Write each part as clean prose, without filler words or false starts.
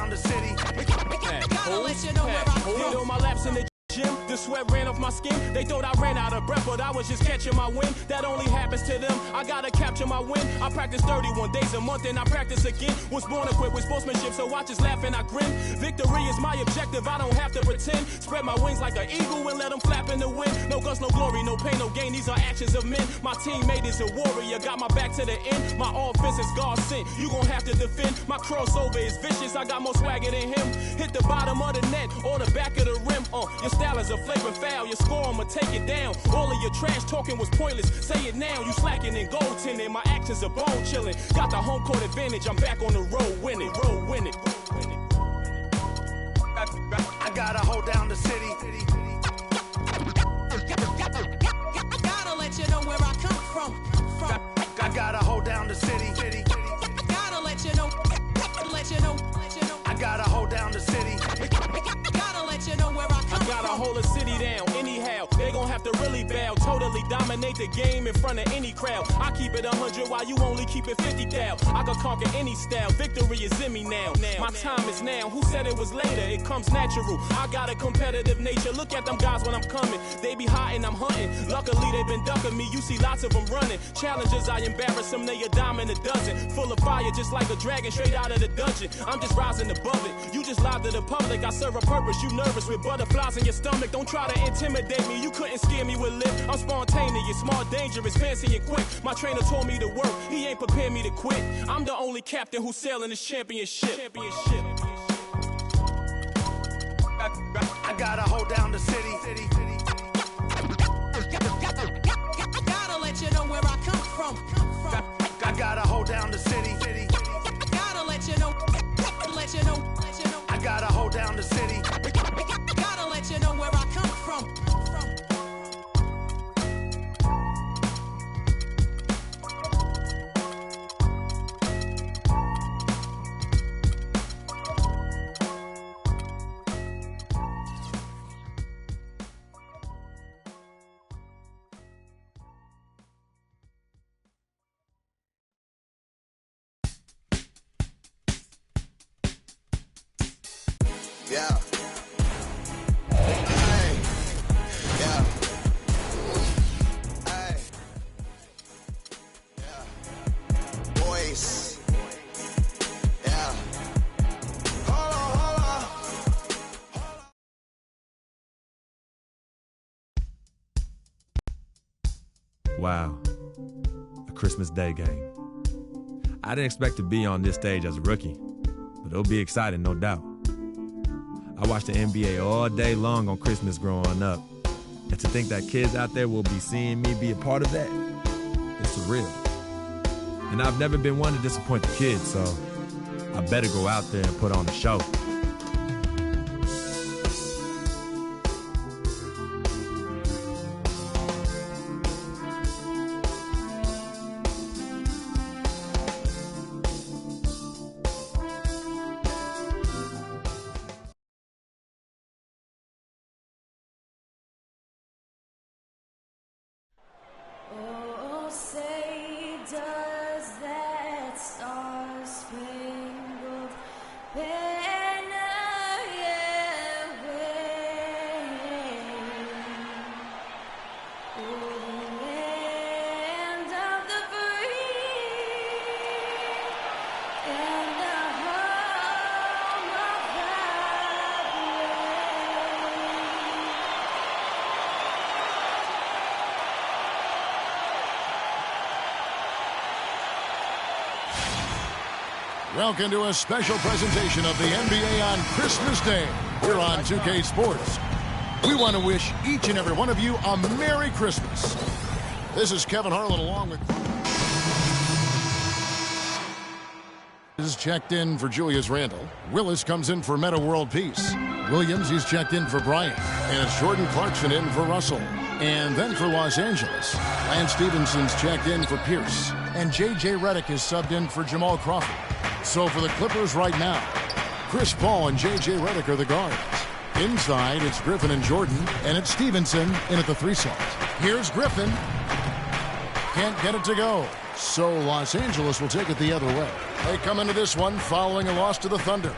down the city. Gotta let you know where I'm from. Did all my laps in the gym, the sweat ran off my skin. They thought I ran out of breath, but I was just catching my wind. That only happens to them. I gotta capture my win. I practice 31 days a month and I practice again. Was born equipped with sportsmanship, so I just laugh and I grin. Victory is my objective, I don't have to pretend. Spread my wings like an eagle and let them flap in the wind. No guts, no glory, no pain, no gain. These are actions of men. My teammate is a warrior, got my back to the end. My offense is God sent. You gon' have to defend. My crossover is vicious, I got more swagger than him. Hit the bottom of the net or the back of the rim. Your style is a flagrant foul. Your score, I'ma take it down. All of your trash talking was pointless. Say it now. You slacking in goaltending. My actions are bone chilling. Got the home court advantage. I'm back on the road winning. Road winning. I gotta hold down the city. Gotta let you know where I come from. I gotta hold down the city. Gotta let you know. Let you know. I gotta hold down the city. Gotta let you know where I come from. I gotta hold a city down. Anyhow, they gon' have to really bow. Totally dominate the game in front of any crowd. I keep it 100 while you only keep it 50 thou. I can conquer any style. Victory is in me now. My time is now. Who said it was later? It comes natural. I got a competitive nature. Look at them guys when I'm coming. They be hot and I'm hunting. Luckily they been ducking me. You see lots of them running. Challenges, I embarrass them. They a dime in a dozen. Full of fire just like a dragon straight out of the dungeon. I'm just rising above it. You just lied to the public. I serve a purpose. You nervous with butterflies in your stomach. Don't try to intimidate me. You couldn't scare me with lip. I'm spontaneous, smart, dangerous, fancy and quick. My trainer told me to work. He ain't prepared me to quit. I'm the only captain who's sailing this championship. I gotta hold down the city. Gotta let you know where I come from. I gotta hold down the city. Gotta let you know. Let you know. I gotta hold down the city. Gotta let you know where I come from. Yeah. Hey. Yeah. Hey. Yeah. Boys. Yeah. Hold on. Wow. A Christmas Day game. I didn't expect to be on this stage as a rookie, but it'll be exciting, no doubt. I watched the NBA all day long on Christmas growing up. And to think that kids out there will be seeing me be a part of that, it's surreal. And I've never been one to disappoint the kids, so I better go out there and put on a show. Oh, say does that star-spangled banner yet wave o'er the land of the free and the home of the Welcome to a special presentation of the NBA on Christmas Day. We're on 2K Sports. We want to wish each and every one of you a Merry Christmas. This is Kevin Harlan along with... is checked in for Julius Randle. Willis comes in for Meta World Peace. Williams, he's checked in for Bryant. And it's Jordan Clarkson in for Russell. And then for Los Angeles, Lance Stevenson's checked in for Pierce. And J.J. Redick is subbed in for Jamal Crawford. So for the Clippers right now, Chris Paul and J.J. Redick are the guards. Inside, it's Griffin and Jordan, and it's Stevenson in at the 3 slot. Here's Griffin. Can't get it to go. So Los Angeles will take it the other way. They come into this one following a loss to the Thunder.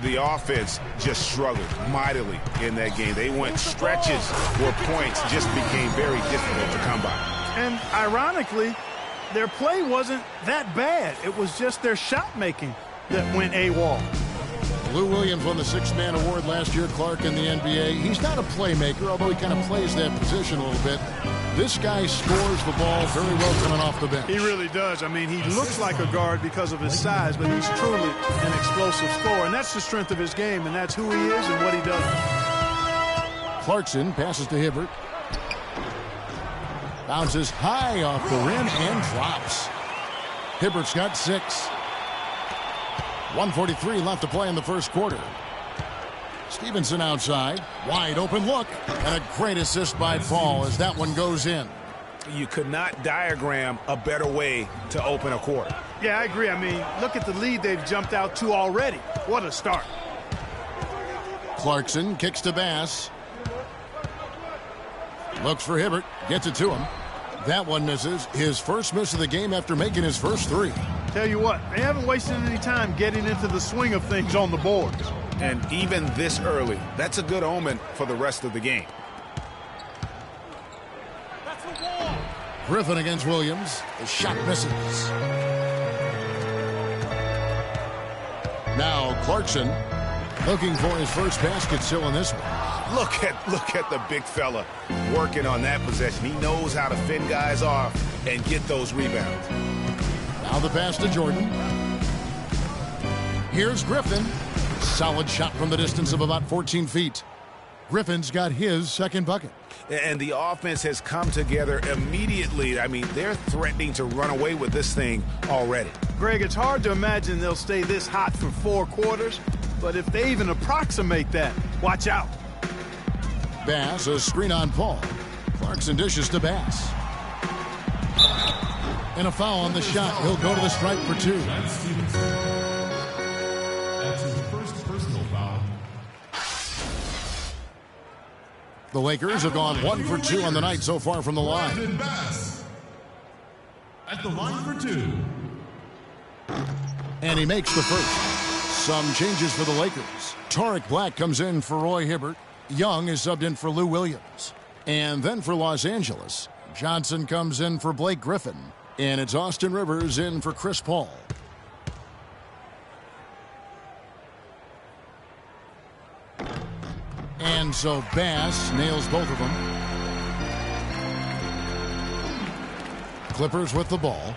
The offense just struggled mightily in that game. They went stretches where points just became very difficult to come by. And ironically, their play wasn't that bad. It was just their shot making that went AWOL. Lou Williams won the Sixth-Man Award last year, Clark, in the NBA. He's not a playmaker, although he kind of plays that position a little bit. This guy scores the ball very well coming off the bench. He really does. I mean, he looks like a guard because of his size, but he's truly an explosive scorer. And that's the strength of his game, and that's who he is and what he does. Clarkson passes to Hibbert. Bounces high off the rim and drops. Hibbert's got 6. 1:43 left to play in the first quarter. Stevenson outside. Wide open look. And a great assist by Paul as that one goes in. You could not diagram a better way to open a quarter. Yeah, I agree. I mean, look at the lead they've jumped out to already. What a start. Clarkson kicks to Bass. Looks for Hibbert. Gets it to him. That one misses. His first miss of the game after making his first 3. Tell you what, they haven't wasted any time getting into the swing of things on the boards. And even this early, that's a good omen for the rest of the game. Griffin against Williams. The shot misses. Now Clarkson looking for his first basket still in this one. Look at the big fella working on that possession. He knows how to fend guys off and get those rebounds. Now the pass to Jordan. Here's Griffin. Solid shot from the distance of about 14 feet. Griffin's got his second bucket. And the offense has come together immediately. I mean, they're threatening to run away with this thing already. Greg, it's hard to imagine they'll stay this hot for 4 quarters, but if they even approximate that, watch out. Bass, a screen on Paul. Clarkson dishes to Bass. And a foul on the shot. He'll go to the stripe for 2. That's his first personal foul. The Lakers have gone 1 for 2 on the night so far from the line. Brandon Bass at the line for 2. And he makes the first. Some changes for the Lakers. Tariq Black comes in for Roy Hibbert. Young is subbed in for Lou Williams. And then for Los Angeles, Johnson comes in for Blake Griffin. And it's Austin Rivers in for Chris Paul. And so Bass nails both of them. Clippers with the ball.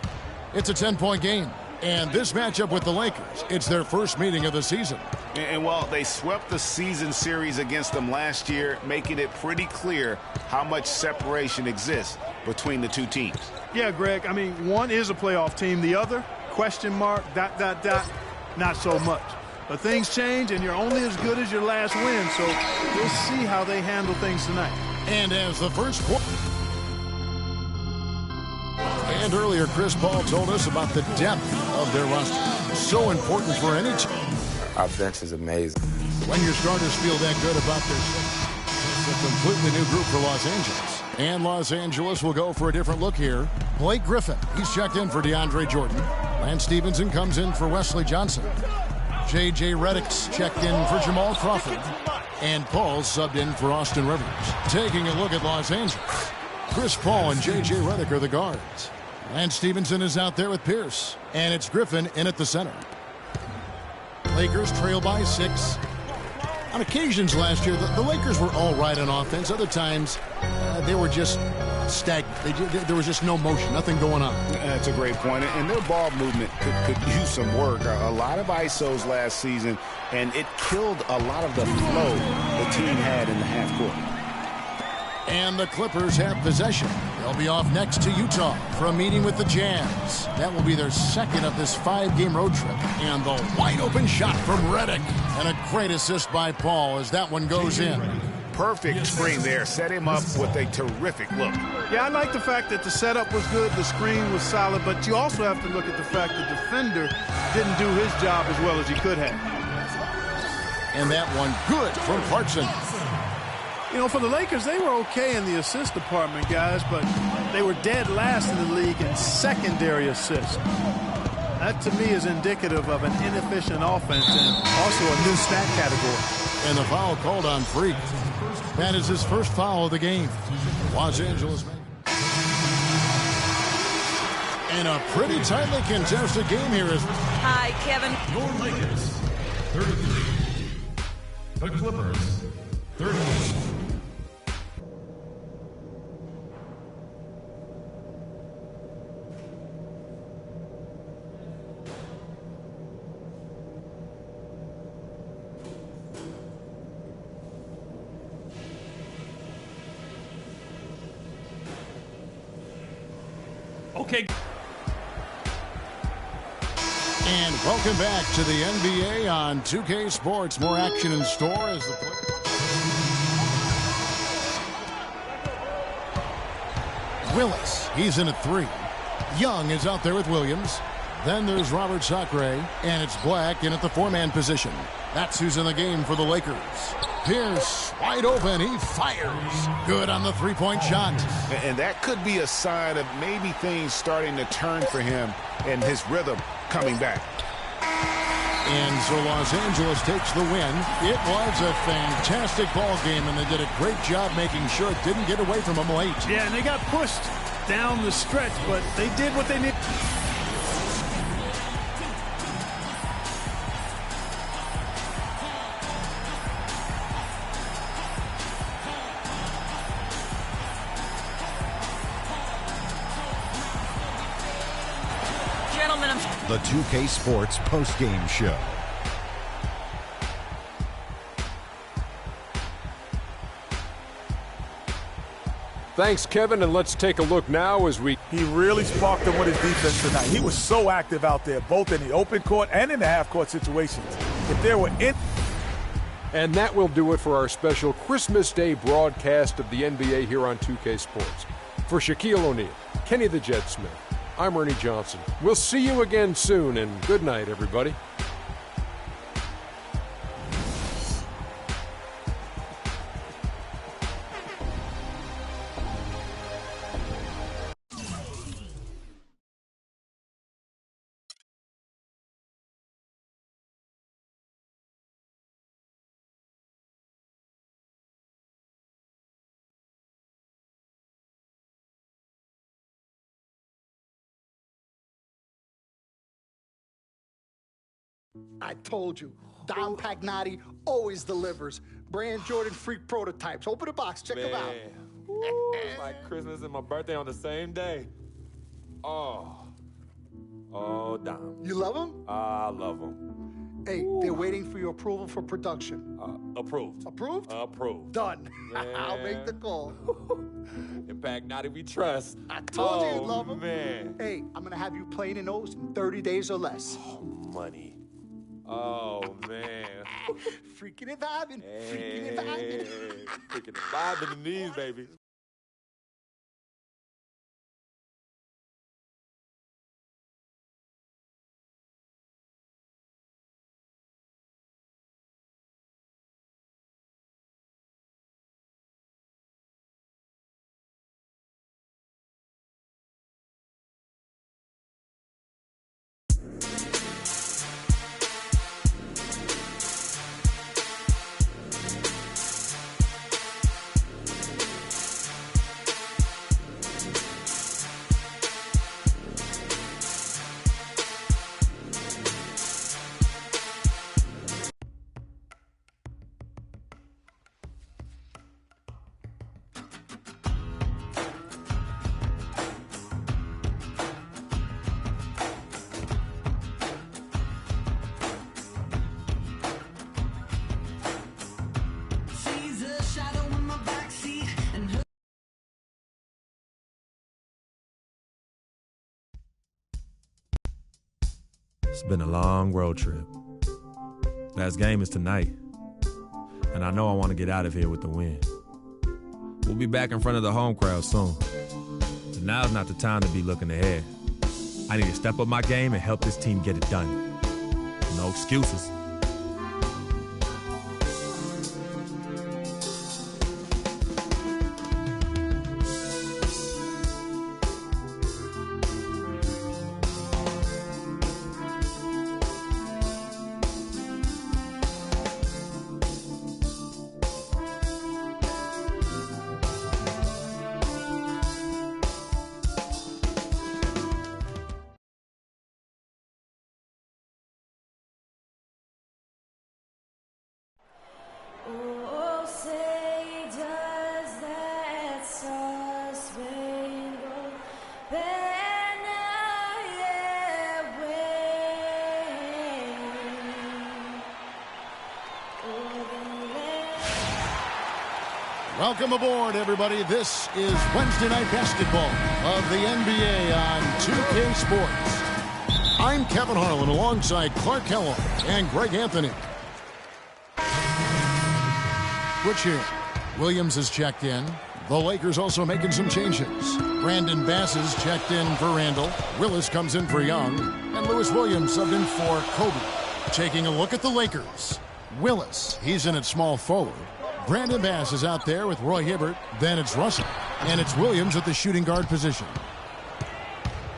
It's a 10-point game. And this matchup with the Lakers, it's their first meeting of the season. And while they swept the season series against them last year, making it pretty clear how much separation exists between the two teams. Yeah, Greg, I mean, one is a playoff team. The other, question mark, ... not so much. But things change, and you're only as good as your last win, so we'll see how they handle things tonight. And as the first quarter. And earlier, Chris Paul told us about the depth of their roster. So important for any team. Our bench is amazing. When your starters feel that good about their team, it's a completely new group for Los Angeles. And Los Angeles will go for a different look here. Blake Griffin, he's checked in for DeAndre Jordan. Lance Stevenson comes in for Wesley Johnson. J.J. Redick's checked in for Jamal Crawford. And Paul's subbed in for Austin Rivers. Taking a look at Los Angeles, Chris Paul and J.J. Redick are the guards. Lance Stevenson is out there with Pierce. And it's Griffin in at the center. Lakers trail by 6. On occasions last year, the Lakers were all right on offense. Other times, they were just stagnant. There was just no motion, nothing going on. That's a great point. And their ball movement could use some work. A lot of ISOs last season, and it killed a lot of the flow the team had in the half court. And the Clippers have possession. They'll be off next to Utah for a meeting with the Jazz. That will be their second of this 5-game road trip. And the wide open shot from Redick. And a great assist by Paul as that one goes in. Perfect screen there. Set him up with a terrific look. Yeah, I like the fact that the setup was good, the screen was solid, but you also have to look at the fact the defender didn't do his job as well as he could have. And that one good from Clarkson. You know, for the Lakers, they were okay in the assist department, guys, but they were dead last in the league in secondary assists. That, to me, is indicative of an inefficient offense and also a new stat category. And the foul called on Freak. That is his first foul of the game. Los Angeles. And a pretty tightly contested game here is. Hi, Kevin. Your Lakers, 33. The Clippers, 31. Okay. And welcome back to the NBA on 2K Sports. More action in store as the play. Willis, he's in at 3. Young is out there with Williams. Then there's Robert Sacre, and it's Black in at the 4-man position. That's who's in the game for the Lakers. Pierce, wide open, he fires. Good on the three-point shot. And that could be a sign of maybe things starting to turn for him and his rhythm coming back. And so Los Angeles takes the win. It was a fantastic ball game, and they did a great job making sure it didn't get away from them late. Yeah, and they got pushed down the stretch, but they did what they needed. The 2K Sports postgame show. Thanks, Kevin, and let's take a look now as we... He really sparked them with his defense tonight. He was so active out there, both in the open court and in the half-court situations. If there were in... And that will do it for our special Christmas Day broadcast of the NBA here on 2K Sports. For Shaquille O'Neal, Kenny the Jet Smith, I'm Ernie Johnson. We'll see you again soon, and good night, everybody. I told you, Dom Pagnotti always delivers. Brand Jordan Freak prototypes. Open the box, check them out. Ooh, it's like Christmas and my birthday on the same day. Oh, Dom. You love them? I love them. Hey, they're waiting for your approval for production. Approved. Approved? Approved. Done. I'll make the call. In Pagnotti we trust. I told you you'd love them. Man. Hey, I'm going to have you playing in those in 30 days or less. Money. Oh, man. Freaking and vibing. Freaking and vibing. Freaking and vibing in these, baby. It's been a long road trip. Last game is tonight, and I know I want to get out of here with the win. We'll be back in front of the home crowd soon. So now's not the time to be looking ahead. I need to step up my game and help this team get it done. No excuses. Welcome aboard, everybody. This is Wednesday Night Basketball of the NBA on 2K Sports. I'm Kevin Harlan alongside Clark Kellogg and Greg Anthony. Switch here. Williams has checked in. The Lakers also making some changes. Brandon Bass is checked in for Randall. Willis comes in for Young. And Lewis Williams subbed in for Kobe. Taking a look at the Lakers. Willis, he's in at small forward. Brandon Bass is out there with Roy Hibbert. Then it's Russell. And it's Williams at the shooting guard position.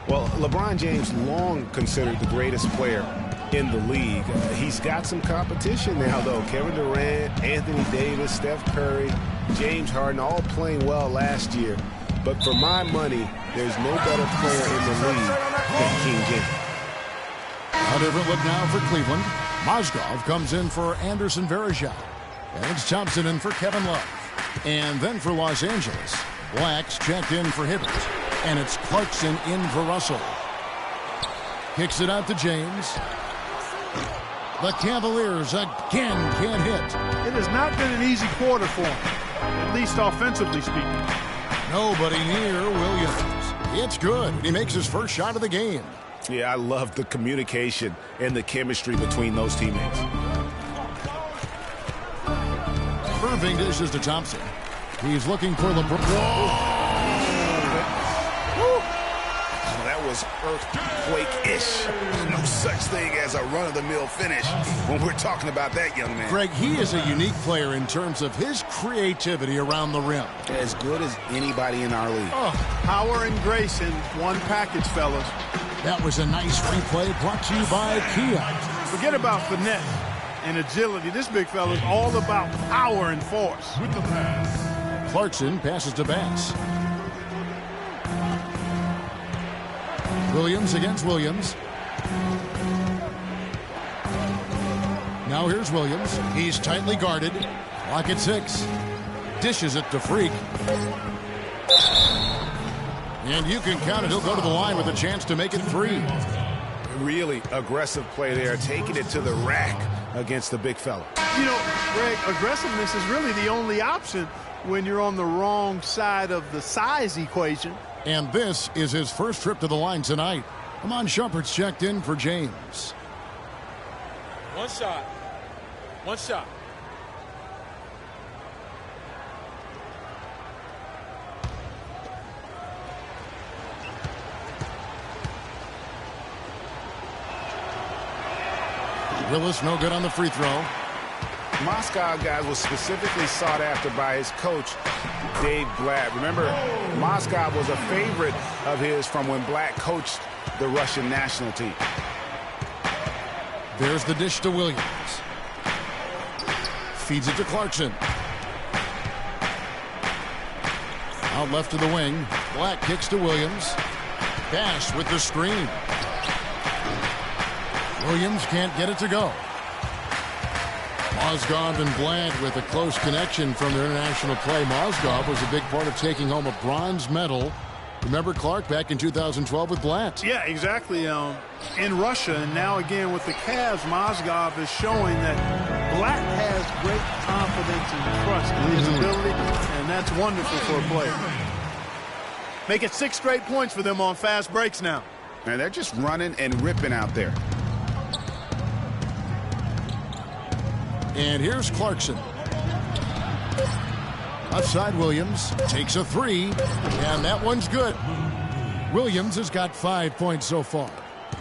Well, LeBron James long considered the greatest player in the league. He's got some competition now, though. Kevin Durant, Anthony Davis, Steph Curry, James Harden, all playing well last year. But for my money, there's no better player in the league than King James. A different look now for Cleveland. Mozgov comes in for Anderson Varejao. And it's Thompson in for Kevin Love. And then for Los Angeles, Black's checked in for Hibbert. And it's Clarkson in for Russell. Kicks it out to James. The Cavaliers again can't hit. It has not been an easy quarter for him, at least offensively speaking. Nobody near Williams. It's good. He makes his first shot of the game. Yeah, I love the communication and the chemistry between those teammates. Irving dishes to Thompson. He's looking for LeBron. That was earthquake-ish. There's no such thing as a run-of-the-mill finish when we're talking about that young man. Greg, he is a unique player in terms of his creativity around the rim. As good as anybody in our league. Oh, power and grace in one package, fellas. That was a nice replay brought to you by Kia. Forget about finesse and agility. This big fella is all about power and force. With the pass. Clarkson passes to Bass. Williams against Williams. Now here's Williams. He's tightly guarded. Clock at 6. Dishes it to Freak. And you can count it. He'll go to the line with a chance to make it 3. Really aggressive play there, taking it to the rack against the big fella. You know, Greg, aggressiveness is really the only option when you're on the wrong side of the size equation. And this is his first trip to the line tonight. Amon Shumpert's checked in for James. One shot. One shot. Willis no good on the free throw. Mozgov, guys, was specifically sought after by his coach, Dave Blatt. Remember, Mozgov was a favorite of his from when Blatt coached the Russian national team. There's the dish to Williams. Feeds it to Clarkson. Out left to the wing. Black kicks to Williams. Bass with the screen. Williams can't get it to go. Mozgov and Bland with a close connection from their international play. Mozgov was a big part of taking home a bronze medal. Remember, Clark, back in 2012 with Blatt? Yeah, exactly. In Russia, and now again with the Cavs, Mozgov is showing that Blatt has great confidence and trust in his ability, and that's wonderful for a player. Make it 6 straight points for them on fast breaks now. And they're just running and ripping out there. And here's Clarkson. Outside Williams takes a 3, and that one's good. Williams has got 5 points so far.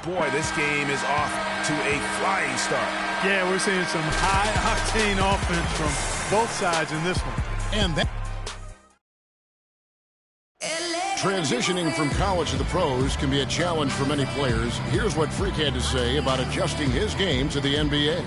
Boy, this game is off to a flying start. Yeah, we're seeing some high-octane offense from both sides in this one. And that transitioning from college to the pros can be a challenge for many players. Here's what Freak had to say about adjusting his game to the NBA.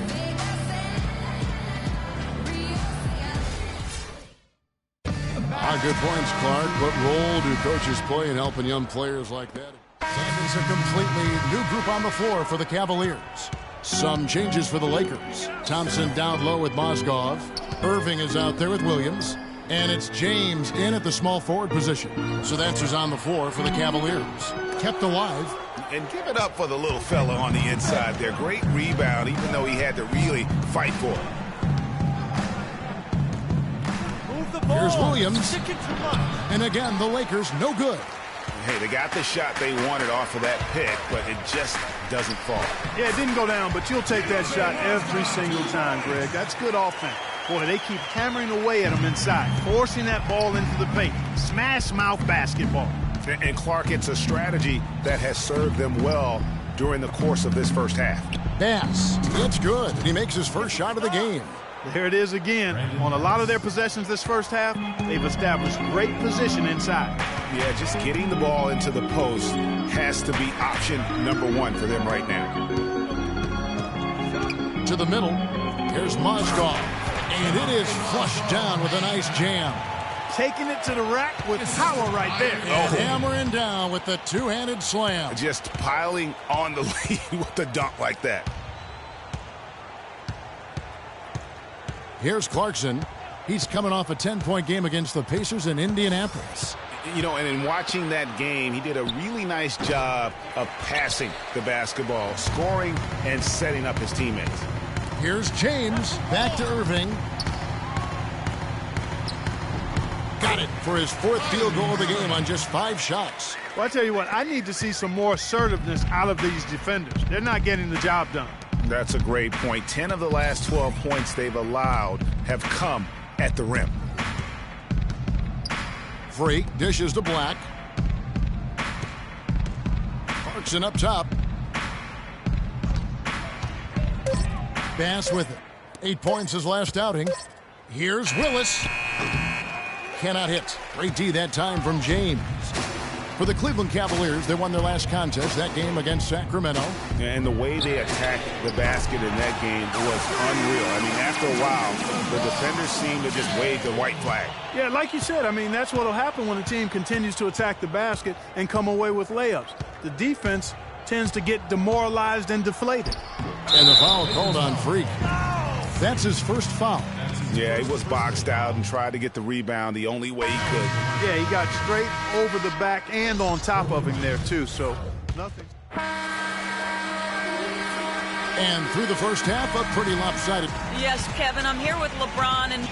Good points, Clark. What role do coaches play in helping young players like that? And it's a completely new group on the floor for the Cavaliers. Some changes for the Lakers. Thompson down low with Mozgov. Irving is out there with Williams. And it's James in at the small forward position. So that's who's on the floor for the Cavaliers. Kept alive. And give it up for the little fella on the inside there. Great rebound, even though he had to really fight for it. Move the Here's Williams. And again, the Lakers no good. Hey, they got the shot they wanted off of that pick, but it just doesn't fall. Yeah, it didn't go down, but you'll take that shot every single time, Greg. That's good offense. Boy, they keep hammering away at them inside, forcing that ball into the paint. Smash mouth basketball. And Clark, it's a strategy that has served them well during the course of this first half. Bass, it's good, and he makes his first shot of the game. There it is again. On a lot of their possessions this first half, they've established great position inside. Yeah, just getting the ball into the post has to be option number one for them right now. To the middle, here's Mozgov, and it is flushed down with a nice jam. Taking it to the rack with power right there. And hammering down with the two-handed slam. Just piling on the lead with a dunk like that. Here's Clarkson. He's coming off a 10-point game against the Pacers in Indianapolis. You know, and in watching that game, he did a really nice job of passing the basketball, scoring, and setting up his teammates. Here's James. Back to Irving. Got it for his fourth field goal of the game on just 5 shots. Well, I tell you what, I need to see some more assertiveness out of these defenders. They're not getting the job done. That's a great point. 10 of the last 12 points they've allowed have come at the rim. Freak dishes to Black. Clarkson up top. Bass with it. 8 points his last outing. Here's Willis. Cannot hit. Great D that time from James. For the Cleveland Cavaliers, they won their last contest, that game against Sacramento. And the way they attacked the basket in that game was unreal. I mean, after a while, the defenders seemed to just wave the white flag. Yeah, like you said, I mean, that's what will happen when a team continues to attack the basket and come away with layups. The defense tends to get demoralized and deflated. And the foul called on Freak. That's his first foul. Yeah, he was boxed out and tried to get the rebound the only way he could. Yeah, he got straight over the back and on top of him there, too, so nothing. And through the first half, a pretty lopsided. Yes, Kevin, I'm here with LeBron and...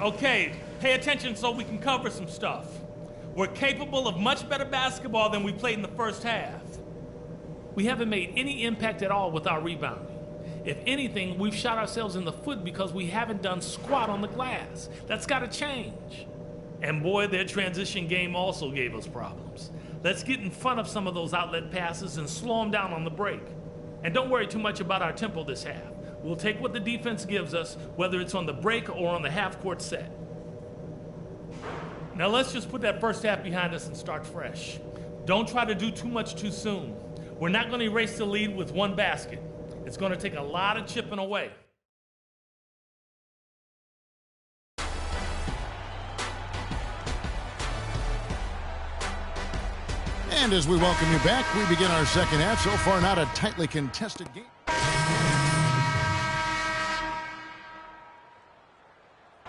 Okay, pay attention so we can cover some stuff. We're capable of much better basketball than we played in the first half. We haven't made any impact at all with our rebounding. If anything, we've shot ourselves in the foot because we haven't done squat on the glass. That's got to change. And boy, their transition game also gave us problems. Let's get in front of some of those outlet passes and slow them down on the break. And don't worry too much about our tempo this half. We'll take what the defense gives us, whether it's on the break or on the half-court set. Now let's just put that first half behind us and start fresh. Don't try to do too much too soon. We're not going to erase the lead with one basket. It's going to take a lot of chipping away. And as we welcome you back, we begin our second half. So far, not a tightly contested game.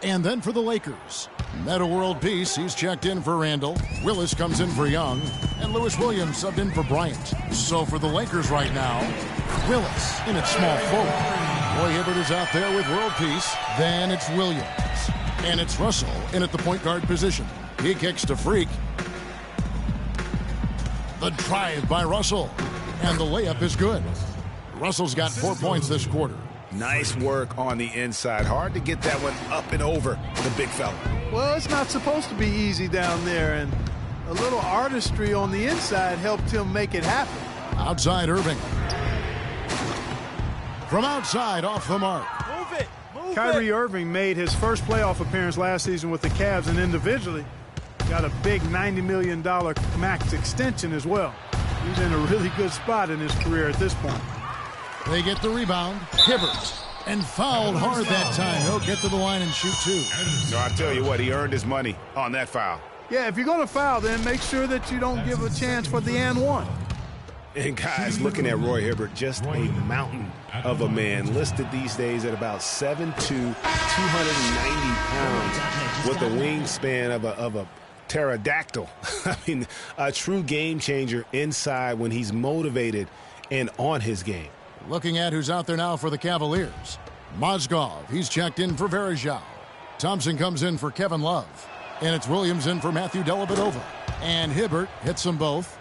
And then for the Lakers, Metta World Peace, he's checked in for Randall. Willis comes in for Young. And Lewis Williams subbed in for Bryant. So for the Lakers right now, Willis in at small forward. Roy Hibbert is out there with World Peace. Then it's Williams. And it's Russell in at the point guard position. He kicks to Freak. The drive by Russell. And the layup is good. Russell's got 4 points this quarter. Nice work on the inside. Hard to get that one up and over the big fella. Well, it's not supposed to be easy down there, and a little artistry on the inside helped him make it happen. Outside Irving. From outside, off the mark. Move it. Kyrie Irving made his first playoff appearance last season with the Cavs, and individually got a big $90 million max extension as well. He's in a really good spot in his career at this point. They get the rebound. Hibbert. And fouled hard that time. He'll get to the line and shoot two. No, I tell you what, he earned his money on that foul. Yeah, if you're going to foul, then make sure that you don't give a chance for the and one. And guys, looking at Roy Hibbert, just a mountain of a man, listed these days at about 7'2", 290 pounds, with a wingspan of a pterodactyl. I mean, a true game changer inside when he's motivated and on his game. Looking at who's out there now for the Cavaliers. Mozgov, he's checked in for Varejao. Thompson comes in for Kevin Love. And it's Williams in for Matthew Dellavedova. And Hibbert hits them both.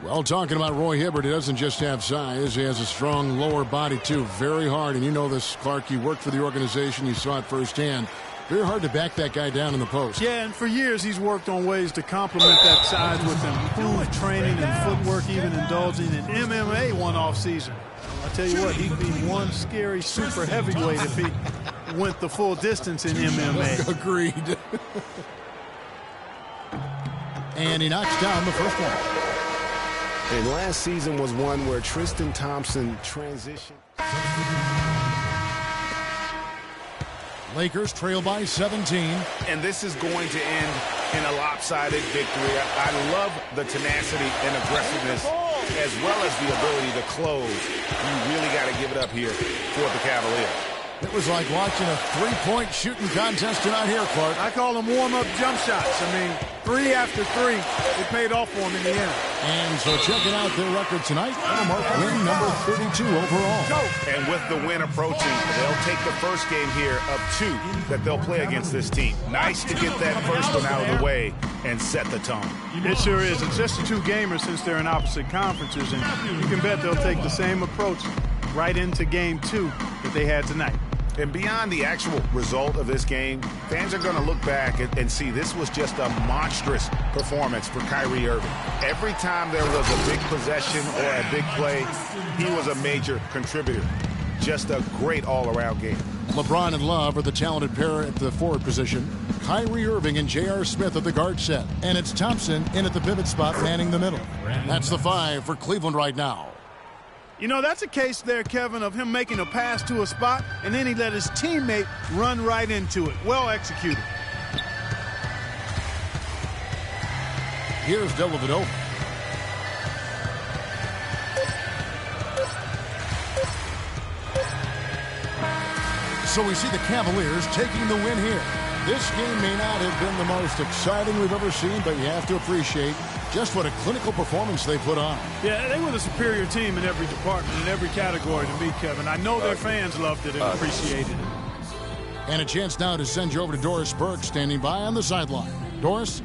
Well, talking about Roy Hibbert, he doesn't just have size. He has a strong lower body, too. Very hard. And you know this, Clark. You worked for the organization. You saw it firsthand. Very hard to back that guy down in the post. Yeah, and for years he's worked on ways to complement that size with improved training and footwork, even indulging in MMA one off season. I tell you what, he'd be one scary super heavyweight if he went the full distance in MMA. Agreed. And he knocks down the first one. And last season was one where Tristan Thompson transitioned. Lakers trail by 17. And this is going to end in a lopsided victory. I love the tenacity and aggressiveness as well as the ability to close. You really got to give it up here for the Cavaliers. It was like watching a three-point shooting contest tonight here, Clark. I call them warm-up jump shots. I mean, 3 after 3, it paid off for them in the end. And so checking out their record tonight, that'll mark win number 32 overall. And with the win approaching, they'll take the first game here of 2 that they'll play against this team. Nice to get that first one out of the way and set the tone. It sure is. It's just a 2-gamer since they're in opposite conferences, and you can bet they'll take the same approach right into game 2 that they had tonight. And beyond the actual result of this game, fans are going to look back and see this was just a monstrous performance for Kyrie Irving. Every time there was a big possession or a big play, he was a major contributor. Just a great all-around game. LeBron and Love are the talented pair at the forward position. Kyrie Irving and J.R. Smith at the guard set. And it's Thompson in at the pivot spot manning the middle. That's the 5 for Cleveland right now. You know, that's a case there, Kevin, of him making a pass to a spot, and then he let his teammate run right into it. Well executed. Here's Dellavedova. So we see the Cavaliers taking the win here. This game may not have been the most exciting we've ever seen, but you have to appreciate just what a clinical performance they put on. Yeah, they were the superior team in every department, in every category to me, Kevin. I know their fans loved it and appreciated it. And a chance now to send you over to Doris Burke, standing by on the sideline. Doris?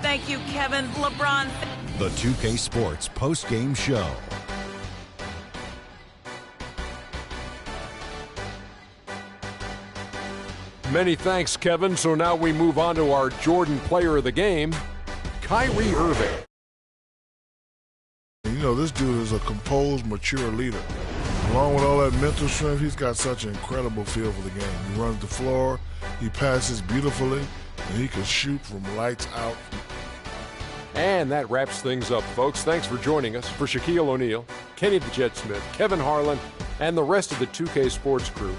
Thank you, Kevin. LeBron. The 2K Sports post-game show. Many thanks, Kevin. So now we move on to our Jordan player of the game, Kyrie Irving. You know, this dude is a composed, mature leader. Along with all that mental strength, he's got such an incredible feel for the game. He runs the floor, he passes beautifully, and he can shoot from lights out. And that wraps things up, folks. Thanks for joining us. For Shaquille O'Neal, Kenny the Jet Smith, Kevin Harlan, and the rest of the 2K Sports crew,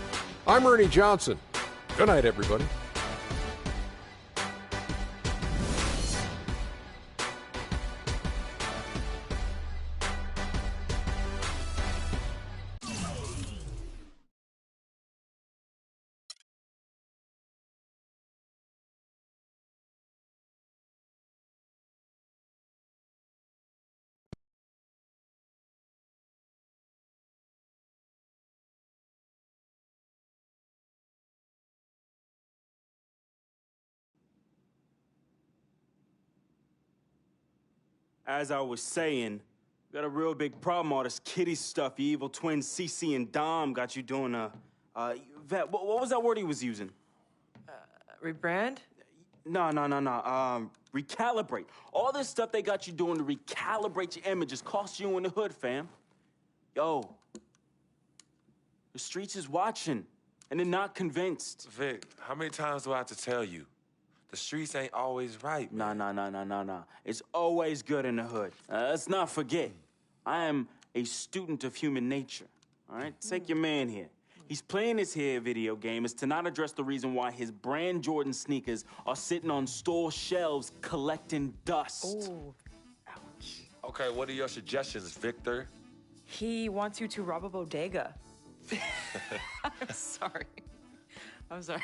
I'm Ernie Johnson. Good night, everybody. As I was saying, got a real big problem. All this kitty stuff, you evil twins, CC and Dom got you doing Vet, what was that word he was using? Rebrand? No. Recalibrate. All this stuff they got you doing to recalibrate your image just cost you in the hood, fam. Yo, the streets is watching, and they're not convinced. Vic, how many times do I have to tell you? The streets ain't always right. Nah. It's always good in the hood. Let's not forget, I am a student of human nature, all right? Take your man here. He's playing this here video game is to not address the reason why his brand Jordan sneakers are sitting on store shelves collecting dust. Ooh. Okay, what are your suggestions, Victor? He wants you to rob a bodega. I'm sorry. I'm sorry.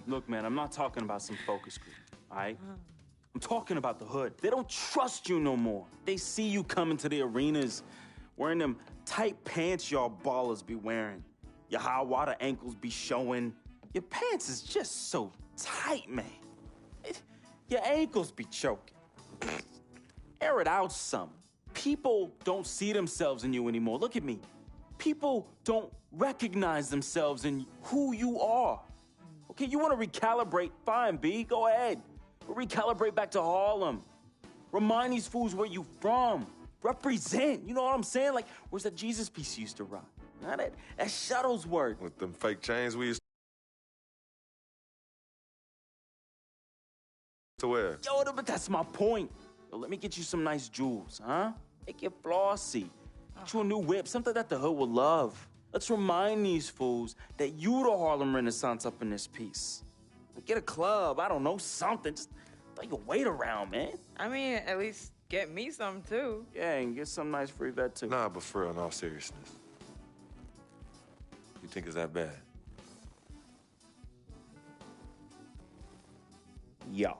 Look, man, I'm not talking about some focus group, all right? I'm talking about the hood. They don't trust you no more. They see you coming to the arenas wearing them tight pants y'all ballers be wearing. Your high water ankles be showing. Your pants is just so tight, man. Your ankles be choking. Air it out some. People don't see themselves in you anymore. Look at me. People don't recognize themselves in who you are. Okay, you want to recalibrate? Fine, B, go ahead. But recalibrate back to Harlem. Remind these fools where you from. Represent, you know what I'm saying? Like, where's that Jesus piece you used to rock? Now that Shuttlesworth. With them fake chains we used to wear. Yo, but that's my point. Yo, let me get you some nice jewels, huh? Make you flossy. Get you a new whip, something that the hood will love. Let's remind these fools that you the Harlem Renaissance up in this piece. Get a club, I don't know, something. Just throw your weight around, man. I mean, at least get me some, too. Yeah, and get some nice free vet, too. Nah, but for real, in all seriousness. You think it's that bad? Yo.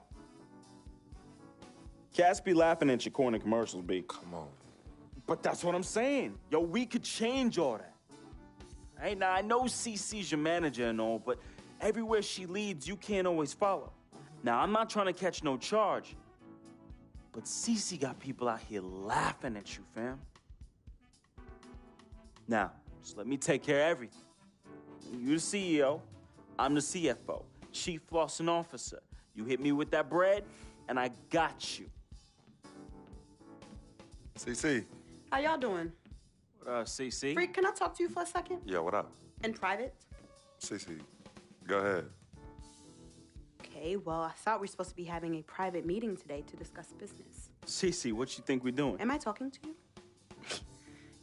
Cats be laughing at your corny commercials, B. Come on. But that's what I'm saying. Yo, we could change all that. Hey, now I know CC's your manager and all, but everywhere she leads, you can't always follow. Now, I'm not trying to catch no charge, but CC got people out here laughing at you, fam. Now, just let me take care of everything. You the CEO, I'm the CFO, Chief Flossing Officer. You hit me with that bread, and I got you. CC. How y'all doing? CC? Freak, can I talk to you for a second? Yeah, what up? In private? CC, go ahead. Okay, well, I thought we were supposed to be having a private meeting today to discuss business. CC, what you think we doing? Am I talking to you?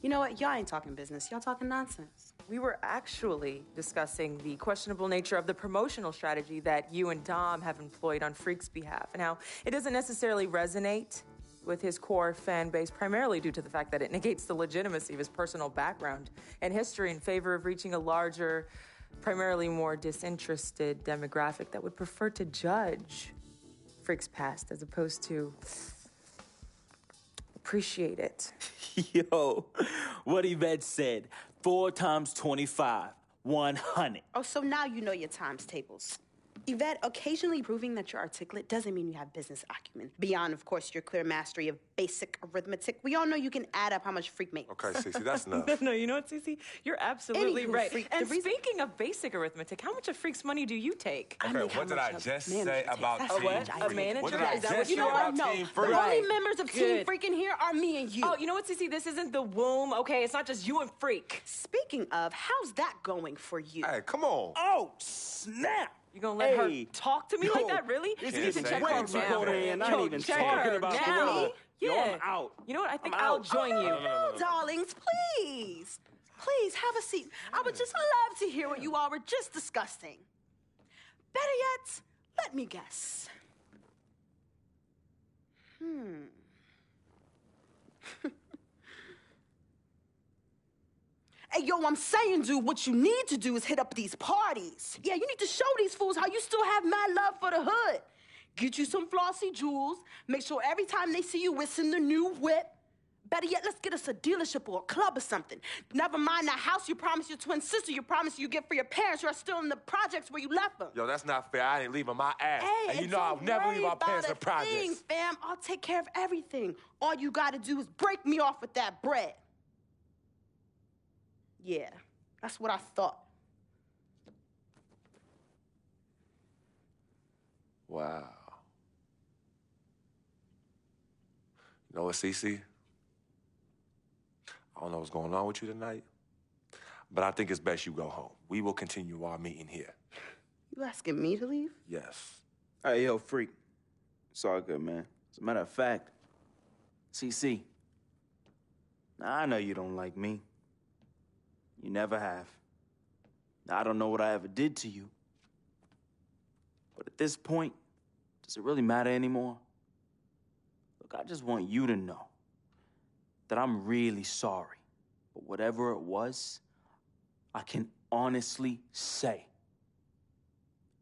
You know what? Y'all ain't talking business. Y'all talking nonsense. We were actually discussing the questionable nature of the promotional strategy that you and Dom have employed on Freak's behalf. And how it doesn't necessarily resonate with his core fan base, primarily due to the fact that it negates the legitimacy of his personal background and history in favor of reaching a larger, primarily more disinterested demographic that would prefer to judge Freak's past as opposed to appreciate it. Yo, what Yvette said, 4 times 25, 100. Oh, so now you know your times tables. Yvette, occasionally proving that you're articulate doesn't mean you have business acumen. Beyond, of course, your clear mastery of basic arithmetic, we all know you can add up how much Freak makes. Okay, Cece, that's enough. No, you know what, Cece? You're absolutely Anywho, right. Freak, And speaking of basic arithmetic, how much of Freak's money do you take? Okay, what did I just say about Team what? A Freak? manager? What did I Is that just what say you know about No, Team the Freak? only members of Team Good. Freak in here are me and you. Oh, you know what, Cece? This isn't the womb, okay? It's not just you and Freak. Speaking of, how's that going for you? Hey, come on. Oh, snap. You gonna let her Hey. talk to me Yo, like that, really? this You need to is check way her too now. cold in. I ain't even check talking her about now. Gorilla. Yo, Yeah. I'm out. You know what? I think I'm I'll out. join you. No, darlings, please. Please, have a seat. I would just love to hear what you all were just discussing. Better yet, let me guess. Hey, yo, I'm saying, dude, what you need to do is hit up these parties. Yeah, you need to show these fools how you still have mad love for the hood. Get you some flossy jewels. Make sure every time they see you, it's in the new whip. Better yet, let's get us a dealership or a club or something. Never mind that house you promised your twin sister you promised you get for your parents who are still in the projects where you left them. Yo, that's not fair. I ain't leaving my ass. Hey, and you and know I'll don't never worry leave our about parents a in projects. thing, fam. I'll take care of everything. All you gotta do is break me off with that bread. Yeah, that's what I thought. Wow. You know what, Cece? I don't know what's going on with you tonight, but I think it's best you go home. We will continue our meeting here. You asking me to leave? Yes. Hey, yo, Freak. It's all good, man. As a matter of fact, CC, I know you don't like me, You never have. I don't know what I ever did to you. But at this point, does it really matter anymore? Look, I just want you to know that I'm really sorry. But whatever it was, I can honestly say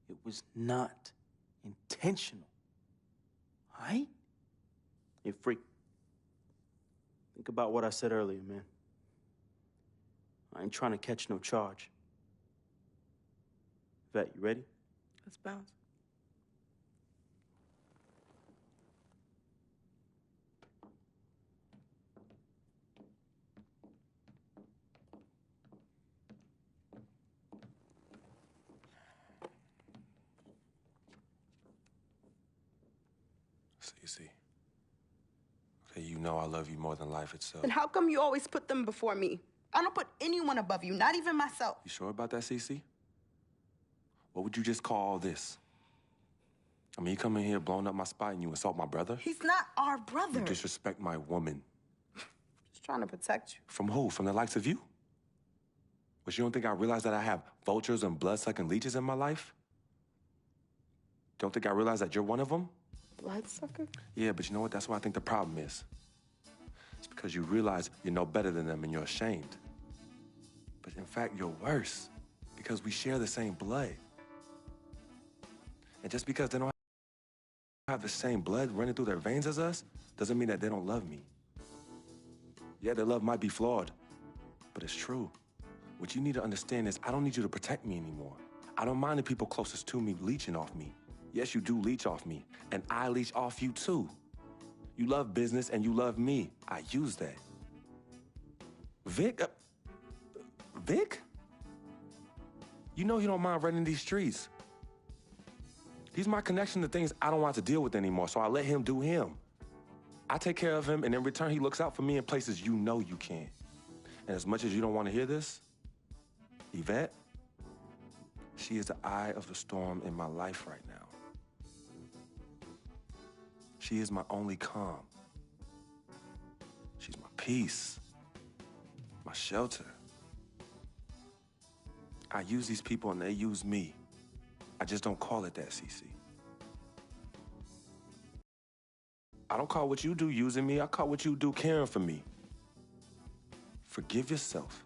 it was not intentional. All right? Hey, freak. Think about what I said earlier, man. I ain't trying to catch no charge. Vet, you ready? Let's bounce. CC. Okay, you know I love you more than life itself. Then how come you always put them before me? I don't put anyone above you, not even myself. You sure about that, CC? What would you just call all this? I mean, you come in here blowing up my spot and you insult my brother? He's not our brother. You disrespect my woman. Just trying to protect you. From who? From the likes of you? But you don't think I realize that I have vultures and blood-sucking leeches in my life? Don't think I realize that you're one of them? Bloodsucker? Yeah, but you know what? That's what I think the problem is. It's because you realize you're no better than them and you're ashamed. But in fact, you're worse because we share the same blood. And just because they don't have the same blood running through their veins as us doesn't mean that they don't love me. Yeah, their love might be flawed, but it's true. What you need to understand is I don't need you to protect me anymore. I don't mind the people closest to me leeching off me. Yes, you do leech off me, and I leech off you too. You love business and you love me. I use that. Vic? Vic? You know he don't mind running these streets. He's my connection to things I don't want to deal with anymore, so I let him do him. I take care of him, and in return, he looks out for me in places you know you can't. And as much as you don't want to hear this, Yvette, she is the eye of the storm in my life right now. She is my only calm. She's my peace, my shelter. I use these people and they use me. I just don't call it that, CC. I don't call what you do using me. I call what you do caring for me. Forgive yourself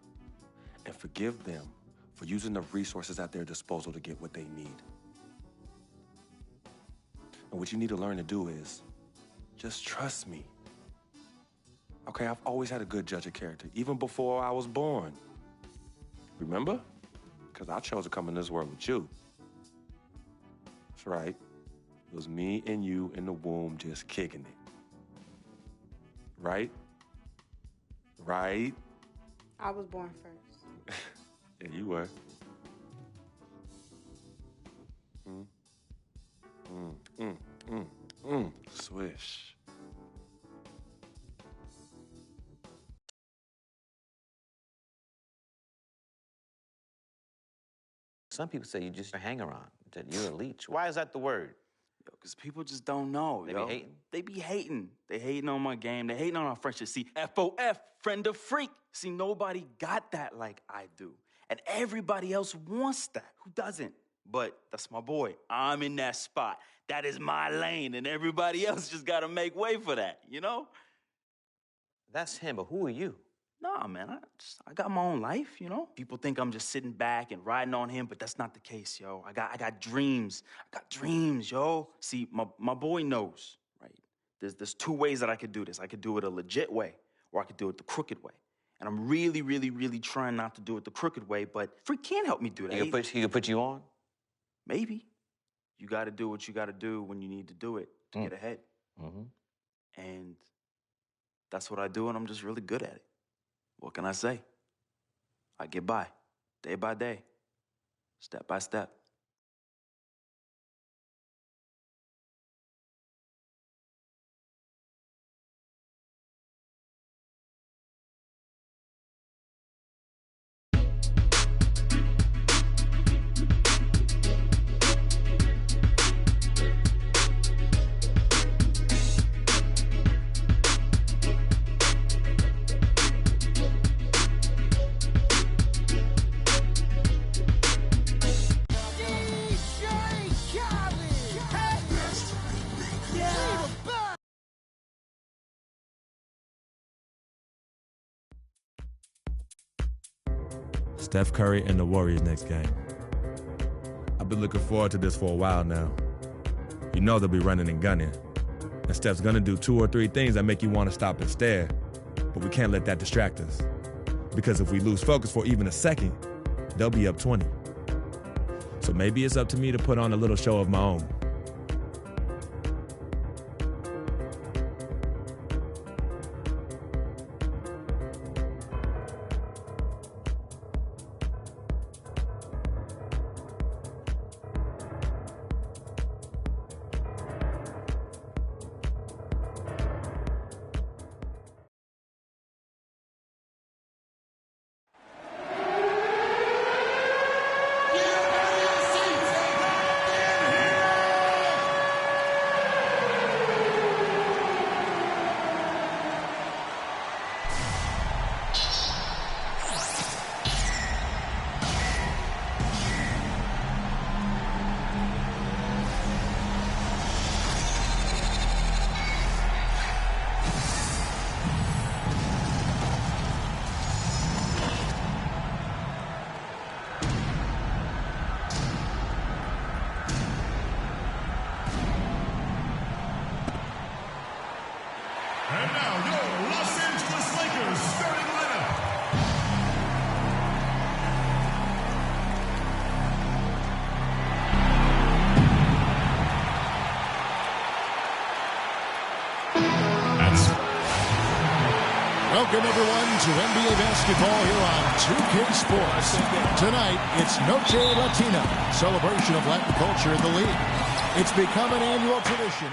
and forgive them for using the resources at their disposal to get what they need. And what you need to learn to do is just trust me. Okay, I've always had a good judge of character, even before I was born. Remember? Because I chose to come in this world with you. That's right. It was me and you in the womb just kicking it. Right? Right? I was born first. Yeah, you were. Swish. Some people say you just a hanger-on, that you're a leech. Why is that the word? Yo, because people just don't know, They yo. be hating? They be hating. They hating on my game. They hating on our friendship. See, FOF, friend of freak. See, nobody got that like I do. And everybody else wants that. Who doesn't? But that's my boy. I'm in that spot. That is my lane, and everybody else just gotta make way for that, you know? That's him, but who are you? Nah, man, I got my own life, you know? People think I'm just sitting back and riding on him, but that's not the case, yo. I got dreams. I got dreams, yo. See, my boy knows, right? There's two ways that I could do this. I could do it a legit way, or I could do it the crooked way. And I'm really, really, really trying not to do it the crooked way, but Freak can't help me do that. He could put you on? Maybe. You gotta do what you gotta do when you need to do it to get ahead. Mm-hmm. And that's what I do, and I'm just really good at it. What can I say? I get by, day by day, step by step. Steph Curry and the Warriors next game. I've been looking forward to this for a while now. You know they'll be running and gunning. And Steph's gonna do 2 or 3 things that make you want to stop and stare. But we can't let that distract us. Because if we lose focus for even a second, they'll be up 20. So maybe it's up to me to put on a little show of my own. And now, your Los Angeles Lakers starting lineup. Welcome, everyone, to NBA basketball here on 2K Sports. Tonight, it's Noche Latina, celebration of Latin culture in the league. It's become an annual tradition.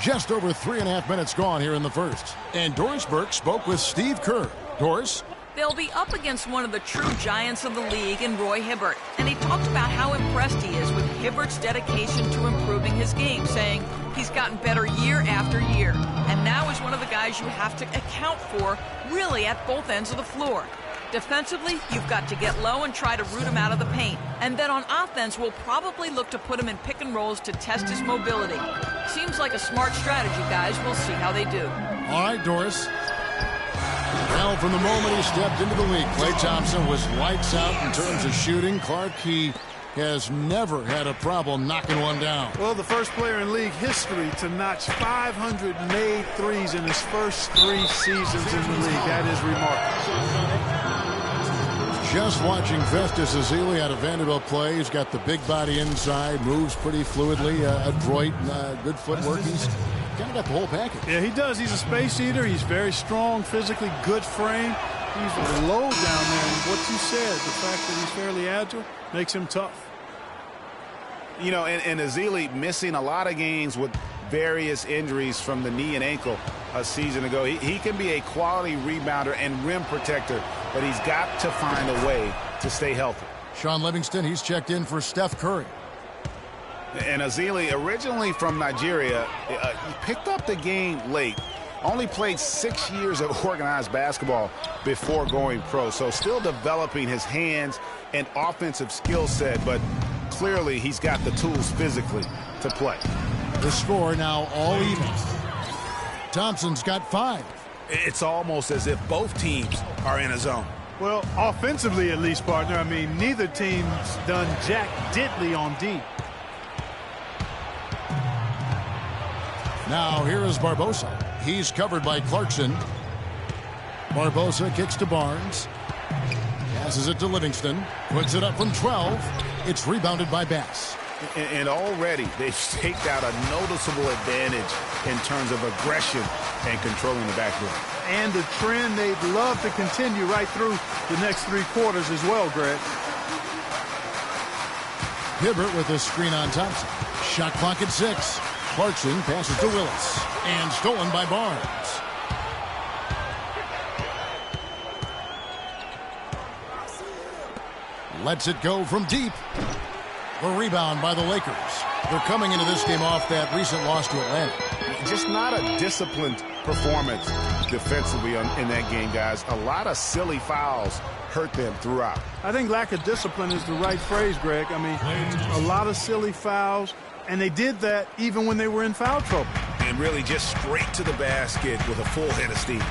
Just over 3.5 minutes gone here in the first. And Doris Burke spoke with Steve Kerr. Doris? They'll be up against one of the true giants of the league in Roy Hibbert. And he talked about how impressed he is with Hibbert's dedication to improving his game, saying he's gotten better year after year. And now is one of the guys you have to account for, really at both ends of the floor. Defensively, you've got to get low and try to root him out of the paint. And then on offense, we'll probably look to put him in pick and rolls to test his mobility. Seems like a smart strategy, guys. We'll see how they do. All right, Doris. Well, from the moment he stepped into the league, Klay Thompson was lights out in terms of shooting. Clark, he has never had a problem knocking one down. Well, the first player in league history to notch 500 made threes in his first 3 seasons in the league. That is remarkable. Just watching Festus Ezeli out of Vanderbilt play. He's got the big body inside, moves pretty fluidly, adroit, good footwork. He's kind of got the whole package. Yeah, he does. He's a space eater. He's very strong physically, good frame. He's low down there. And what you said, the fact that he's fairly agile, makes him tough. You know, and Ezeli missing a lot of games with various injuries from the knee and ankle a season ago. He can be a quality rebounder and rim protector, but he's got to find a way to stay healthy. Shaun Livingston, he's checked in for Steph Curry. And Ezeli, originally from Nigeria, he picked up the game late. Only played 6 years of organized basketball before going pro. So still developing his hands and offensive skill set, but clearly he's got the tools physically to play. The score now all even. Thompson's got 5. It's almost as if both teams are in a zone. Well, offensively at least, partner. I mean, neither team's done jack diddly on D. Now here is Barbosa. He's covered by Clarkson. Barbosa kicks to Barnes. Passes it to Livingston. Puts it up from 12. It's rebounded by Bass. And already they've staked out a noticeable advantage in terms of aggression and controlling the backdoor. And the trend they'd love to continue right through the next 3 quarters as well, Greg. Hibbert with a screen on Thompson. Shot clock at 6. Clarkson passes to Willis. And stolen by Barnes. Lets it go from deep. A rebound by the Lakers. They're coming into this game off that recent loss to Atlanta. Just not a disciplined performance defensively in that game, guys. A lot of silly fouls hurt them throughout. I think lack of discipline is the right phrase, Greg. I mean, a lot of silly fouls, and they did that even when they were in foul trouble. And and really just straight to the basket with a full head of steam.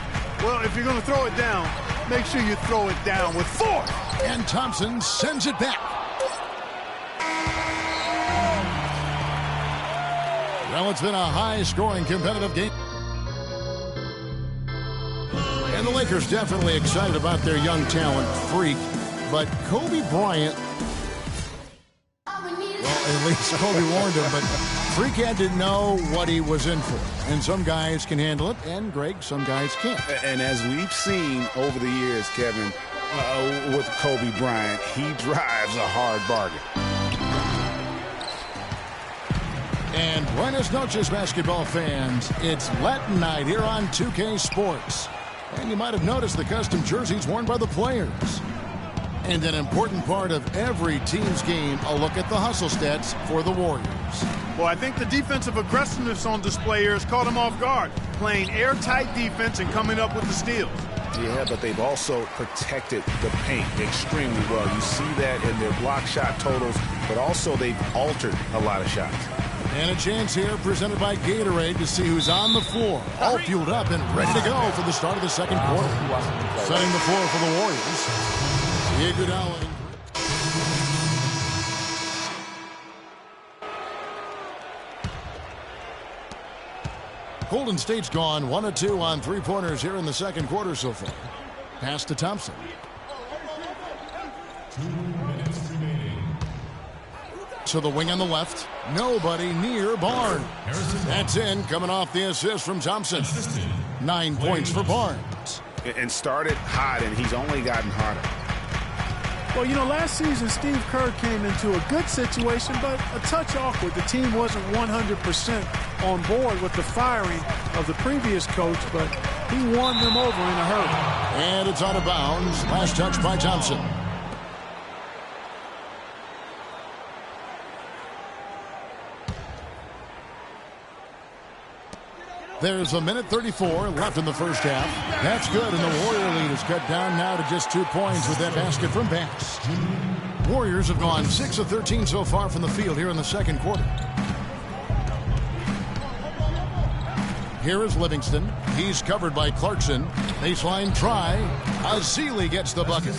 Well, if you're going to throw it down, make sure you throw it down with force. And Thompson sends it back. Well, it's been a high-scoring, competitive game. And the Lakers definitely excited about their young talent, Freak. But Kobe Bryant, well, at least Kobe warned him, but Freak had to know what he was in for. And some guys can handle it, and Greg, some guys can't. And as we've seen over the years, Kevin, with Kobe Bryant, he drives a hard bargain. And buenas noches, basketball fans. It's Latin night here on 2K Sports. And you might have noticed the custom jerseys worn by the players. And an important part of every team's game, a look at the hustle stats for the Warriors. Well, I think the defensive aggressiveness on display here has caught them off guard, playing airtight defense and coming up with the steals. Yeah, but they've also protected the paint extremely well. You see that in their block shot totals, but also they've altered a lot of shots. And a chance here presented by Gatorade to see who's on the floor. All fueled up and ready to go for the start of the second quarter. Setting the floor for the Warriors. Iguodala. Golden State's gone 1 of 2 on three-pointers here in the second quarter so far. Pass to Thompson. 2 minutes remaining. To the wing on the left. Nobody near Barnes. That's in, coming off the assist from Thompson. 9 points for Barnes. And started hot, and he's only gotten hotter. Well, you know, last season, Steve Kerr came into a good situation, but a touch awkward. The team wasn't 100% on board with the firing of the previous coach, but he won them over in a hurry. And it's out of bounds. Last touch by Thompson. There's a minute 34 left in the first half. That's good, and the Warrior lead is cut down now to just 2 points with that basket from Bax. Warriors have gone 6 of 13 so far from the field here in the second quarter. Here is Livingston. He's covered by Clarkson. Baseline try. Azili gets the bucket.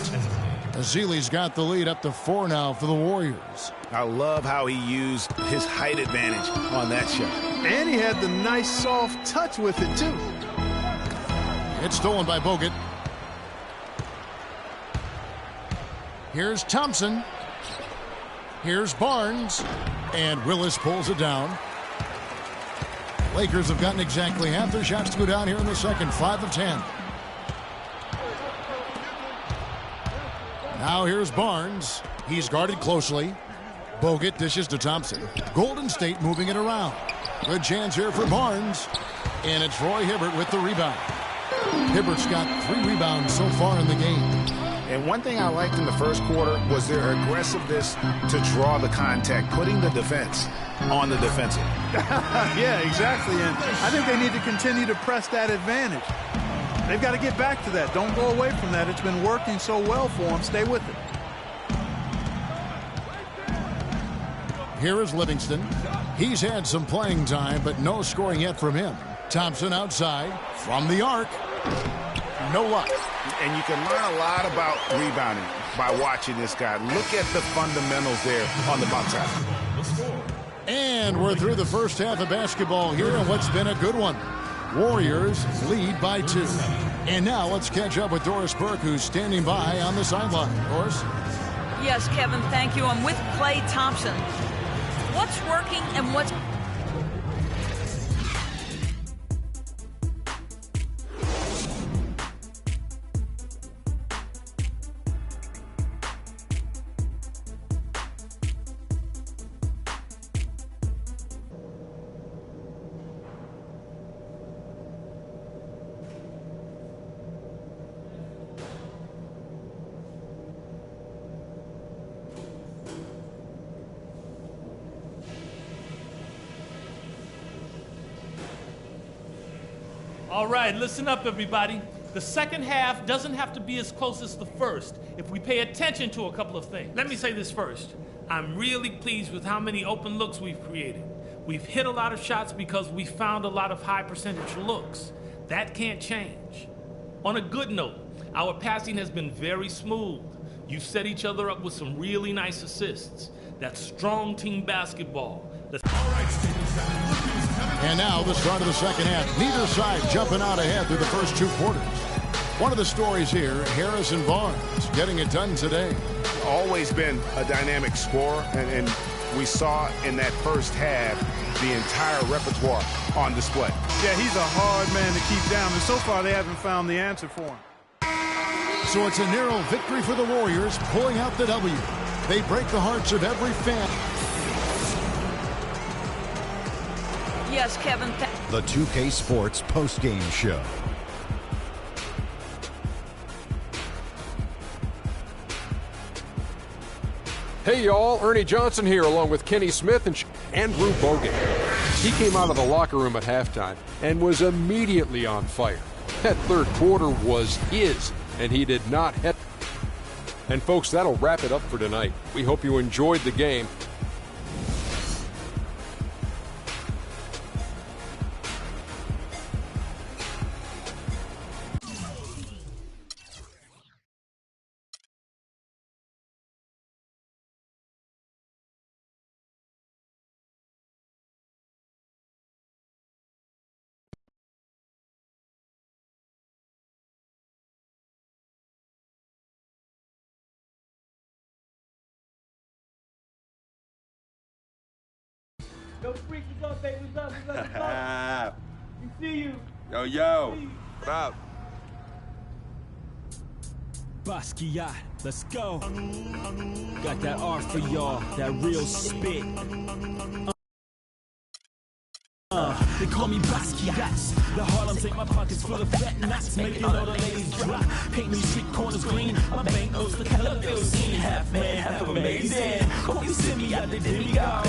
Azili's got the lead up to 4 now for the Warriors. I love how he used his height advantage on that shot. And he had the nice soft touch with it, too. It's stolen by Bogut. Here's Thompson. Here's Barnes. And Willis pulls it down. Lakers have gotten exactly half their shots to go down here in the second. 5 of 10. Now here's Barnes. He's guarded closely. Bogut dishes to Thompson. Golden State moving it around. Good chance here for Barnes. And it's Roy Hibbert with the rebound. Hibbert's got 3 rebounds so far in the game. And one thing I liked in the first quarter was their aggressiveness to draw the contact, putting the defense on the defensive. Yeah, exactly. And I think they need to continue to press that advantage. They've got to get back to that. Don't go away from that. It's been working so well for them. Stay with it. Here is Livingston. He's had some playing time, but no scoring yet from him. Thompson outside from the arc. No luck. And you can learn a lot about rebounding by watching this guy. Look at the fundamentals there on the box out. And we're through the first half of basketball here in what's been a good one. Warriors lead by 2. And now let's catch up with Doris Burke, who's standing by on the sideline. Doris? Yes, Kevin, thank you. I'm with Klay Thompson. What's working and what's... All right, listen up, everybody. The second half doesn't have to be as close as the first if we pay attention to a couple of things. Let me say this first. I'm really pleased with how many open looks we've created. We've hit a lot of shots because we found a lot of high percentage looks. That can't change. On a good note, our passing has been very smooth. You've set each other up with some really nice assists. That's strong team basketball. And now the start of the second half. Neither side jumping out ahead through the first 2 quarters. One of the stories here, Harrison Barnes getting it done today. Always been a dynamic scorer, and we saw in that first half the entire repertoire on display. Yeah, he's a hard man to keep down, and so far they haven't found the answer for him. So it's a narrow victory for the Warriors, pulling out the W. They break the hearts of every fan. Yes, Kevin. The 2K Sports postgame show. Hey y'all, Ernie Johnson here along with Kenny Smith and Andrew Bogut. He came out of the locker room at halftime and was immediately on fire. That third quarter was his, and he did not hit. And folks, that'll wrap it up for tonight. We hope you enjoyed the game. Yo, Freak, what's up, baby? What's up? We see you. Yo. What up? Basquiat, let's go. Got that art for y'all, that real spit. They call me Basquiat. The Harlem take my pockets full of fat knots, making all the ladies drop. Paint these street corners green. My bank notes look hella feel seen. Half man, half amazing. Call me Simi out the demigod.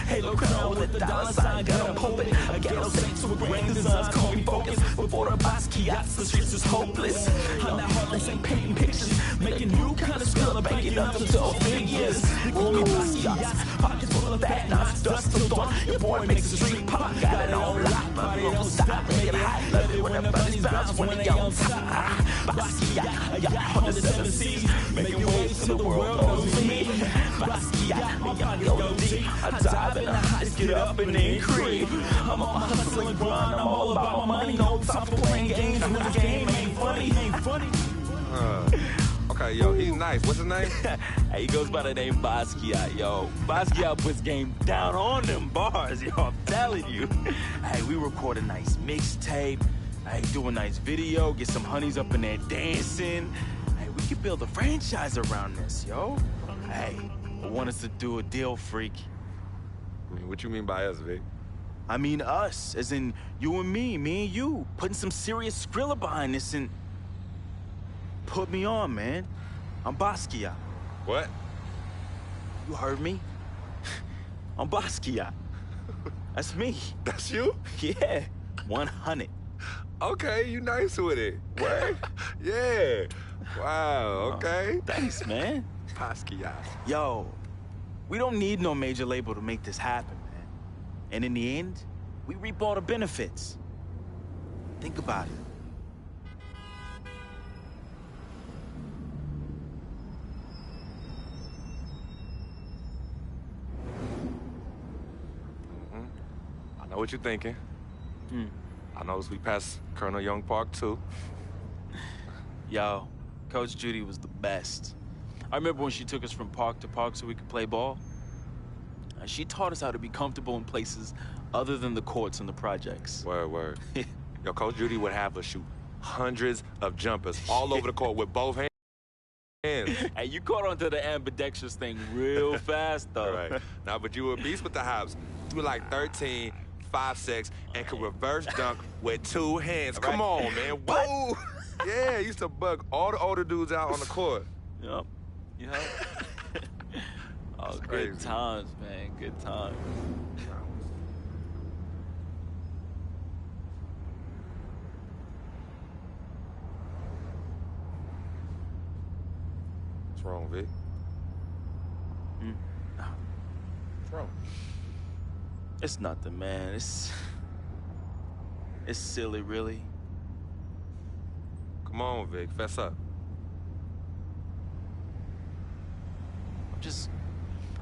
Halo crown with the dollar sign, got on pulpit. A ghetto saints with grand designs, call me focus. Before the Basquiats, the streets is hopeless. I'm that Harlem Saint painting pictures, making new kind of skill, banking up to 12 figures. They call me Basquiats, pockets full of fat knots, dust till dawn. Your boy makes the street pop, got it on lock, but they don't stop, make it hot. Love it when the bunnies bounce when they on top. Basquiat, I got 107 C's, making waves till the world knows me. Basquiat, my pocket go deep, I dive in the hottest, get up and then creep. I'm on my hustling grind, I'm all about my money, no time for playing games when the game ain't funny. Okay, yo, he's nice. What's his name? He goes by the name Basquiat, yo. Basquiat puts game down on them bars, yo. I'm telling you. Hey, we record a nice mixtape. Hey, do a nice video. Get some honeys up in there dancing. Hey, we could build a franchise around this, yo. Hey, I want us to do a deal, Freak. What you mean by us, Vic? I mean us, as in you and me and you. Putting some serious Skrilla behind this and... Put me on, man. I'm Basquiat. What? You heard me? I'm Basquiat. That's me. That's you? Yeah, 100. Okay, you nice with it. What? Yeah. Wow, okay. Thanks, man. Basquiat. Yo, we don't need no major label to make this happen, man. And in the end, we reap all the benefits. Think about it. I know what you're thinking. I noticed we passed Colonel Young Park, too. Yo, Coach Judy was the best. I remember when she took us from park to park so we could play ball. She taught us how to be comfortable in places other than the courts and the projects. Word. Yo, Coach Judy would have us shoot hundreds of jumpers all over the court with both hands. Hey, you caught on to the ambidextrous thing real fast, though. Right. Nah, but you were a beast with the hops. You were like 13, 5'6", and could reverse dunk with 2 hands. Right. Come on, man. Whoa! Yeah, used to bug all the older dudes out on the court. Yep. Oh, good times, man. Good times. What's wrong, Vic? What's wrong? It's nothing, man. It's silly, really. Come on, Vic, fess up.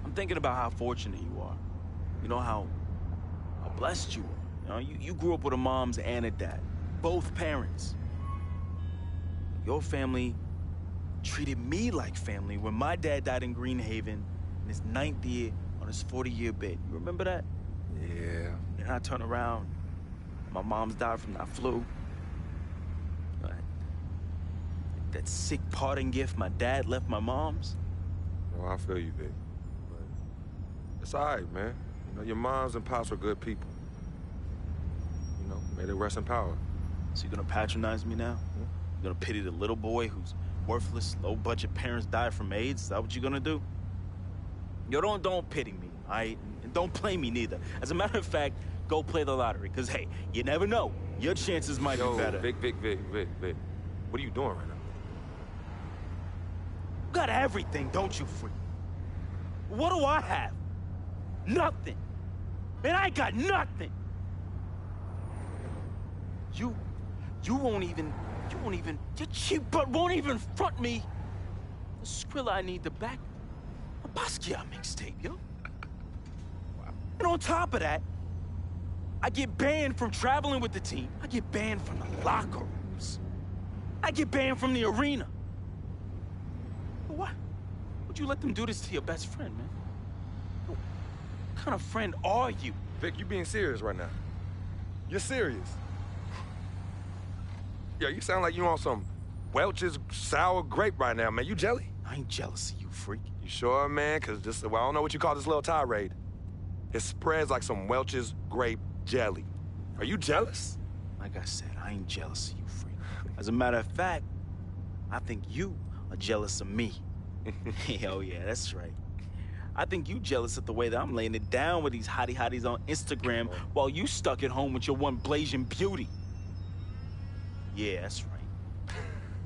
I'm thinking about how fortunate you are. You know, how blessed you are. You know, you grew up with a moms and a dad, both parents. Your family treated me like family when my dad died in Greenhaven in his 9th year on his 40-year bid. You remember that? Yeah. And I turn around, my mom's died from that flu. That sick parting gift my dad left my mom's. Oh, I feel you, Vic. But it's all right, man. You know, your moms and pops were good people. You know, may they rest in power. So you're gonna patronize me now? Yeah. You're gonna pity the little boy whose worthless, low-budget parents died from AIDS? Is that what you're gonna do? Yo, don't pity me, all right? And don't play me neither. As a matter of fact, go play the lottery, because, hey, you never know. Your chances might be better. Vic. What are you doing right now? You got everything, don't you, freak? What do I have? Nothing. Man, I got nothing. You won't even, your cheap butt won't even front me the Skrilla I need to back a Basquiat mixtape, yo. And on top of that, I get banned from traveling with the team. I get banned from the locker rooms. I get banned from the arena. What? Would you let them do this to your best friend, man? What kind of friend are you? Vic, you being serious right now. You're serious. Yeah, you sound like you on some Welch's sour grape right now, man. You jelly? I ain't jealous of you, freak. You sure, man? Because this, well, I don't know what you call this little tirade. It spreads like some Welch's grape jelly. Are you jealous? Like I said, I ain't jealous of you, freak. As a matter of fact, I think you are jealous of me. Oh, yeah, that's right. I think you jealous of the way that I'm laying it down with these hotties on Instagram while you stuck at home with your one blazing beauty. Yeah, that's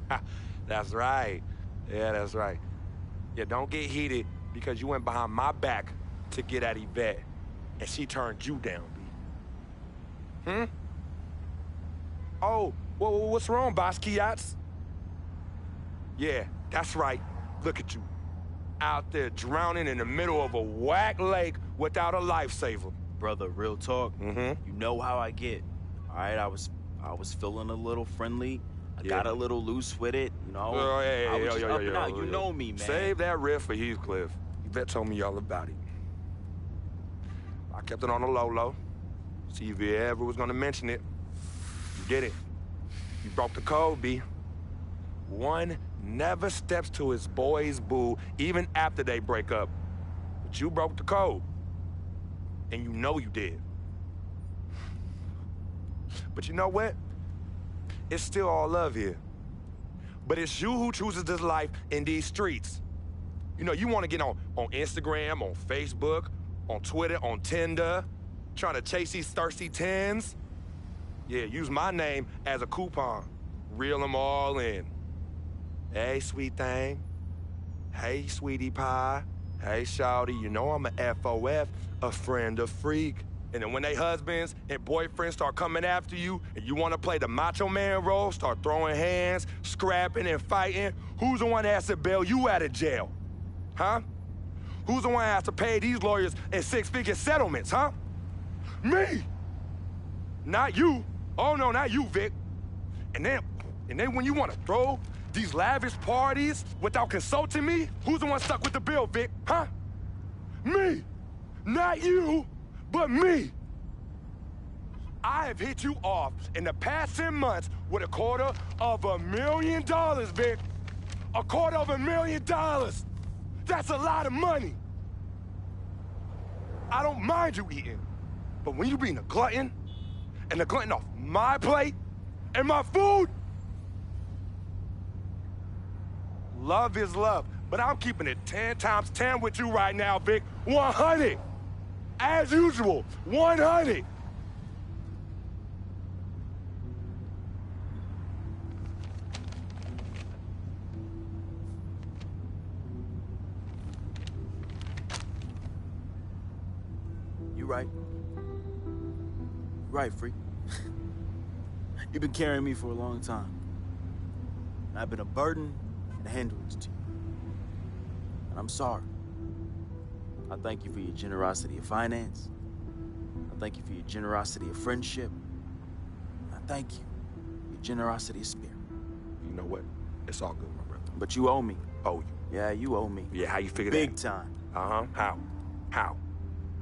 right. That's right. Yeah, that's right. Yeah, don't get heated because you went behind my back to get at Yvette, and she turned you down, B. Oh, well, what's wrong, Basquiat? Yeah, that's right. Look at you. Out there drowning in the middle of a whack lake without a lifesaver. Brother, real talk. You know how I get. All right, I was feeling a little friendly. I got a little loose with it, you know. I was just up and out. You know me, man. Save that riff for Heathcliff. Yvette told me all about it. I kept it on the low. See if you ever was gonna mention it. You did it. You broke the code, B. One never steps to his boy's boo, even after they break up. But you broke the code. And you know you did. But you know what? It's still all love here. But it's you who chooses this life in these streets. You know, you want to get on Instagram, on Facebook, on Twitter, on Tinder, trying to chase these thirsty tens. Yeah, use my name as a coupon. Reel them all in. Hey, sweet thing. Hey, sweetie pie. Hey, shawty, you know I'm a FOF, a friend of freak. And then when they husbands and boyfriends start coming after you and you want to play the macho man role, start throwing hands, scrapping and fighting, who's the one that has to bail you out of jail? Huh? Who's the one that has to pay these lawyers in six-figure settlements, huh? Me! Not you. Oh, no, not you, Vic. And then when you want to throw these lavish parties without consulting me, who's the one stuck with the bill, Vic, huh? Me! Not you! But me! I have hit you off in the past 10 months with $250,000, Vic. $250,000! That's a lot of money. I don't mind you eating, but when you being a glutton, and a glutton off my plate and my food, love is love, but I'm keeping it 10 times 10 with you right now, Vic. 100! As usual, 100! You right. right, Freak. You've been carrying me for a long time. I've been a burden and a hindrance to you. And I'm sorry. I thank you for your generosity of finance. I thank you for your generosity of friendship. I thank you for your generosity of spirit. You know what? It's all good, my brother. But you owe me. Owe you? Yeah, you owe me. Yeah, how you figure Big that? time. Uh-huh. How? How?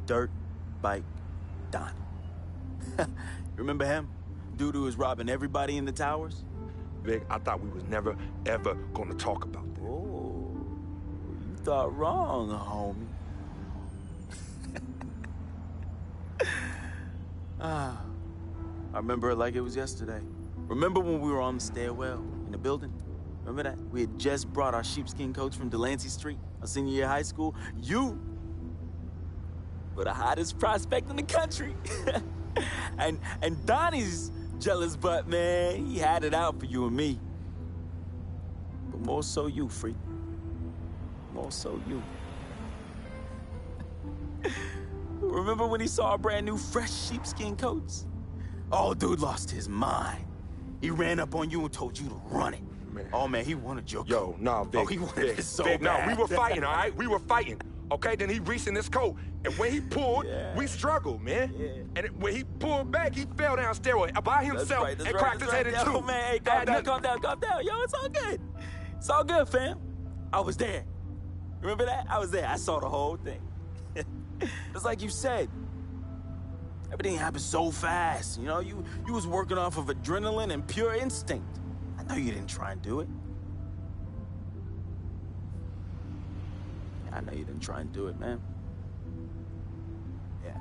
Dirt Bike Donnie. Remember him? Dude who was robbing everybody in the towers? Vic, I thought we was never, ever gonna talk about that. Oh, you thought wrong, homie. I remember it like it was yesterday. Remember when we were on the stairwell in the building? Remember that? We had just brought our sheepskin coats from Delancey Street, our senior year of high school. You were the hottest prospect in the country. and Donnie's jealous butt, man, he had it out for you and me. But more so you, Freak. More so you. Remember when he saw our brand new fresh sheepskin coats? Oh, dude lost his mind. He ran up on you and told you to run it. Man. Oh, man, he wanted your Yo, coat. nah, Vic. Oh, he wanted it so Vic, bad. no, we were fighting, all right? We were fighting. Okay, then he reached in his coat, and when he pulled, we struggled, man. Yeah. And when he pulled back, he fell down stairway by himself and cracked his head in two. Yo, man, hey, calm down. Yo, it's all good. It's all good, fam. I was there. Remember that? I was there. I saw the whole thing. It's like you said. Everything happened so fast. You know, you was working off of adrenaline and pure instinct. I know you didn't try and do it. I know you didn't try and do it, man. Yeah.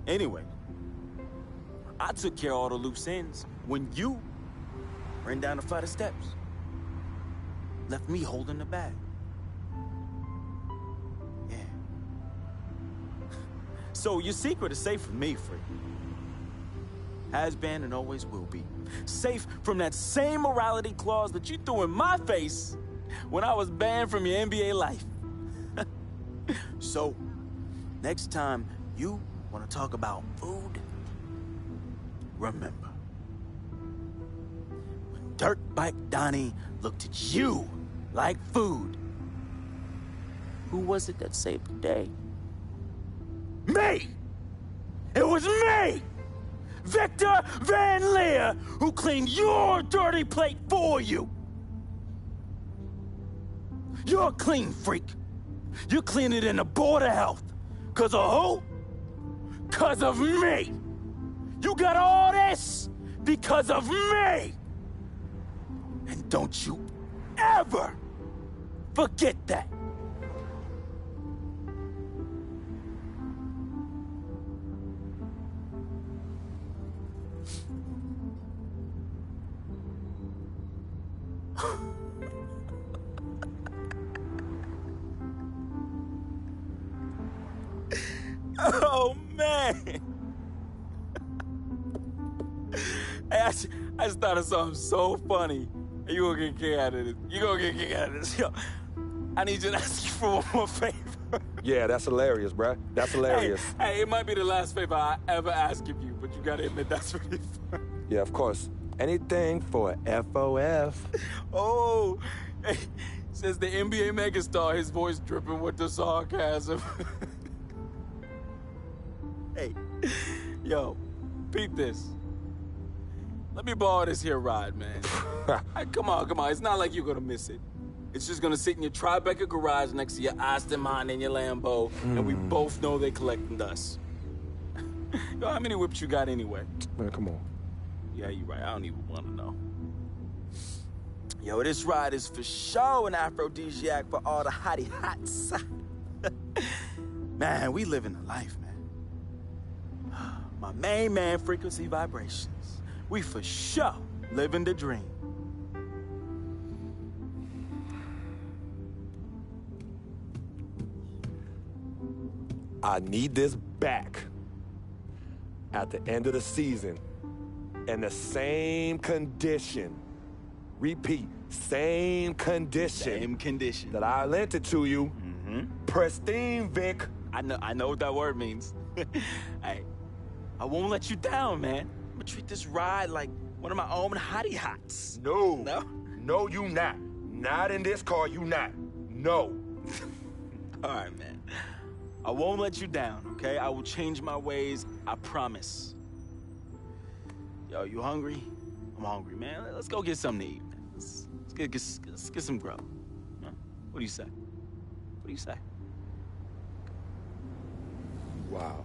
Anyway, I took care of all the loose ends when you ran down a flight of steps. Left me holding the bag. Yeah. So your secret is safe from me, Freak. Has been and always will be. Safe from that same morality clause that you threw in my face when I was banned from your NBA life. So, next time you want to talk about food, remember, when Dirt Bike Donnie looked at you like food, who was it that saved the day? Me! It was me! Victor Van Leer, who cleaned your dirty plate for you! You're a clean freak. You clean it in the Board of Health. 'Cause of who? 'Cause of me. You got all this because of me. And don't you ever forget that. Oh, man. Hey, I just thought of something so funny. You gonna get a kick out of this. You gonna get a kick out of this. Yo, I need you to ask you for one more favor. Yeah, that's hilarious, bruh. That's hilarious. Hey, it might be the last favor I ever ask of you, but you gotta admit that's really fun. Yeah, of course. Anything for FOF. Oh, hey, says the NBA megastar, his voice dripping with the sarcasm. Hey, yo, peep this. Let me borrow this here ride, man. Hey, come on. It's not like you're gonna miss it. It's just gonna sit in your Tribeca garage next to your Aston Martin and your Lambo, and we both know they're collecting dust. Yo, how many whips you got anyway? Man, come on. Yeah, you're right. I don't even want to know. Yo, this ride is for sure an aphrodisiac for all the hottie hots. Man, we living the life, man. My main man, Frequency Vibrations. We for sure living the dream. I need this back at the end of the season in the same condition. Repeat, same condition. Same condition. That I lent it to you. Mm-hmm. Pristine, Vic. I know what that word means. Hey, I won't let you down, man. I'm gonna treat this ride like one of my own hottie hots. No. No? No, you not. Not in this car, you not. No. All right, man. I won't let you down, okay? I will change my ways, I promise. Yo, you hungry? I'm hungry, man. Let's go get something to eat, man. Let's get some grub. Huh? What do you say? What do you say? Wow.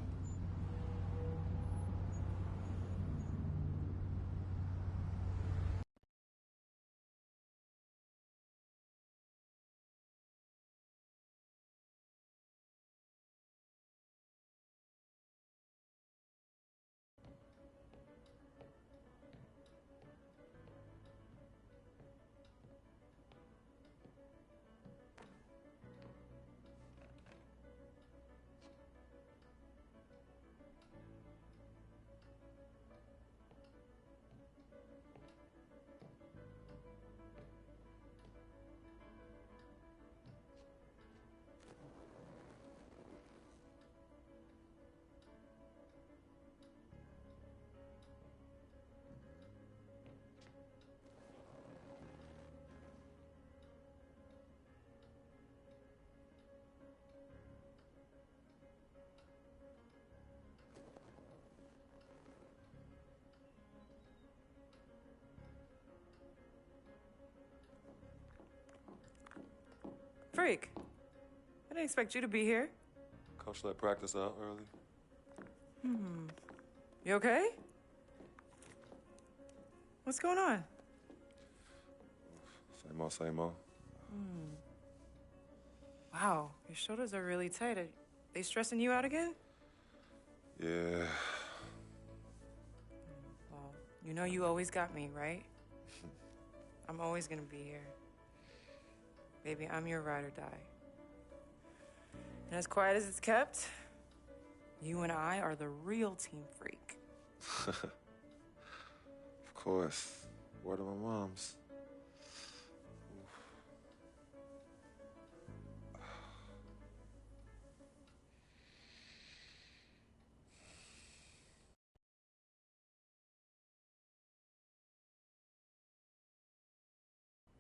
Freak, I didn't expect you to be here. Coach let practice out early. You okay? What's going on? Same old, same old. Wow, your shoulders are really tight. Are they stressing you out again? Yeah. Well, you know you always got me, right? I'm always gonna be here. Baby, I'm your ride or die. And as quiet as it's kept, you and I are the real Team Freak. Of course. Word of my mom's.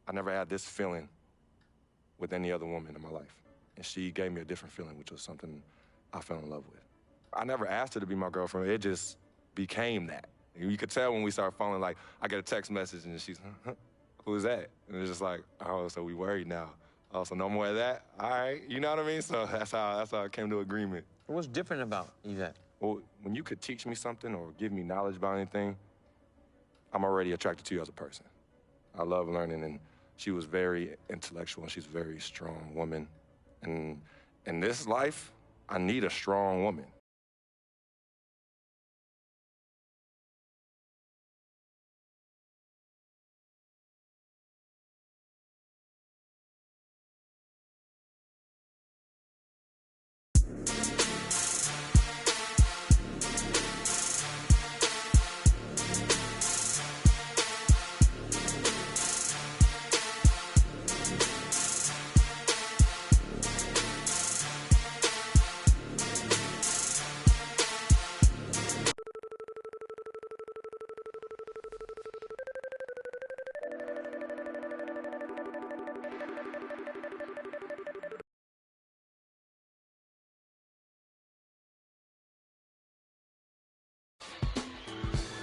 I never had this feeling with any other woman in my life. And she gave me a different feeling, which was something I fell in love with. I never asked her to be my girlfriend. It just became that. You could tell when we started falling, like, I get a text message and she's, who's that? And it's just like, oh, so we worried now. Oh, so no more of that? All right, you know what I mean? So that's how I came to agreement. What's different about Yvette? Well, when you could teach me something or give me knowledge about anything, I'm already attracted to you as a person. I love learning, and she was very intellectual, and she's a very strong woman. And in this life, I need a strong woman.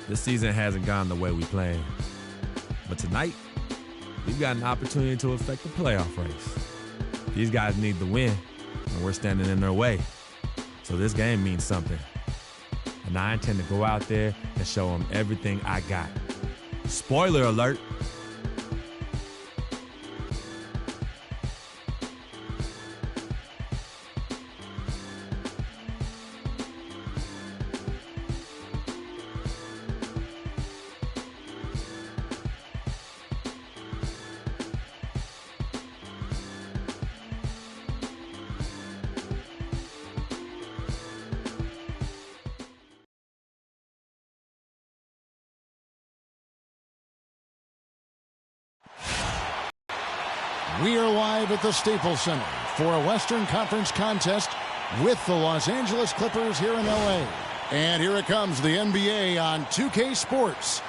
This season hasn't gone the way we planned. But tonight, we've got an opportunity to affect the playoff race. These guys need the win, and we're standing in their way. So this game means something. And I intend to go out there and show them everything I got. Spoiler alert. We are live at the Staples Center for a Western Conference contest with the Los Angeles Clippers here in L.A. And here it comes, the NBA on 2K Sports.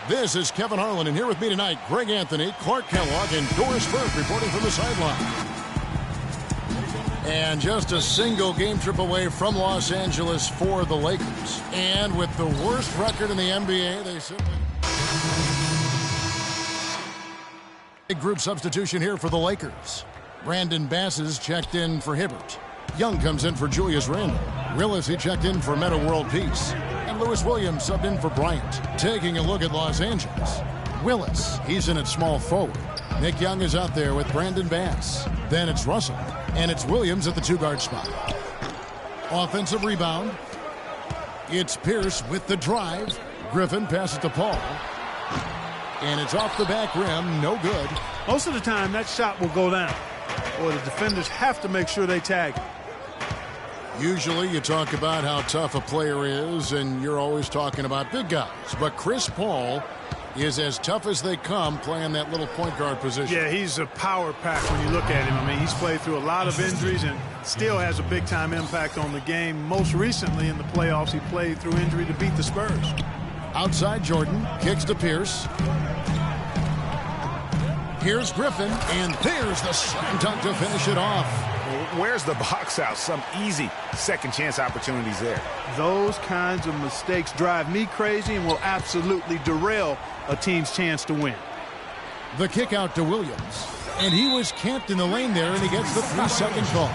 This is Kevin Harlan, and here with me tonight, Greg Anthony, Clark Kellogg, and Doris Burke reporting from the sideline. And just a single game trip away from Los Angeles for the Lakers. And with the worst record in the NBA, they simply... Big group substitution here for the Lakers. Brandon Bass is checked in for Hibbert. Young comes in for Julius Randle. Willis, he checked in for Metta World Peace. And Lewis Williams subbed in for Bryant. Taking a look at Los Angeles. Willis, he's in at small forward. Nick Young is out there with Brandon Bass. Then it's Russell. And it's Williams at the 2-guard spot. Offensive rebound. It's Pierce with the drive. Griffin passes to Paul. And it's off the back rim. No good. Most of the time, that shot will go down. Or the defenders have to make sure they tag it. Usually you talk about how tough a player is, and you're always talking about big guys. But Chris Paul is as tough as they come playing that little point guard position. Yeah, he's a power pack when you look at him. I mean, he's played through a lot of injuries and still has a big-time impact on the game. Most recently in the playoffs, he played through injury to beat the Spurs. Outside Jordan, kicks to Pierce. Here's Griffin, and there's the slam dunk to finish it off. Where's the box out? Some easy second-chance opportunities there. Those kinds of mistakes drive me crazy and will absolutely derail a team's chance to win. The kick out to Williams, and he was camped in the lane there, and he gets the 3-second call.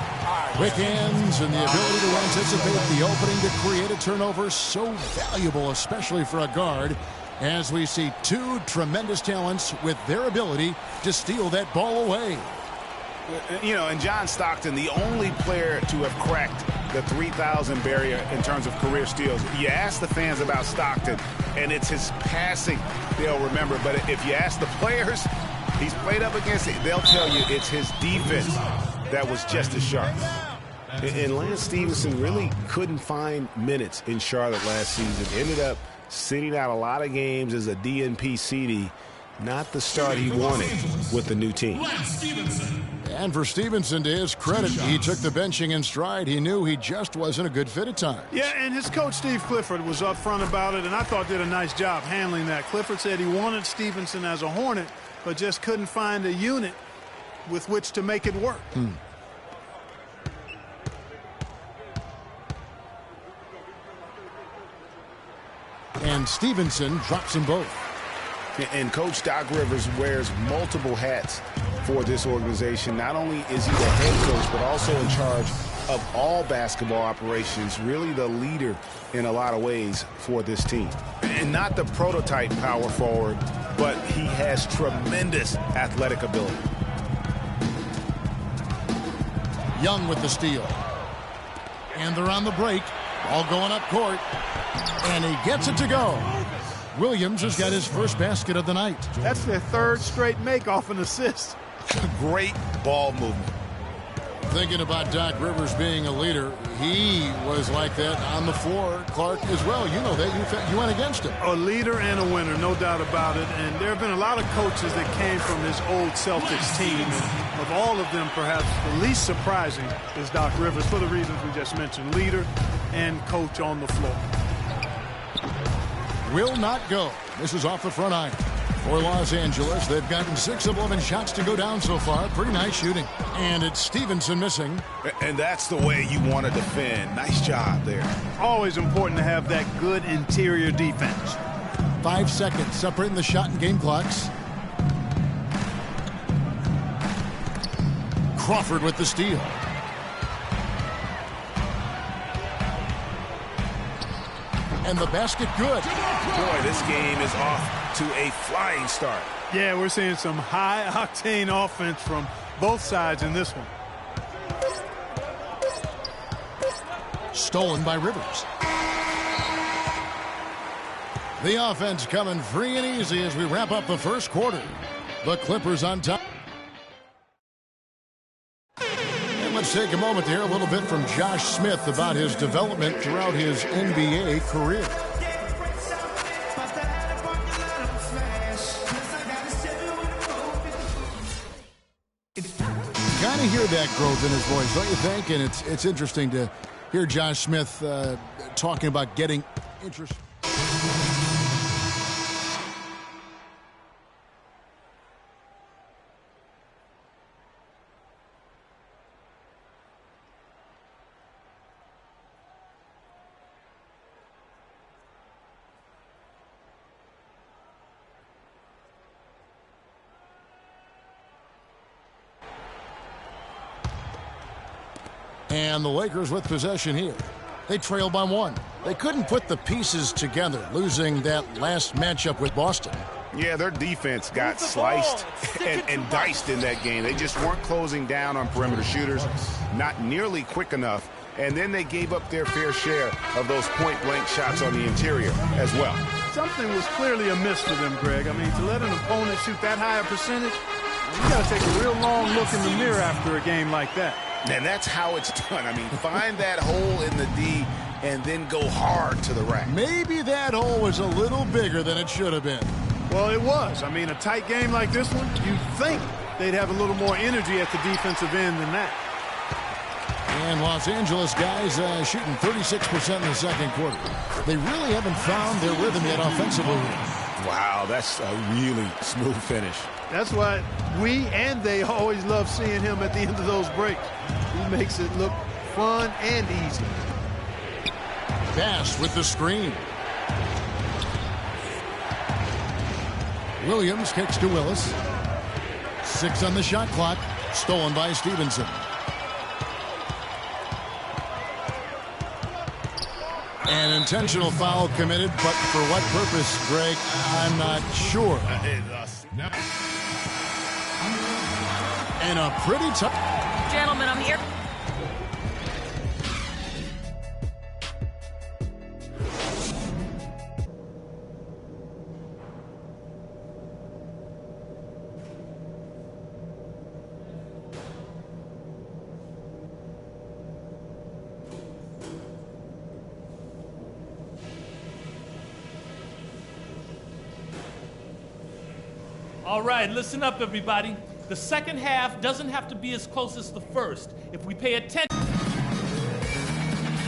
Quick hands and the ability to anticipate the opening to create a turnover, so valuable, especially for a guard, as we see two tremendous talents with their ability to steal that ball away. You know, and John Stockton, the only player to have cracked the 3,000 barrier in terms of career steals. You ask the fans about Stockton, and it's his passing they'll remember. But if you ask the players he's played up against, they'll tell you it's his defense that was just as sharp. And Lance Stevenson really couldn't find minutes in Charlotte last season. Ended up sitting out a lot of games as a DNP CD. Not the start he wanted with the new team. And for Stevenson, to his credit, he took the benching in stride. He knew he just wasn't a good fit at times. Yeah, and his coach, Steve Clifford, was upfront about it, and I thought did a nice job handling that. Clifford said he wanted Stevenson as a Hornet, but just couldn't find a unit with which to make it work. And Stevenson drops them both. And Coach Doc Rivers wears multiple hats for this organization. Not only is he the head coach, but also in charge of all basketball operations, really the leader in a lot of ways for this team. And not the prototype power forward, but he has tremendous athletic ability. Young with the steal. And they're on the break. Ball going up court. And he gets it to go. Williams has got his first basket of the night. That's their third straight make off an assist. Great ball movement. Thinking about Doc Rivers being a leader, he was like that on the floor. Clark as well. You know that. You went against him. A leader and a winner, no doubt about it. And there have been a lot of coaches that came from this old Celtics team. And of all of them, perhaps the least surprising is Doc Rivers for the reasons we just mentioned. Leader and coach on the floor. Will not go. This is off the front iron. For Los Angeles, they've gotten 6 of 11 shots to go down so far. Pretty nice shooting. And it's Stevenson missing. And that's the way you want to defend. Nice job there. Always important to have that good interior defense. 5 seconds separating the shot and game clocks. Crawford with the steal. And the basket good. Boy, this game is off to a flying start. Yeah, we're seeing some high-octane offense from both sides in this one. Stolen by Rivers. The offense coming free and easy as we wrap up the first quarter. The Clippers on top. Let's take a moment to hear a little bit from Josh Smith about his development throughout his NBA career. Kind of hear that growth in his voice, don't you think? And it's interesting to hear Josh Smith talking about getting interest. And the Lakers with possession here. They trail by 1. They couldn't put the pieces together, losing that last matchup with Boston. Yeah, their defense got sliced and diced in that game. They just weren't closing down on perimeter shooters, not nearly quick enough. And then they gave up their fair share of those point-blank shots on the interior as well. Something was clearly amiss for them, Greg. I mean, to let an opponent shoot that high a percentage, you got to take a real long look in the mirror after a game like that. And that's how it's done. I mean, find that hole in the D and then go hard to the rack. Maybe that hole was a little bigger than it should have been. Well, it was. I mean, a tight game like this one, you'd think they'd have a little more energy at the defensive end than that. And Los Angeles guys shooting 36% in the second quarter. They really haven't found their rhythm yet offensively. Wow, that's a really smooth finish. That's why we and they always love seeing him at the end of those breaks. He makes it look fun and easy. Bass with the screen. Williams kicks to Willis. 6 on the shot clock. Stolen by Stevenson. An intentional foul committed, but for what purpose, Greg, I'm not sure. And a pretty tough. Gentlemen, I'm here. All right, listen up, everybody. The second half doesn't have to be as close as the first if we pay attention.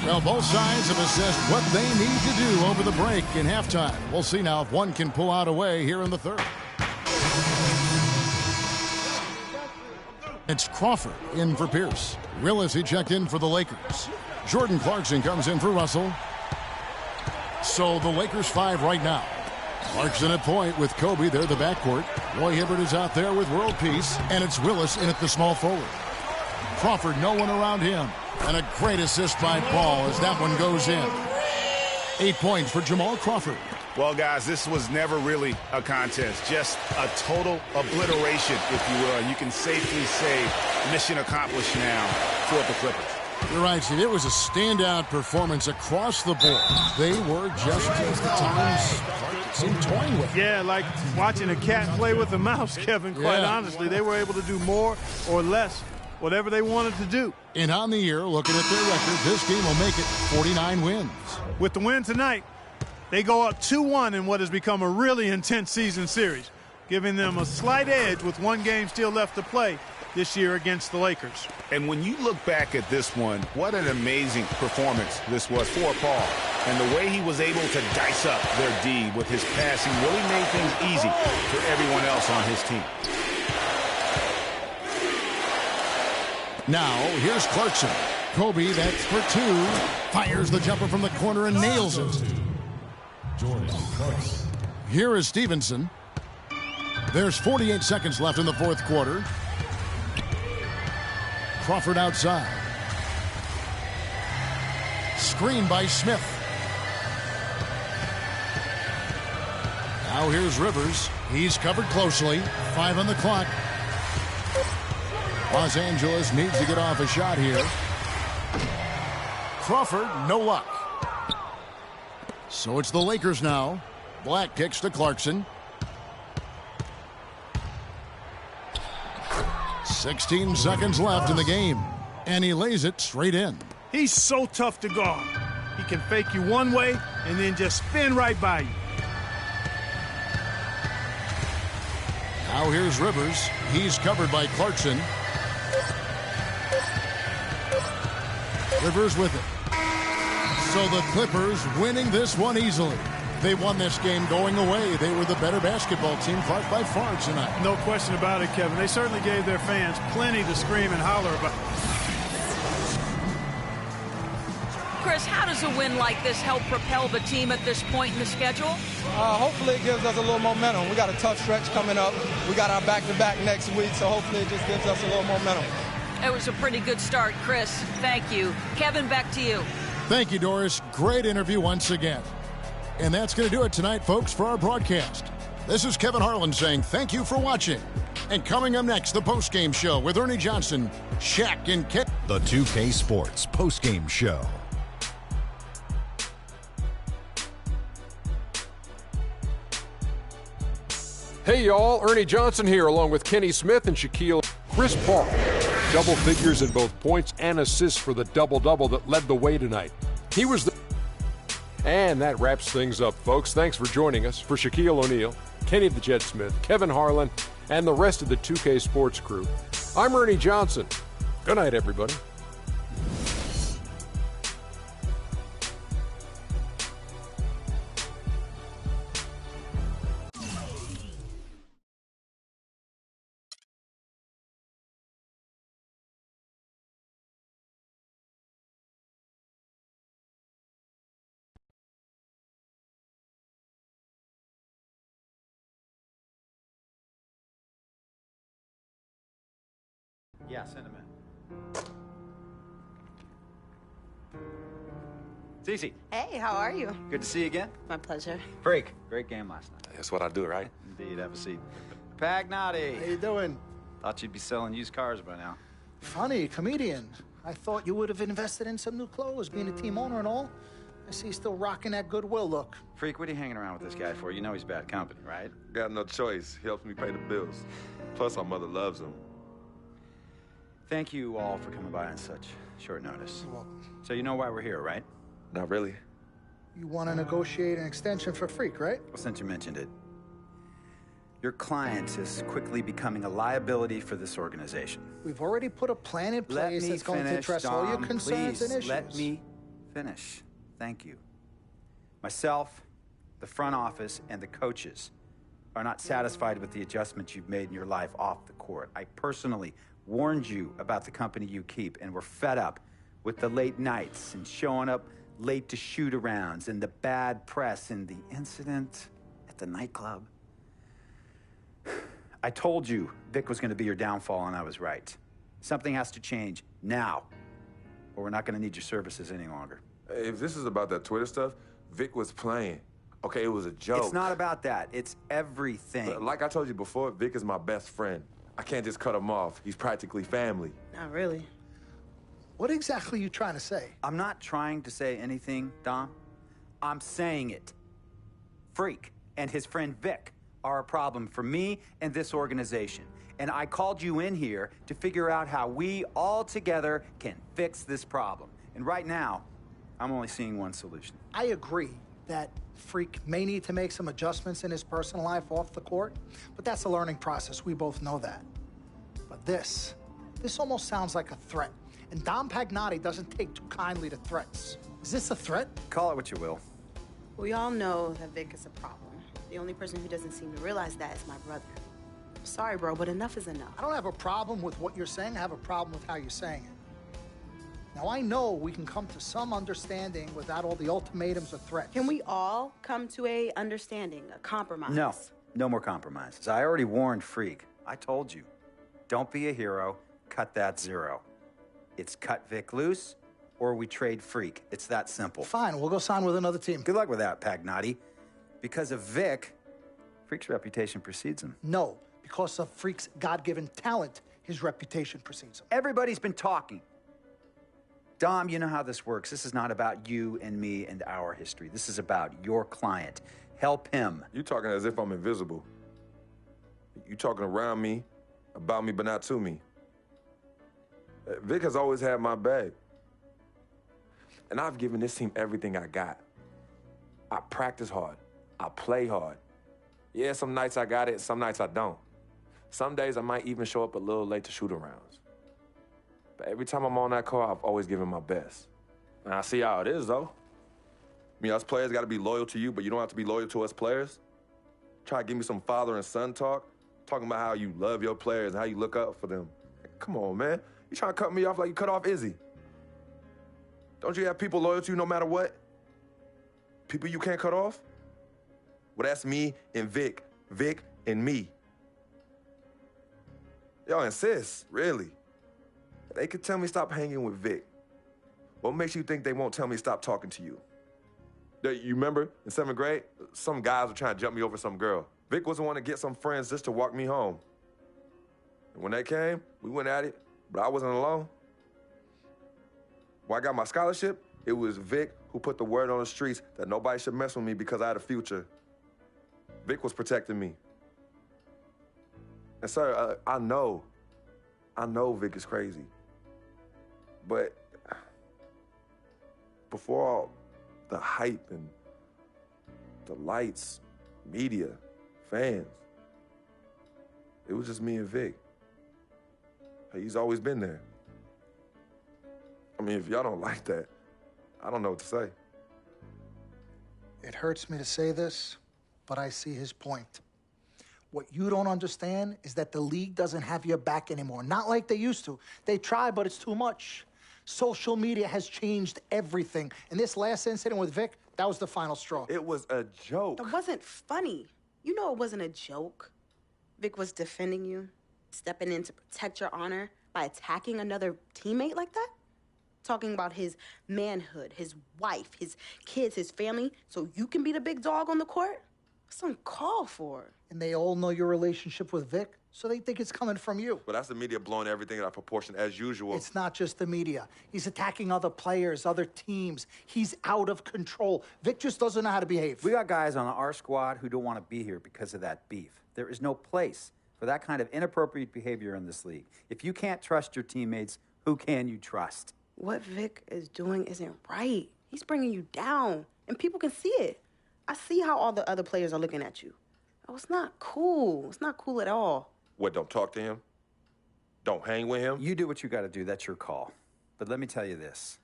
Well, both sides have assessed what they need to do over the break in halftime. We'll see now if one can pull out away here in the third. It's Crawford in for Pierce. Willis, he checked in for the Lakers. Jordan Clarkson comes in for Russell. So the Lakers 5 right now. Clarkson at point with Kobe. They're the backcourt. Roy Hibbert is out there with world peace. And it's Willis in at the small forward. Crawford, no one around him. And a great assist by Paul as that one goes in. 8 points for Jamal Crawford. Well, guys, this was never really a contest. Just a total obliteration, if you will. And you can safely say mission accomplished now for the Clippers. You're right, Steve. It was a standout performance across the board. They were just at times seemed toying with. Yeah, like watching a cat play with a mouse, Kevin, quite honestly. They were able to do more or less, whatever they wanted to do. And on the year, looking at their record, this game will make it 49 wins. With the win tonight, they go up 2-1 in what has become a really intense season series, giving them a slight edge with one game still left to play this year against the Lakers. And when you look back at this one, what an amazing performance this was for Paul. And the way he was able to dice up their D with his passing really made things easy for everyone else on his team. Now, here's Clarkson. Kobe, that's for 2. Fires the jumper from the corner and nails it. Here is Stevenson. There's 48 seconds left in the fourth quarter. Crawford outside. Screen by Smith. Now here's Rivers. He's covered closely. 5 on the clock. Los Angeles needs to get off a shot here. Crawford, no luck. So it's the Lakers now. Black kicks to Clarkson. 16 seconds left in the game. And he lays it straight in. He's so tough to guard. He can fake you one way and then just spin right by you. Now here's Rivers. He's covered by Clarkson. Rivers with it. So the Clippers winning this one easily. They won this game going away. They were the better basketball team, Clark, by far tonight. No question about it, Kevin. They certainly gave their fans plenty to scream and holler about. Chris, how does a win like this help propel the team at this point in the schedule? Hopefully it gives us a little momentum. We got a tough stretch coming up. We got our back-to-back next week, so hopefully it just gives us a little momentum. It was a pretty good start, Chris. Thank you. Kevin, back to you. Thank you, Doris. Great interview once again. And that's going to do it tonight, folks, for our broadcast. This is Kevin Harlan saying thank you for watching. And coming up next, the postgame show with Ernie Johnson, Shaq, and Kit. The 2K Sports postgame show. Hey, y'all. Ernie Johnson here, along with Kenny Smith and Shaquille. Chris Paul, double figures in both points and assists for the double-double that led the way tonight. He was the... And that wraps things up, folks. Thanks for joining us. For Shaquille O'Neal, Kenny the Jet Smith, Kevin Harlan, and the rest of the 2K Sports crew, I'm Ernie Johnson. Good night, everybody. Yeah, send him in. Cece. Hey, how are you? Good to see you again. My pleasure. Freak. Great game last night. That's what I do, right? Indeed. Have a seat. Pagnotti. How you doing? Thought you'd be selling used cars by now. Funny, comedian. I thought you would have invested in some new clothes, being a team owner and all. I see you still rocking that Goodwill look. Freak, what are you hanging around with this guy for? You know he's bad company, right? Got no choice. He helps me pay the bills. Plus, our mother loves him. Thank you all for coming by on such short notice. So you know why we're here, right? Not really. You want to negotiate an extension for Freak, right? Well, since you mentioned it, your client is quickly becoming a liability for this organization. We've already put a plan in place that's going to address all your concerns and issues. Let me finish. Thank you. Myself, the front office, and the coaches are not satisfied with the adjustments you've made in your life off the court. I personally warned you about the company you keep, and we're fed up with the late nights and showing up late to shoot-arounds and the bad press and the incident at the nightclub. I told you Vic was going to be your downfall, and I was right. Something has to change now, or we're not going to need your services any longer. If this is about that Twitter stuff, Vic was playing. Okay, it was a joke. It's not about that. It's everything. Like I told you before, Vic is my best friend. I can't just cut him off. He's practically family. Not really. What exactly are you trying to say? I'm not trying to say anything, Dom. I'm saying it. Freak and his friend Vic are a problem for me and this organization. And I called you in here to figure out how we all together can fix this problem. And right now, I'm only seeing one solution. I agree that Freak may need to make some adjustments in his personal life off the court, but that's a learning process. We both know that. But this almost sounds like a threat. And Dom Pagnotti doesn't take too kindly to threats. Is this a threat? Call it what you will. We all know that Vic is a problem. The only person who doesn't seem to realize that is my brother. Sorry, bro, but enough is enough. I don't have a problem with what you're saying. I have a problem with how you're saying it. Now, I know we can come to some understanding without all the ultimatums or threats. Can we all come to a understanding, a compromise? No, no more compromises. I already warned Freak. I told you. Don't be a hero. Cut that zero. It's cut Vic loose, or we trade Freak. It's that simple. Fine, we'll go sign with another team. Good luck with that, Pagnotti. Because of Vic, Freak's reputation precedes him. No, because of Freak's God-given talent, his reputation precedes him. Everybody's been talking. Dom, you know how this works. This is not about you and me and our history. This is about your client. Help him. You talking as if I'm invisible. You talking around me, about me, but not to me. Vic has always had my back. And I've given this team everything I got. I practice hard. I play hard. Yeah, some nights I got it, some nights I don't. Some days I might even show up a little late to shoot-arounds. But every time I'm on that court, I've always given my best. And I see how it is, though. mean, us players got to be loyal to you, but you don't have to be loyal to us players? Try to give me some father and son talk, talking about how you love your players and how you look up for them. Come on, man. You trying to cut me off like you cut off Izzy. Don't you have people loyal to you no matter what? People you can't cut off? Well, that's me and Vic. Vic and me. Y'all insist, really. They could tell me stop hanging with Vic. What makes you think they won't tell me stop talking to you? You remember in 7th grade, some guys were trying to jump me over some girl. Vic was the one to get some friends just to walk me home. And when they came, we went at it, but I wasn't alone. When I got my scholarship, it was Vic who put the word on the streets that nobody should mess with me because I had a future. Vic was protecting me. And sir, I know Vic is crazy. But before all the hype and the lights, media, fans, it was just me and Vic. He's always been there. I mean, if y'all don't like that, I don't know what to say. It hurts me to say this, but I see his point. What you don't understand is that the league doesn't have your back anymore. Not like they used to. They try, but it's too much. Social media has changed everything. And this last incident with Vic, that was the final straw. It was a joke. It wasn't funny. You know it wasn't a joke. Vic was defending you, stepping in to protect your honor by attacking another teammate like that? Talking about his manhood, his wife, his kids, his family, so you can be the big dog on the court? That's uncalled for. And they all know your relationship with Vic, so they think it's coming from you. But that's the media blowing everything out of proportion as usual. It's not just the media. He's attacking other players, other teams. He's out of control. Vic just doesn't know how to behave. We got guys on our squad who don't want to be here because of that beef. There is no place for that kind of inappropriate behavior in this league. If you can't trust your teammates, who can you trust? What Vic is doing isn't right. He's bringing you down, and people can see it. I see how all the other players are looking at you. Oh, it's not cool. It's not cool at all. What, don't talk to him? Don't hang with him? You do what you got to do. That's your call. But let me tell you this.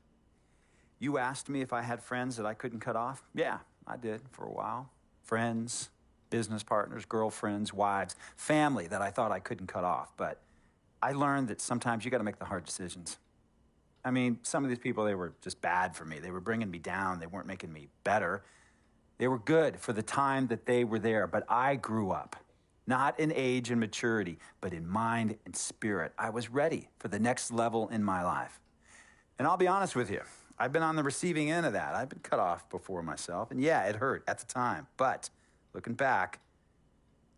You asked me if I had friends that I couldn't cut off? Yeah, I did for a while. Friends, business partners, girlfriends, wives, family that I thought I couldn't cut off. But I learned that sometimes you got to make the hard decisions. I mean, some of these people, they were just bad for me. They were bringing me down. They weren't making me better. They were good for the time that they were there, but I grew up, not in age and maturity, but in mind and spirit. I was ready for the next level in my life. And I'll be honest with you, I've been on the receiving end of that. I've been cut off before myself, and yeah, it hurt at the time. But looking back,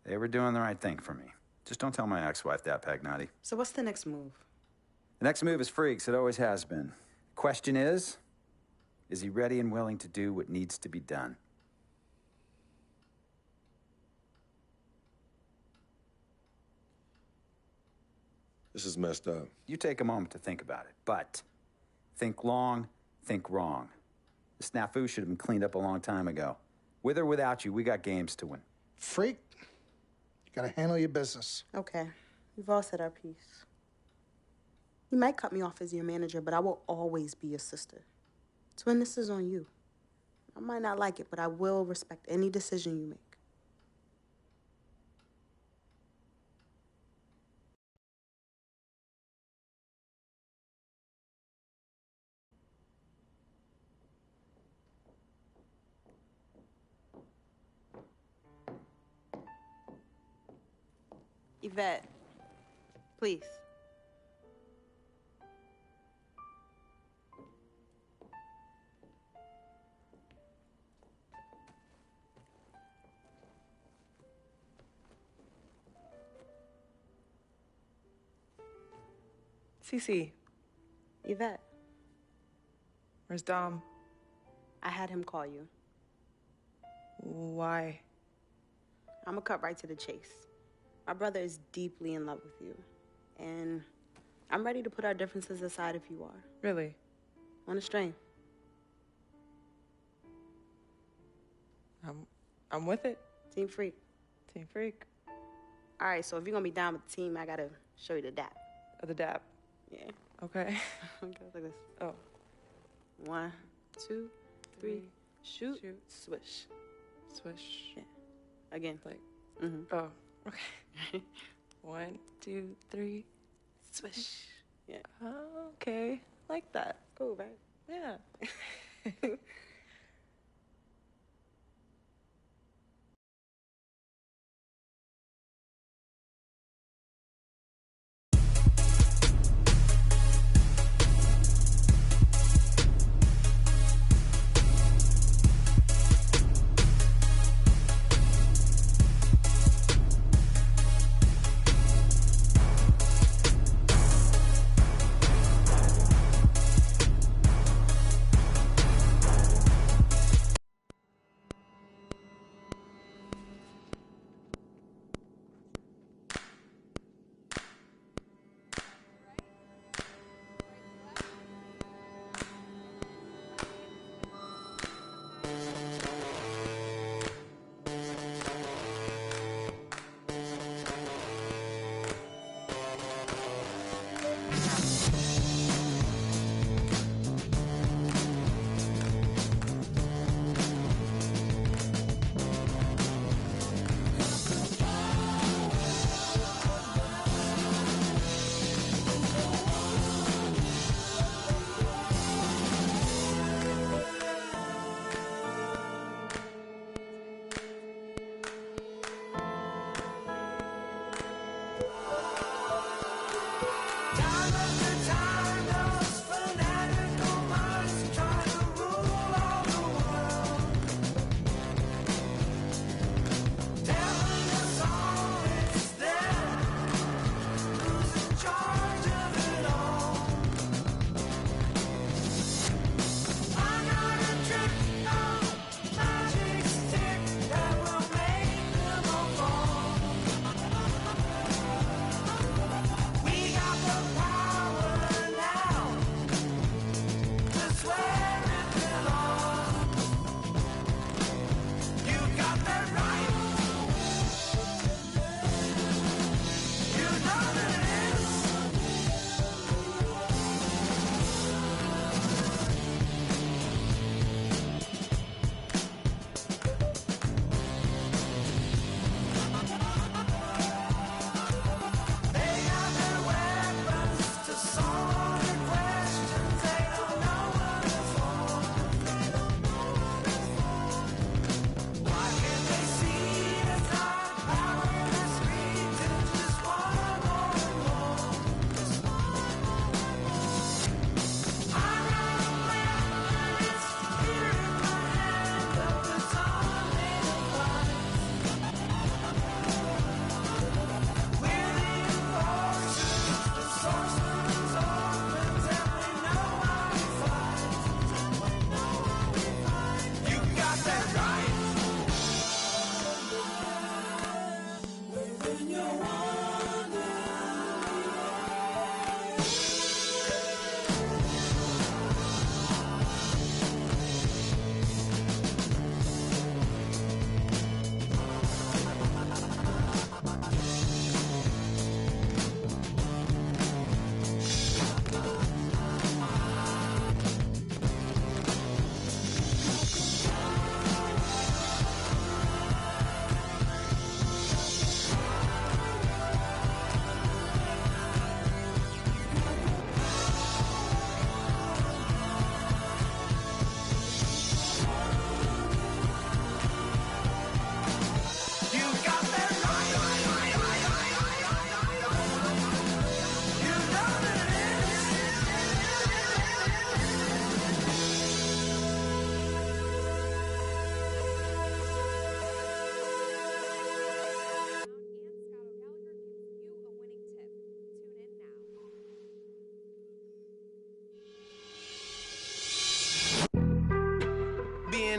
they were doing the right thing for me. Just don't tell my ex-wife that, Pagnotti. So what's the next move? The next move is Freaks. It always has been. Question is he ready and willing to do what needs to be done? This is messed up. You take a moment to think about it, but think long, think wrong. The snafu should have been cleaned up a long time ago. With or without you, we got games to win. Freak, you gotta handle your business. Okay, we've all said our piece. You might cut me off as your manager, but I will always be your sister. Twin, this is on you. I might not like it, but I will respect any decision you make. Yvette, please. Cece. Yvette. Where's Dom? I had him call you. Why? I'm gonna cut right to the chase. My brother is deeply in love with you. And I'm ready to put our differences aside if you are. Really? On a string. I'm with it. Team Freak. Team Freak. All right, so if you're gonna be down with the team, I gotta show you the dap. Oh, the dap? Yeah. Okay. Okay, like this. Oh. 1, 2, 3, Shoot. Swish. Swish. Yeah. Again. Like. Mm-hmm. Oh. Okay. 1, 2, 3. Swish. Yeah. Oh, okay. Like that. Cool, right? Yeah.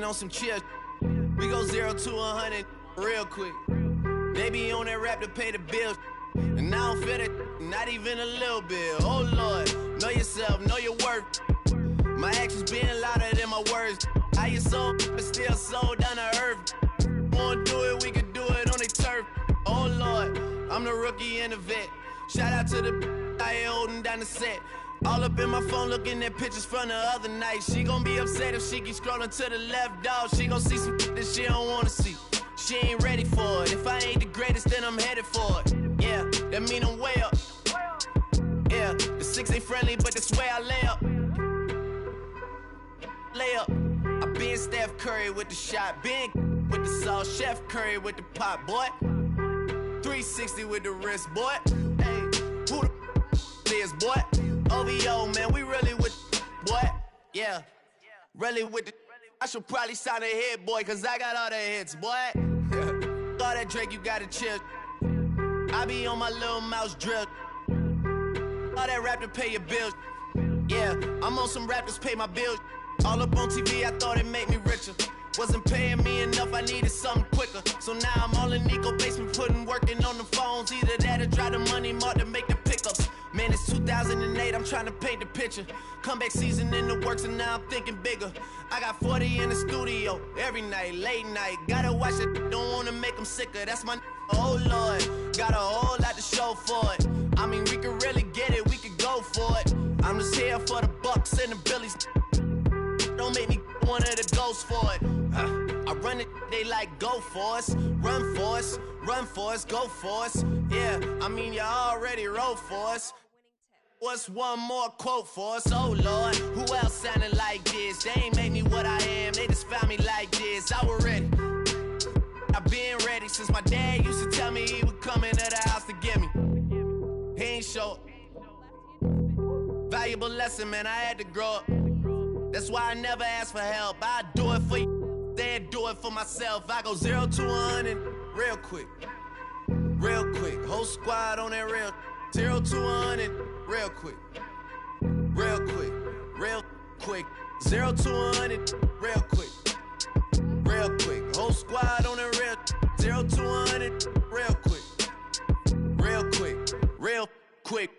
On some chill, we go 0 to 100 real quick. They be on that rap to pay the bills, and I don't feel it, not even a little bit. Oh Lord, know yourself, know your worth. My actions being louder than my words. How you sold, but still sold down to earth. Wanna do it, we can do it on the turf. Oh Lord, I'm the rookie and the vet. Shout out to the I ain't holding down the set. All up in my phone looking at pictures from the other night. She gon' be upset if she keep scrolling to the left, dog. She gon' see some that she don't wanna see. She ain't ready for it. If I ain't the greatest, then I'm headed for it. Yeah, that mean I'm way up. Yeah, the 6 ain't friendly, but that's where I lay up. Lay up. I been Steph Curry with the shot. Been with the sauce. Chef Curry with the pot, boy. 360 with the wrist, boy. Hey, who the is, boy? OVO, man, we really with boy. Yeah, really with the. I should probably sign a hit, boy, cause I got all the hits, boy. All that Drake, you gotta chill. I be on my little mouse drill. All that rap to pay your bills. Yeah, I'm on some rappers pay my bills. All up on TV, I thought it made me richer. Wasn't paying me enough, I needed something quicker. So now I'm all in Nico basement, working on the phones. Either that or try the money mark to make the pickups. Man, it's 2008, I'm trying to paint the picture. Comeback season in the works and now I'm thinking bigger. I got 40 in the studio, every night, late night. Gotta watch it, don't wanna make them sicker. That's my oh Lord, got a whole lot to show for it. I mean, we could really get it, we could go for it. I'm just here for the Bucks and the Billies. Don't make me one of the ghosts for it. I run it, they like go for us, run for us, run for us, go for us. Yeah, I mean you already wrote for us. What's one more quote for us? Oh Lord, who else sounded like this? They ain't made me what I am, they just found me like this. I was ready. I've been ready since my dad used to tell me he would come into the house to get me. He ain't show up. Valuable lesson, man, I had to grow up. That's why I never ask for help. I do it for you, then do it for myself. I go 0 to 100 real quick. Real quick. Whole squad on that real. 0 to 100 real quick. Real quick. Real quick. 0 to 100 real quick. Real quick. Whole squad on that real. 0 to 100 real quick. Real quick. Real quick.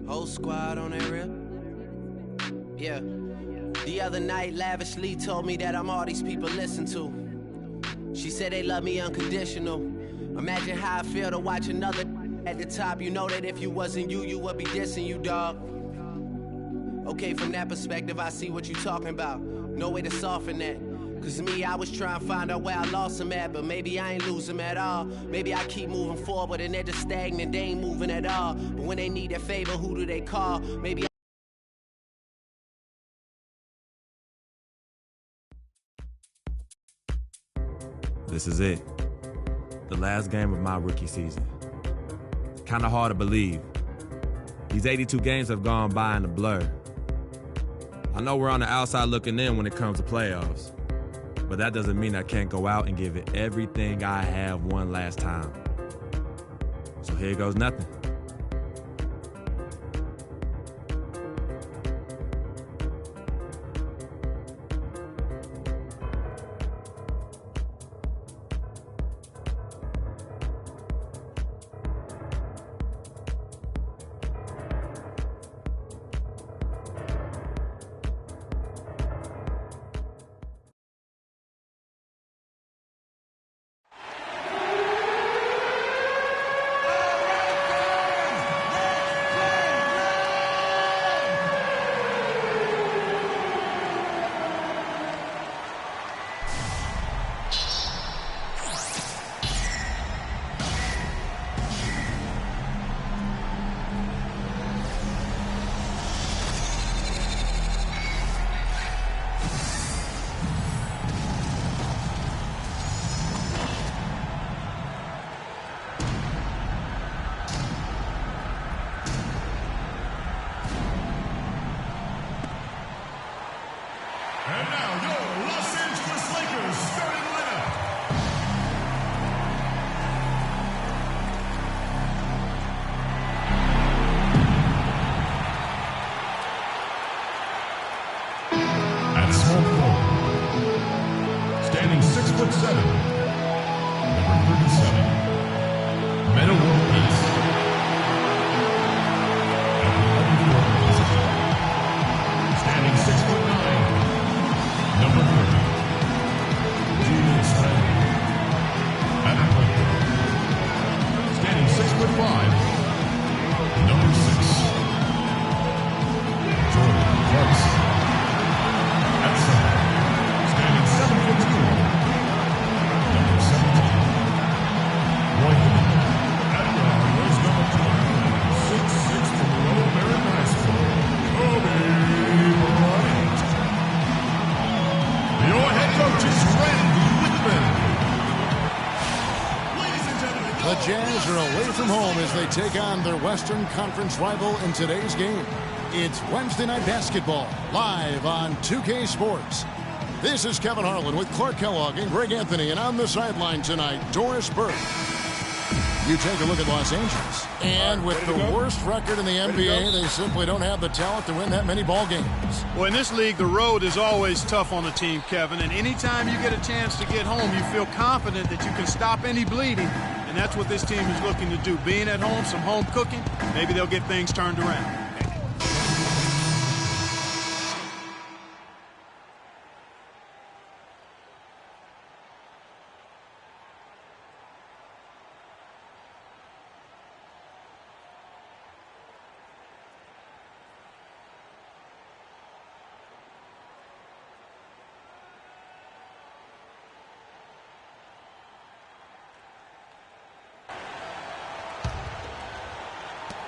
Whole squad on that real. Yeah. The other night, Lavishly told me that I'm all these people listen to. She said they love me unconditional. Imagine how I feel to watch another at the top. You know that if you wasn't you, you would be dissing you, dog. Okay, from that perspective, I see what you talking about. No way to soften that. Cause me, I was trying to find out where I lost them at, but maybe I ain't lose them at all. Maybe I keep moving forward and they're just stagnant, they ain't moving at all. But when they need their favor, who do they call? Maybe This is it. The last game of my rookie season. It's kind of hard to believe. These 82 games have gone by in a blur. I know we're on the outside looking in when it comes to playoffs, but that doesn't mean I can't go out and give it everything I have one last time. So here goes nothing. Jazz are away from home as they take on their Western Conference rival in today's game. It's Wednesday Night Basketball, live on 2K Sports. This is Kevin Harlan with Clark Kellogg and Greg Anthony, and on the sideline tonight, Doris Burke. You take a look at Los Angeles, and with the worst record in the NBA, they simply don't have the talent to win that many ball games. Well, in this league, the road is always tough on the team, Kevin, and anytime you get a chance to get home, you feel confident that you can stop any bleeding, and that's what this team is looking to do. Being at home, some home cooking, maybe they'll get things turned around.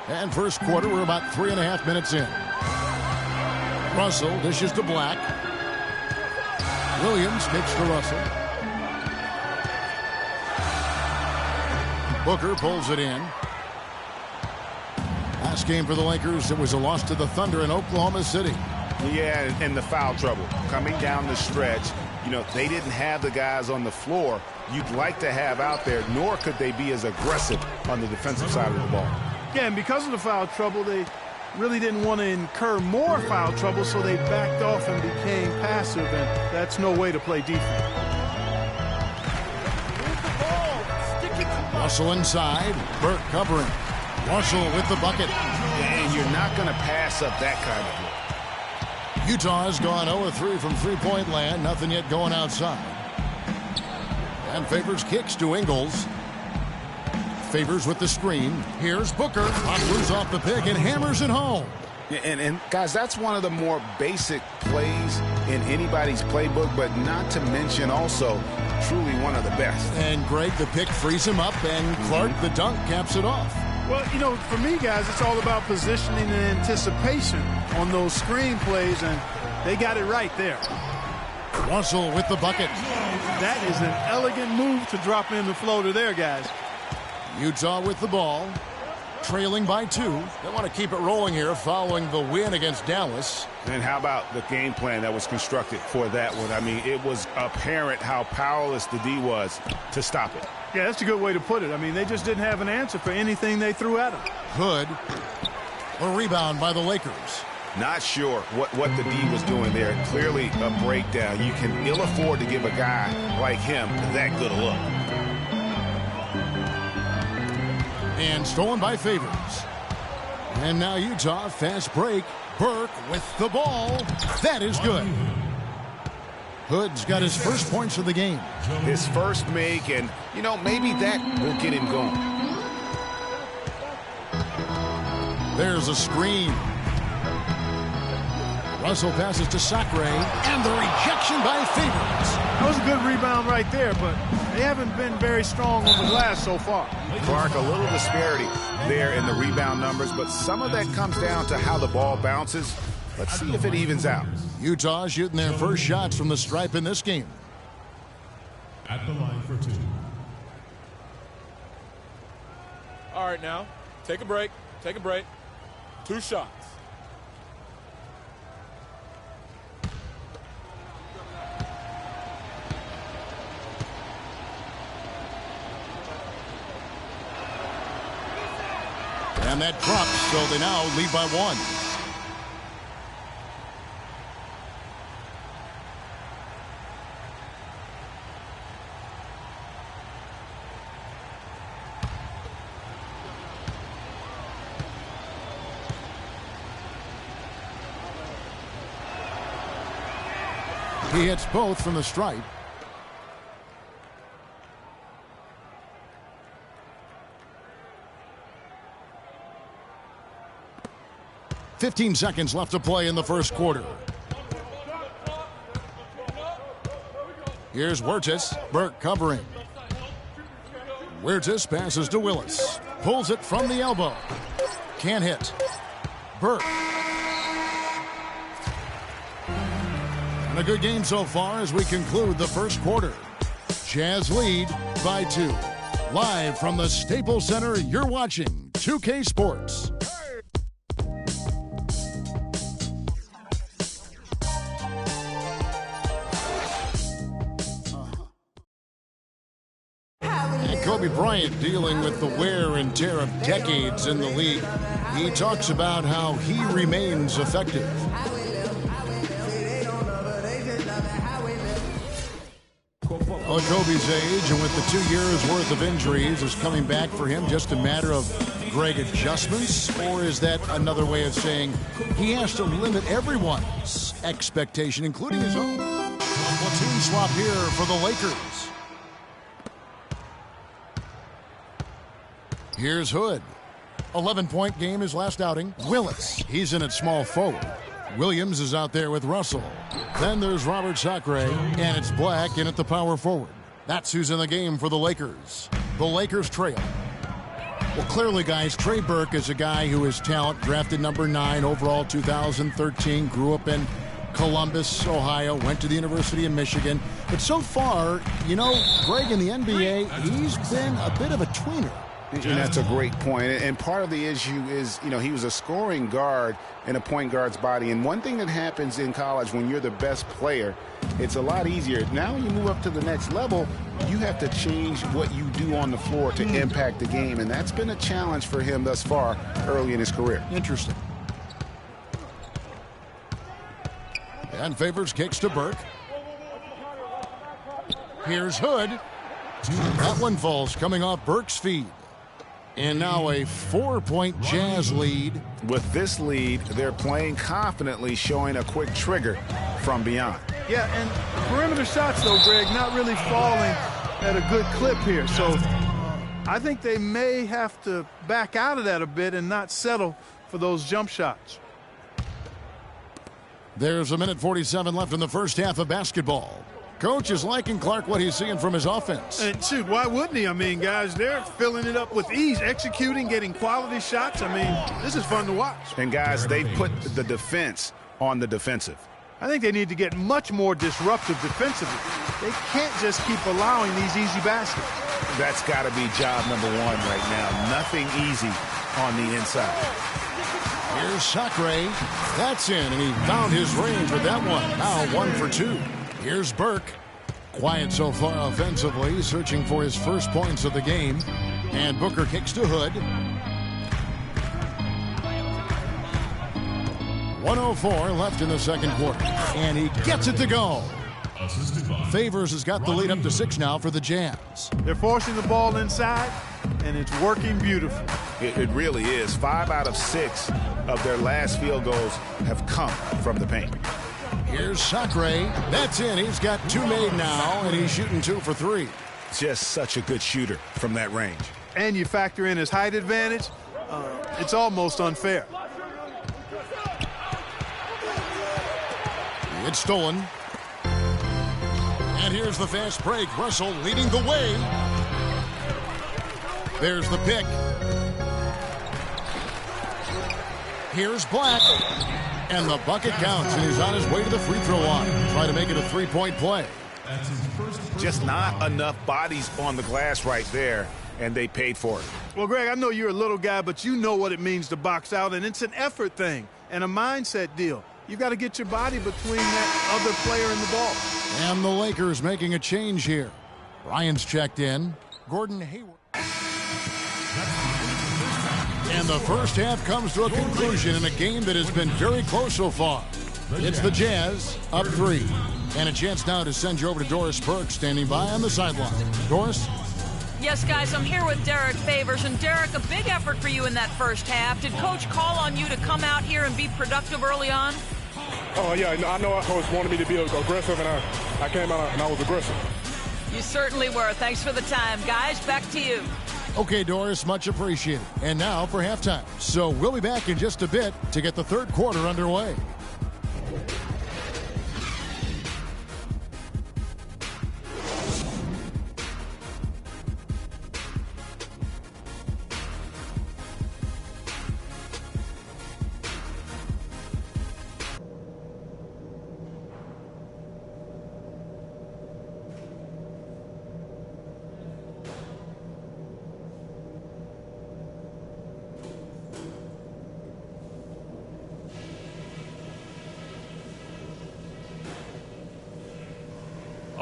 And first quarter, we're about 3.5 minutes in. Russell dishes to Black. Williams kicks to Russell. Booker pulls it in. Last game for the Lakers, it was a loss to the Thunder in Oklahoma City. Yeah, and the foul trouble coming down the stretch. You know, they didn't have the guys on the floor you'd like to have out there, nor could they be as aggressive on the defensive side of the ball. Yeah, and because of the foul trouble, they really didn't want to incur more foul trouble, so they backed off and became passive, and that's no way to play defense. Russell inside, Burke covering. Russell with the bucket. And you're not going to pass up that kind of look. Utah has gone 0-3 from three-point land, nothing yet going outside. And Favors kicks to Ingles. Favors with the screen. Here's Booker. Moves off the pick and hammers it home. And guys, that's one of the more basic plays in anybody's playbook, but not to mention also truly one of the best. And Greg, the pick frees him up, and Clark, the dunk, caps it off. Well, you know, for me, guys, it's all about positioning and anticipation on those screen plays, and they got it right there. Russell with the bucket. That is an elegant move to drop in the floater there, guys. Utah with the ball, trailing by 2. They want to keep it rolling here following the win against Dallas. And how about the game plan that was constructed for that one? I mean, it was apparent how powerless the D was to stop it. Yeah, that's a good way to put it. I mean, they just didn't have an answer for anything they threw at them. Hood, a rebound by the Lakers. Not sure what the D was doing there. Clearly a breakdown. You can ill afford to give a guy like him that good a look. And stolen by Favors. And now Utah, fast break. Burke with the ball. That is good. Hood's got his first points of the game. His first make, and, you know, maybe that will get him going. There's a screen. Russell passes to Sacre, and the rejection by Favors. That was a good rebound right there, but they haven't been very strong on the glass so far. Clark, a little disparity there in the rebound numbers, but some of that comes down to how the ball bounces. Let's see if it evens out. Utah shooting their first shots from the stripe in this game. At the line for 2. All right, now, take a break. Take a break. 2 shots. And that drops, so they now lead by 1. He hits both from the stripe. .15 seconds left to play in the first quarter. Here's Huertas. Burke covering. Huertas passes to Willis. Pulls it from the elbow. Can't hit. Burke. And a good game so far as we conclude the first quarter. Jazz lead by 2. Live from the Staples Center, you're watching 2K Sports. And Kobe Bryant dealing with the wear and tear of decades in the league. He talks about how he remains effective. Well, Kobe's age, and with the 2 years worth of injuries, is coming back for him just a matter of, Greg, adjustments? Or is that another way of saying he has to limit everyone's expectation, including his own? Platoon swap here for the Lakers. Here's Hood. 11-point game his last outing. Willis, he's in at small forward. Williams is out there with Russell. Then there's Robert Sacre, and it's Black in at the power forward. That's who's in the game for the Lakers. The Lakers trail. Well, clearly, guys, Trey Burke is a guy who is talent, drafted number 9 overall 2013, grew up in Columbus, Ohio, went to the University of Michigan. But so far, you know, Greg, in the NBA, he's been a bit of a tweener. And that's a great point. And part of the issue is, you know, he was a scoring guard in a point guard's body. And one thing that happens in college when you're the best player, it's a lot easier. Now when you move up to the next level, you have to change what you do on the floor to impact the game. And that's been a challenge for him thus far early in his career. Interesting. And Favors kicks to Burke. Here's Hood. That one falls coming off Burke's feet. And now a 4-point Jazz lead. With this lead, they're playing confidently, showing a quick trigger from beyond. Yeah, and perimeter shots, though, Greg, not really falling at a good clip here. So I think they may have to back out of that a bit and not settle for those jump shots. There's 1:47 left in the first half of basketball. Coach is liking Clark what he's seeing from his offense. And shoot, why wouldn't he? I mean, guys, they're filling it up with ease, executing, getting quality shots. I mean, this is fun to watch. And guys, they've put the defense on the defensive. I think they need to get much more disruptive defensively. They can't just keep allowing these easy baskets. That's got to be job number 1 right now. Nothing easy on the inside. Here's Sacre. That's in, and he found his range with that one. Now 1 for 2. Here's Burke. Quiet so far offensively, searching for his first points of the game. And Booker kicks to Hood. 1:04 left in the second quarter. And he gets it to go. Favors has got the lead up to 6 now for the Jazz. They're forcing the ball inside, and it's working beautifully. It really is. 5 out of 6 of their last field goals have come from the paint. Here's Sacre. That's in. He's got 2 made now, and he's shooting 2 for 3. Just such a good shooter from that range. And you factor in his height advantage, it's almost unfair. It's stolen. And here's the fast break. Russell leading the way. There's the pick. Here's Black. And the bucket counts, and he's on his way to the free throw line. Try to make it a 3-point play. Just not enough bodies on the glass right there, and they paid for it. Well, Greg, I know you're a little guy, but you know what it means to box out, and it's an effort thing and a mindset deal. You got to get your body between that other player and the ball. And the Lakers making a change here. Ryan's checked in. Gordon Hayward. And the first half comes to a conclusion in a game that has been very close so far. It's the Jazz up 3. And a chance now to send you over to Doris Burke standing by on the sideline. Doris? Yes, guys, I'm here with Derek Favors. And Derek, a big effort for you in that first half. Did Coach call on you to come out here and be productive early on? Oh, yeah, I know our coach wanted me to be aggressive, and I came out and I was aggressive. You certainly were. Thanks for the time. Guys, back to you. Okay, Doris, much appreciated. And now for halftime. So we'll be back in just a bit to get the third quarter underway.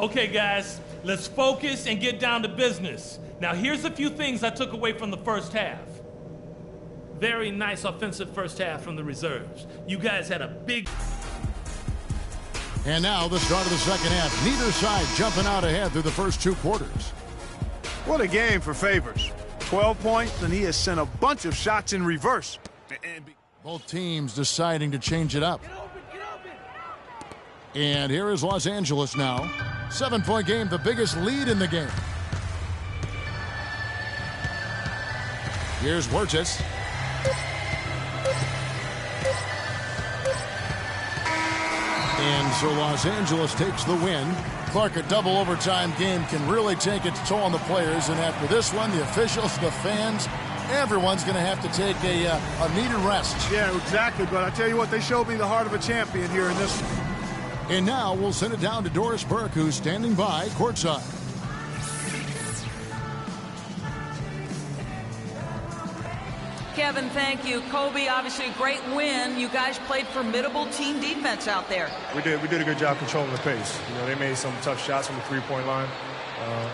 Okay, guys, let's focus and get down to business. Now, here's a few things I took away from the first half. Very nice offensive first half from the reserves. You guys had a big... And now the start of the second half. Neither side jumping out ahead through the first 2 quarters. What a game for Favors. 12 points, and he has sent a bunch of shots in reverse. Both teams deciding to change it up. And here is Los Angeles now. 7-point game, the biggest lead in the game. Here's Huertas. And so Los Angeles takes the win. Clark, a double overtime game can really take its toll on the players. And after this one, the officials, the fans, everyone's going to have to take a needed rest. Yeah, exactly. But I tell you what, they showed me the heart of a champion here in this one. And now we'll send it down to Doris Burke, who's standing by courtside. Kevin, thank you. Kobe, obviously a great win. You guys played formidable team defense out there. We did a good job controlling the pace. They made some tough shots from the three-point line.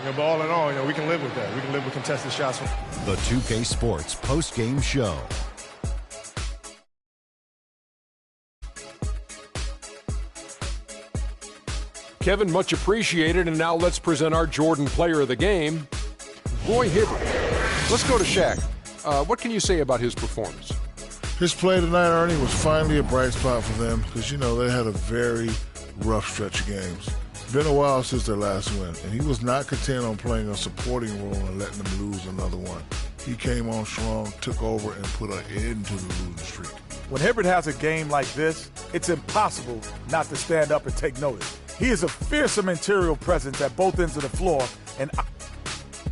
But all in all, we can live with that. We can live with contested shots. The 2K Sports post-game show. Kevin, much appreciated. And now let's present our Jordan player of the game, Roy Hibbert. Let's go to Shaq. What can you say about his performance? His play tonight, Ernie, was finally a bright spot for them because, they had a very rough stretch of games. It's been a while since their last win, and he was not content on playing a supporting role and letting them lose another one. He came on strong, took over, and put an end to the losing streak. When Hibbert has a game like this, it's impossible not to stand up and take notice. He is a fearsome interior presence at both ends of the floor,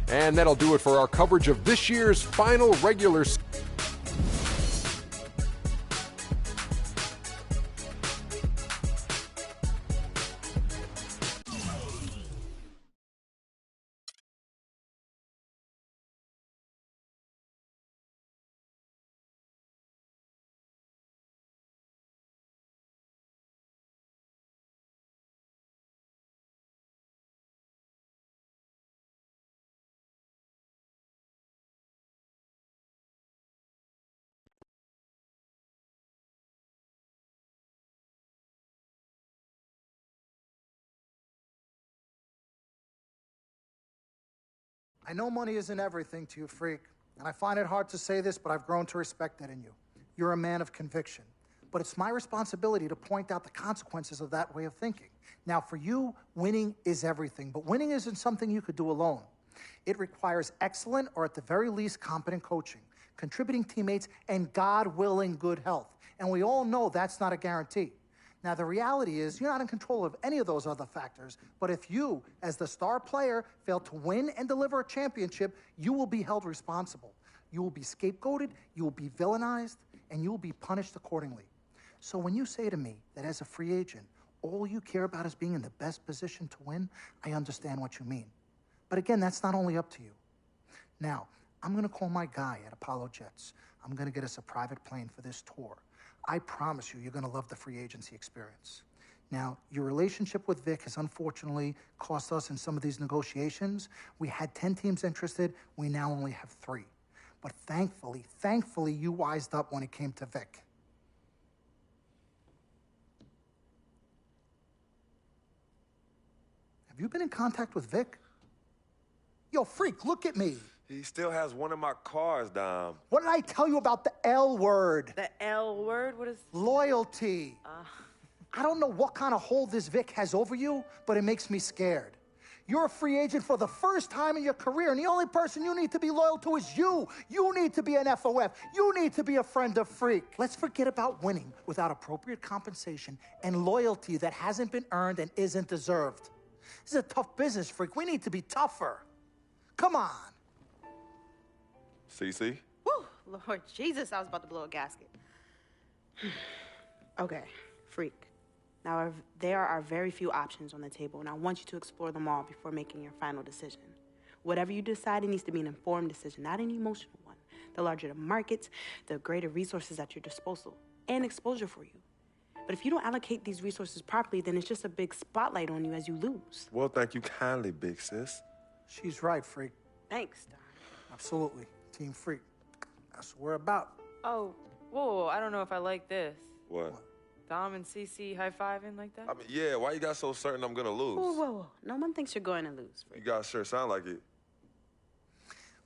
And that'll do it for our coverage of this year's final regular season. I know money isn't everything to you, Freak, and I find it hard to say this, but I've grown to respect that in you. You're a man of conviction. But it's my responsibility to point out the consequences of that way of thinking. Now, for you, winning is everything, but winning isn't something you could do alone. It requires excellent, or at the very least, competent coaching, contributing teammates, and God willing, good health. And we all know that's not a guarantee. Now, the reality is you're not in control of any of those other factors, but if you, as the star player, fail to win and deliver a championship, you will be held responsible. You will be scapegoated, you will be villainized, and you will be punished accordingly. So when you say to me that as a free agent, all you care about is being in the best position to win, I understand what you mean. But again, that's not only up to you. Now, I'm going to call my guy at Apollo Jets. I'm going to get us a private plane for this tour. I promise you're going to love the free agency experience. Now, your relationship with Vic has unfortunately cost us in some of these negotiations. We had 10 teams interested. We now only have 3. But thankfully, you wised up when it came to Vic. Have you been in contact with Vic? Yo, Freak, look at me. He still has one of my cars, Dom. What did I tell you about the L word? The L word? What is... Loyalty. I don't know what kind of hold this Vic has over you, but it makes me scared. You're a free agent for the first time in your career, and the only person you need to be loyal to is you. You need to be an FOF. You need to be a friend of Freak. Let's forget about winning without appropriate compensation and loyalty that hasn't been earned and isn't deserved. This is a tough business, Freak. We need to be tougher. Come on. CC? Woo, Lord Jesus, I was about to blow a gasket. Okay, Freak. Now, there are very few options on the table, and I want you to explore them all before making your final decision. Whatever you decide, it needs to be an informed decision, not an emotional one. The larger the market, the greater resources at your disposal and exposure for you. But if you don't allocate these resources properly, then it's just a big spotlight on you as you lose. Well, thank you kindly, big sis. She's right, Freak. Thanks, Dom. Absolutely. Team Freak. That's what we're about. Oh, whoa, I don't know if I like this. What? Dom and CC high-fiving like that? I mean, yeah, why you got so certain I'm gonna lose? Whoa. No one thinks you're going to lose, Freak. You guys sure sound like it.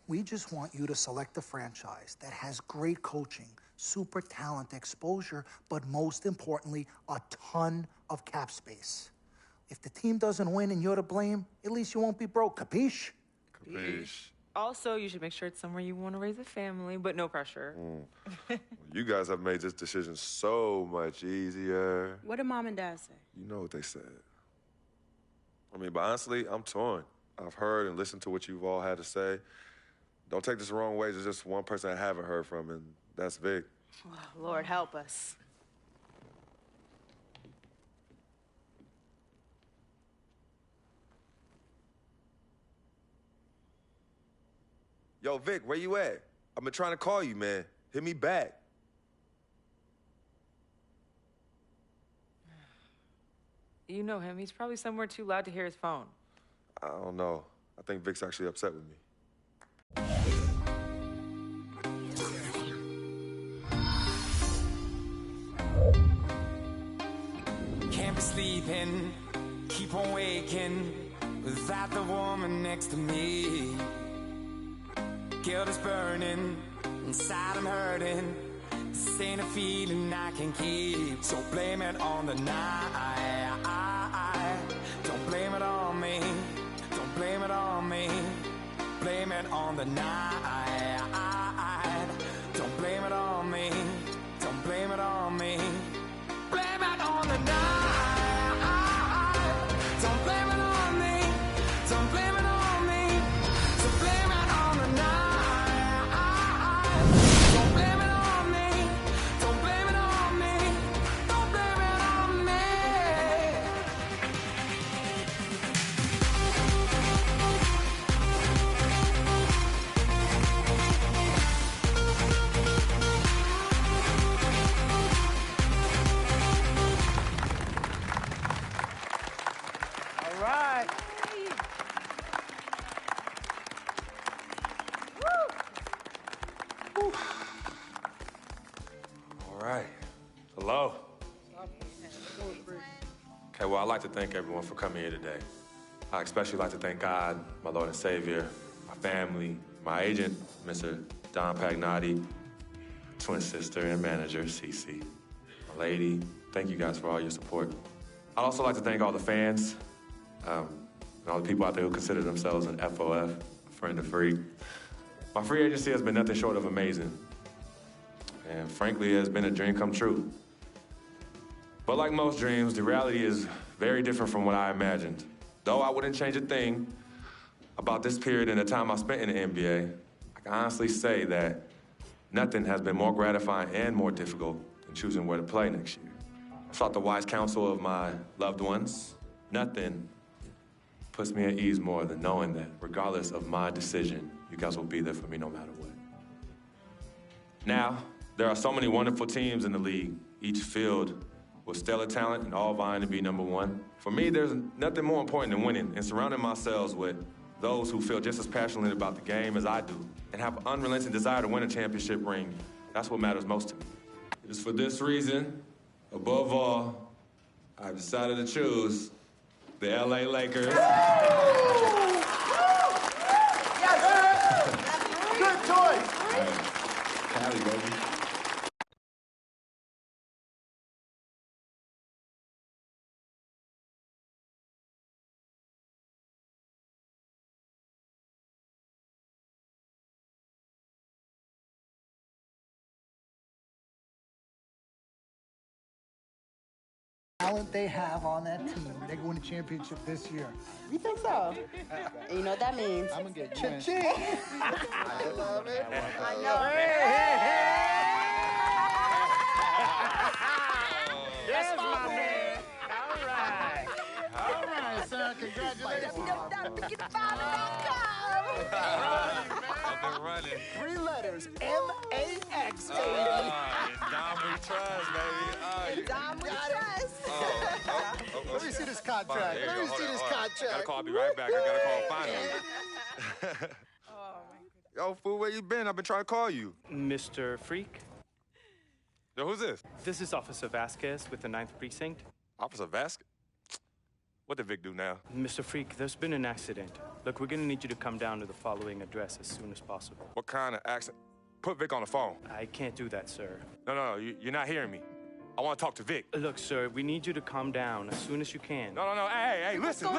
We just want you to select a franchise that has great coaching, super talent, exposure, but most importantly, a ton of cap space. If the team doesn't win and you're to blame, at least you won't be broke, capiche? Capiche. Also, you should make sure it's somewhere you want to raise a family, but no pressure. Well, you guys have made this decision so much easier. What did Mom and Dad say? You know what they said. I mean, but honestly, I'm torn. I've heard and listened to what you've all had to say. Don't take this the wrong way. There's just one person I haven't heard from, and that's Vic. Oh, Lord, help us. Yo, Vic, where you at? I've been trying to call you, man. Hit me back. You know him. He's probably somewhere too loud to hear his phone. I don't know. I think Vic's actually upset with me. Can't be sleeping, keep on waking without the woman next to me. Guilt is burning, inside I'm hurting. This ain't a feeling I can keep. So blame it on the night. Don't blame it on me. Don't blame it on me. Blame it on the night. Don't blame it on me. Don't blame it on me. Blame it on the night. Don't blame it on me. Don't blame it on me. So blame it on the night. Don't blame it on me. Don't blame it on me. Don't blame it on me. All right. All right. Hello. Okay, well, I'd like to thank everyone for coming here today. I especially like to thank God, my Lord and Savior, my family, my agent, Mr. Don Pagnotti, twin sister and manager, Cece, my lady. Thank you guys for all your support. I'd also like to thank all the fans, and all the people out there who consider themselves an FOF, friend of Freak. My free agency has been nothing short of amazing. And frankly, it has been a dream come true. But like most dreams, the reality is very different from what I imagined. Though I wouldn't change a thing about this period and the time I spent in the NBA, I can honestly say that nothing has been more gratifying and more difficult than choosing where to play next year. I sought the wise counsel of my loved ones. Nothing puts me at ease more than knowing that regardless of my decision, you guys will be there for me no matter what. Now, there are so many wonderful teams in the league, each filled with stellar talent and all vying to be number one. For me, there's nothing more important than winning and surrounding myself with those who feel just as passionate about the game as I do and have an unrelenting desire to win a championship ring. That's what matters most to me. It is for this reason, above all, I've decided to choose the LA Lakers. Good choice. Cali, baby. Talent they have on that team, they can win a championship this year. You think so? And you know what that means? I'm gonna get ching. I love it. I know. Yes, my man. All right, son. Congratulations. I've been running. 3 letters, M-A-X, baby. Dom, we trust, baby. Dom, we trust. this contract. There you Let go. me see Hold this on. contract. I gotta call. I'll be right back. I gotta call finally. Yo, fool, where you been? I've been trying to call you. Mr. Freak? Yo, who's this? This is Officer Vasquez with the 9th Precinct. Officer Vasquez? What did Vic do now? Mr. Freak, there's been an accident. Look, we're gonna need you to come down to the following address as soon as possible. What kind of accident? Put Vic on the phone. I can't do that, sir. No, you're not hearing me. I want to talk to Vic. Look, sir, we need you to calm down as soon as you can. No. Hey, listen.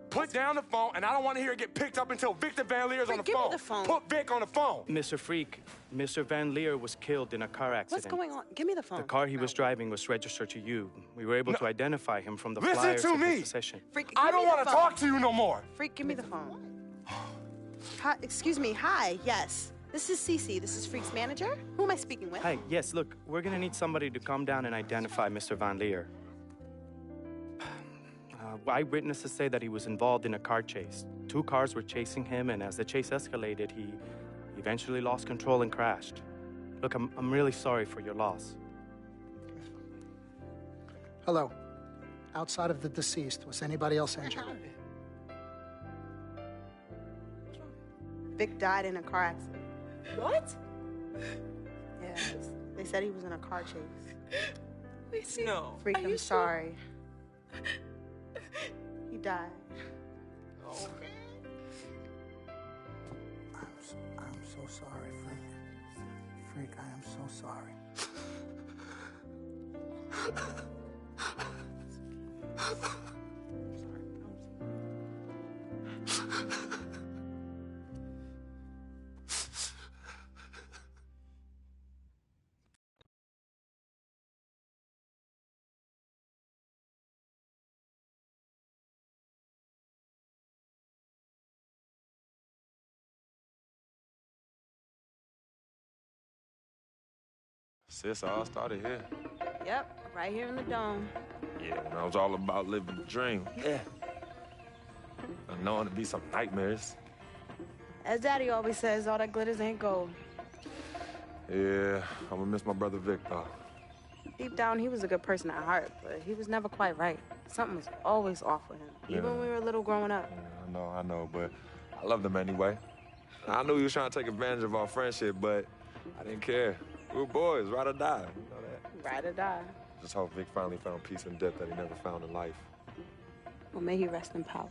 Put down the phone, and I don't want to hear it get picked up until Victor Van Leer's on the phone. Give me the phone. Put Vic on the phone. Mr. Freak, Mr. Van Leer was killed in a car accident. What's going on? Give me the phone. The car he was driving was registered to you. We were able to identify him from the Listen flyers to of me. his possession. Freak, I don't want to talk to you no more. Freak, give me the phone. Hi, excuse me. Hi. Yes. This is Cece. This is Freak's manager. Who am I speaking with? Hi, yes, look, we're gonna need somebody to come down and identify Mr. Van Leer. Eyewitnesses say that he was involved in a car chase. 2 cars were chasing him, and as the chase escalated, he eventually lost control and crashed. Look, I'm really sorry for your loss. Hello. Outside of the deceased, was anybody else injured? Vic died in a car accident. What? Yeah, they said he was in a car chase. No. Freak, I'm sorry. He died. I'm so sorry, Freak. Freak, I am so sorry. Sis, all started here. Yep, right here in the dome. Yeah, man, I was all about living the dream. Yeah. And knowing to be some nightmares. As Daddy always says, all that glitters ain't gold. Yeah, I'm gonna miss my brother Vic, though. Deep down, he was a good person at heart, but he was never quite right. Something was always off with him, even when we were little growing up. Yeah, I know, but I loved him anyway. I knew he was trying to take advantage of our friendship, but I didn't care. We were boys, ride or die. You know that. Ride or die. Just hope Vic finally found peace in death that he never found in life. Well, may he rest in power.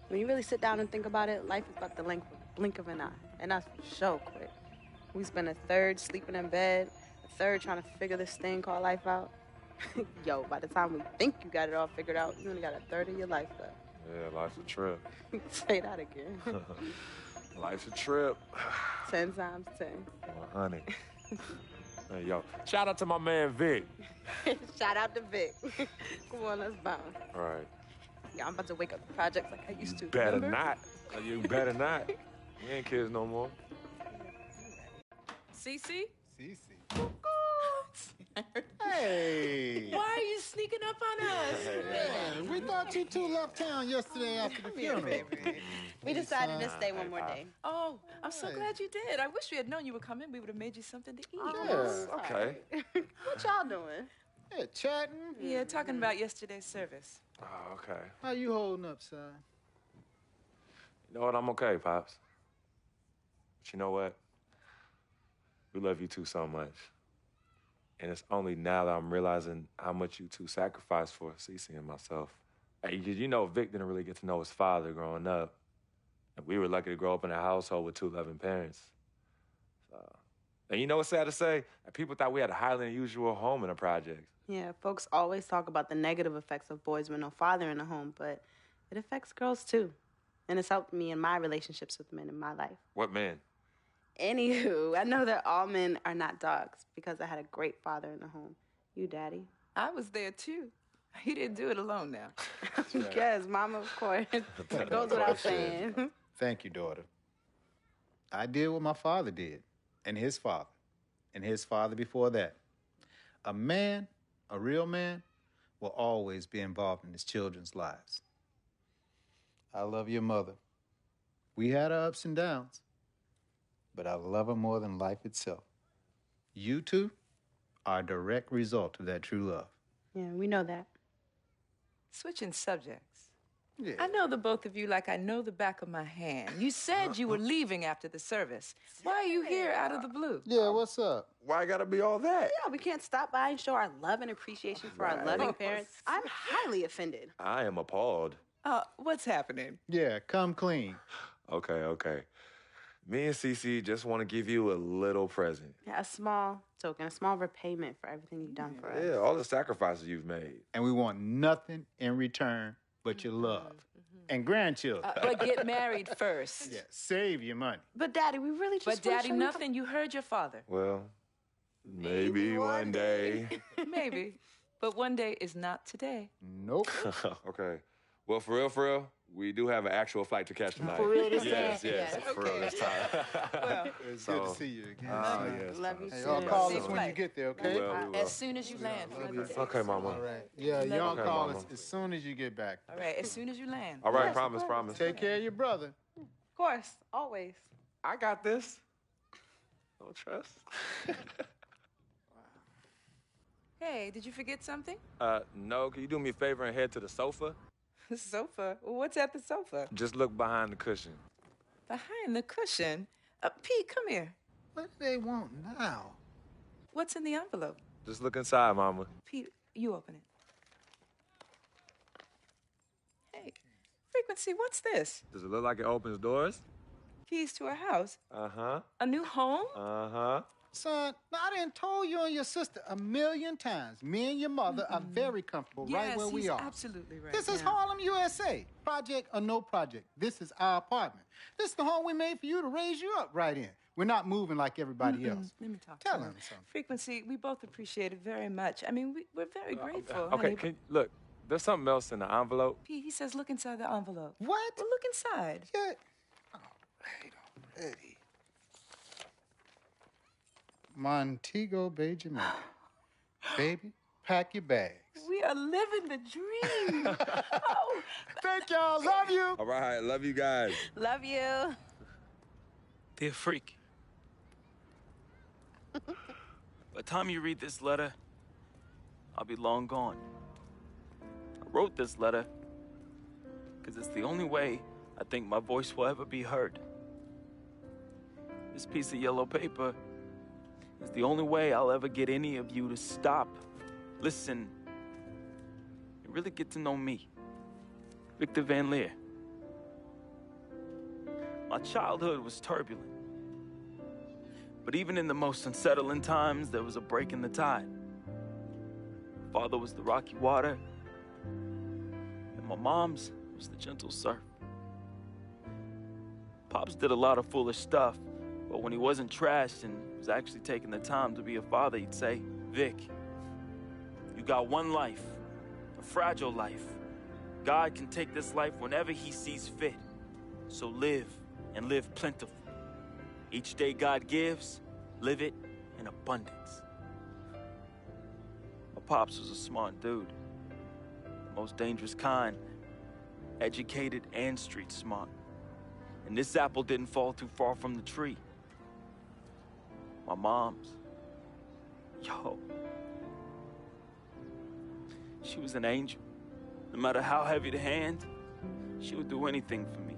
When you really sit down and think about it, life is about the blink of an eye. And that's so quick. We spend a third sleeping in bed, a third trying to figure this thing called life out. Yo, by the time we think you got it all figured out, you only got a third of your life left. Yeah, life's a trip. Say that again. Life's a trip. 10 times 10. Well, honey. Hey, yo, shout out to my man Vic. Shout out to Vic. Come on, let's bounce. All right. Yeah, I'm about to wake up the projects like I used to. Better remember? not. You better not. We ain't kids no more. Cece? Hey! Why are you sneaking up on us? Man, we thought you two left town yesterday after the funeral. We decided to stay one more day. Oh, I'm so glad you did. I wish we had known you would come in. We would have made you something to eat. Okay. What y'all doing? Yeah, chatting. Yeah, talking about yesterday's service. Oh, okay. How you holding up, son? You know what? I'm okay, Pops. But you know what? We love you two so much. And it's only now that I'm realizing how much you two sacrificed for Cece and myself. Hey, you know, Vic didn't really get to know his father growing up. And we were lucky to grow up in a household with 2 loving parents. And you know what's sad to say? People thought we had a highly unusual home in the project. Yeah, folks always talk about the negative effects of boys with no father in the home, but it affects girls too. And it's helped me in my relationships with men in my life. What man? Anywho, I know that all men are not dogs because I had a great father in the home. You, Daddy? I was there too. He didn't do it alone now. Yes, Mama, of course. It goes without saying. Thank you, daughter. I did what my father did, and his father before that. A man, a real man, will always be involved in his children's lives. I love your mother. We had our ups and downs, but I love her more than life itself. You two are a direct result of that true love. Yeah, we know that. Switching subjects. Yeah. I know the both of you like I know the back of my hand. You said you were leaving after the service. Why are you here out of the blue? Yeah, what's up? Why I gotta be all that? Yeah, we can't stop by and show our love and appreciation for our loving parents. I'm highly offended. I am appalled. What's happening? Yeah, come clean. Okay. Me and Cece just want to give you a little present. Yeah, a small token, a small repayment for everything you've done for us. Yeah, all the sacrifices you've made. And we want nothing in return but your love. And grandchildren. But get married first. Yeah, save your money. But Daddy, we really just But Daddy, nothing. You heard your father. Well, maybe one day. Maybe. But one day is not today. Nope. Okay. Well, for real, we do have an actual flight to catch tonight. For real this Yes, time? yes, for real this time. Well, It's good to see you again. Yes. Love you Hey, too. y'all call Safe us when flight. you get there, okay? We will. As soon as you land. Okay, Mama. All right. Yeah, y'all Okay, call Mama. us as soon as you get back. All right, as soon as you land. All right, Yes, promise. Take care of your brother. Of course, always. I got this. No trust. Hey, did you forget something? No, can you do me a favor and head to the sofa? The sofa? What's at the sofa? Just look behind the cushion. Behind the cushion? Pete, come here. What do they want now? What's in the envelope? Just look inside, Mama. Pete, you open it. Hey, Frequency, what's this? Does it look like it opens doors? Keys to a house? Uh-huh. A new home? Uh-huh. Son, now I done told you and your sister 1,000,000 times. Me and your mother are very comfortable right where we he's are. Absolutely right. This is yeah. Harlem, USA. Project or no project. This is our apartment. This is the home we made for you to raise you up right in. We're not moving like everybody else. Let me talk Tell to him something. Frequency, we both appreciate it very much. I mean, we're very grateful. Okay, honey. look, there's something else in the envelope. Pete, he says look inside the envelope. What? Well, look inside. Yeah. Oh, wait already. Montego Bay, Jamaica. Baby, pack your bags. We are living the dream. Oh, thank y'all. Love you. All right, love you guys. Love you. Dear Freak, by the time you read this letter, I'll be long gone. I wrote this letter because it's the only way I think my voice will ever be heard. This piece of yellow paper is the only way I'll ever get any of you to stop, listen, and really get to know me, Victor Van Leer. My childhood was turbulent, but even in the most unsettling times, there was a break in the tide. Father was the rocky water, and my mom's was the gentle surf. Pops did a lot of foolish stuff, but when he wasn't trashed and was actually taking the time to be a father, he'd say, Vic, you got one life, a fragile life. God can take this life whenever he sees fit. So live, and live plentiful. Each day God gives, live it in abundance. My pops was a smart dude, the most dangerous kind, educated and street smart. And this apple didn't fall too far from the tree. My mom's, she was an angel. No matter how heavy the hand, she would do anything for me.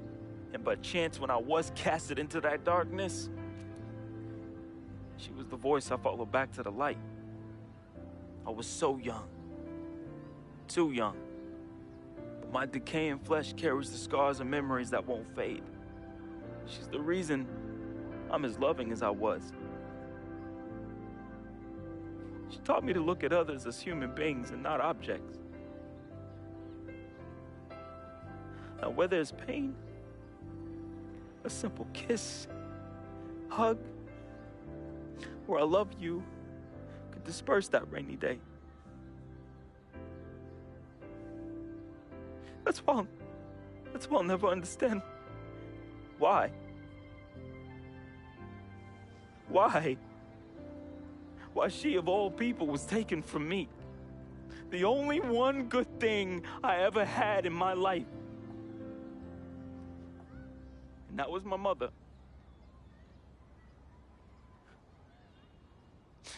And by chance, when I was casted into that darkness, she was the voice I followed back to the light. I was so young, too young. But my decaying flesh carries the scars and memories that won't fade. She's the reason I'm as loving as I was. She taught me to look at others as human beings and not objects. Now, where there's pain, a simple kiss, hug, or I love you could disperse that rainy day. That's why I'll never understand why. Why she of all people was taken from me. The only one good thing I ever had in my life. And that was my mother.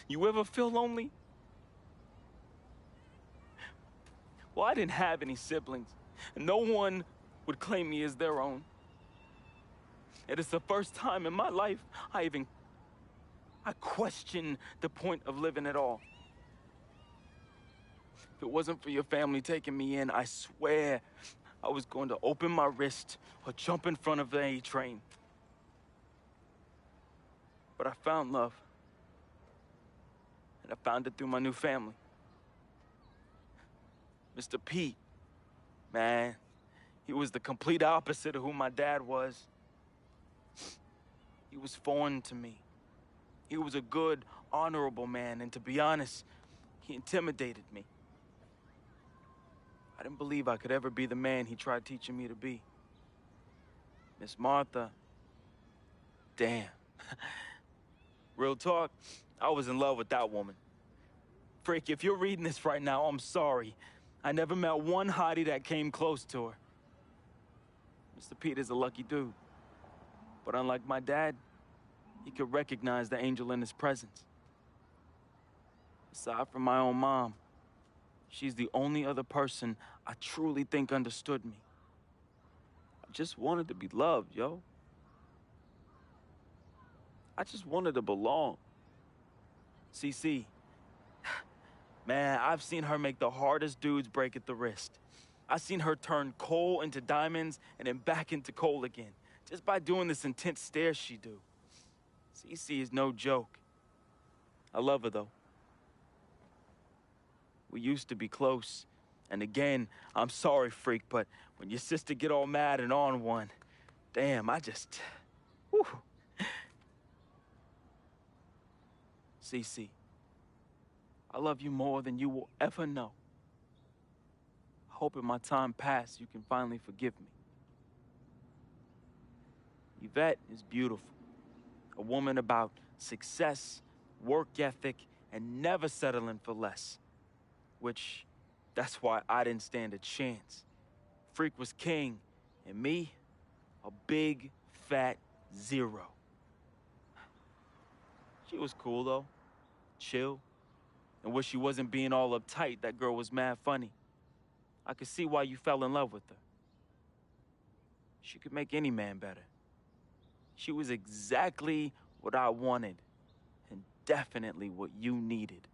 You ever feel lonely? Well, I didn't have any siblings, and no one would claim me as their own. It is the first time in my life I question the point of living at all. If it wasn't for your family taking me in, I swear I was going to open my wrist or jump in front of the A train. But I found love. And I found it through my new family. Mr. Pete, man, he was the complete opposite of who my dad was. He was foreign to me. He was a good, honorable man, and to be honest, he intimidated me. I didn't believe I could ever be the man he tried teaching me to be. Miss Martha, damn. Real talk, I was in love with that woman. Frick, if you're reading this right now, I'm sorry. I never met one hottie that came close to her. Mr. Pete is a lucky dude. But unlike my dad, he could recognize the angel in his presence. Aside from my own mom, she's the only other person I truly think understood me. I just wanted to be loved, yo. I just wanted to belong. CC, man, I've seen her make the hardest dudes break at the wrist. I've seen her turn coal into diamonds and then back into coal again, just by doing this intense stare she do. CC is no joke. I love her, though. We used to be close. And again, I'm sorry, freak, but when your sister get all mad and on one, damn, I just... Whew. CC, I love you more than you will ever know. I hope in my time past you can finally forgive me. Yvette is beautiful. A woman about success, work ethic, and never settling for less. Which, that's why I didn't stand a chance. Freak was king, and me, a big, fat zero. She was cool, though. Chill. And when she wasn't being all uptight, that girl was mad funny. I could see why you fell in love with her. She could make any man better. She was exactly what I wanted, and definitely what you needed.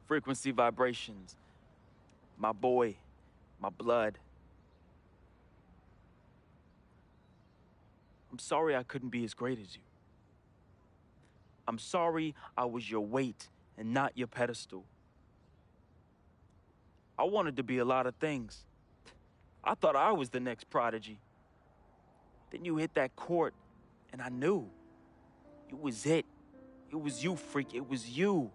Frequency vibrations, my boy, my blood. I'm sorry I couldn't be as great as you. I'm sorry I was your weight and not your pedestal. I wanted to be a lot of things. I thought I was the next prodigy. Then you hit that court, and I knew. It was it. It was you, freak. It was you.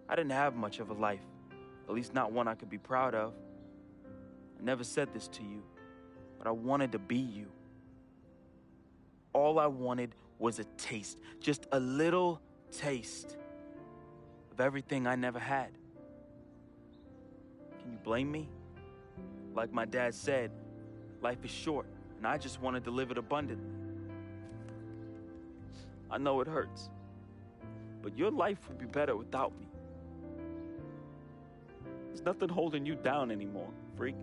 I didn't have much of a life, at least not one I could be proud of. I never said this to you, but I wanted to be you. All I wanted was a taste, just a little taste of everything I never had. Can you blame me? Like my dad said, life is short, and I just wanted to live it abundantly. I know it hurts, but your life would be better without me. There's nothing holding you down anymore, freak.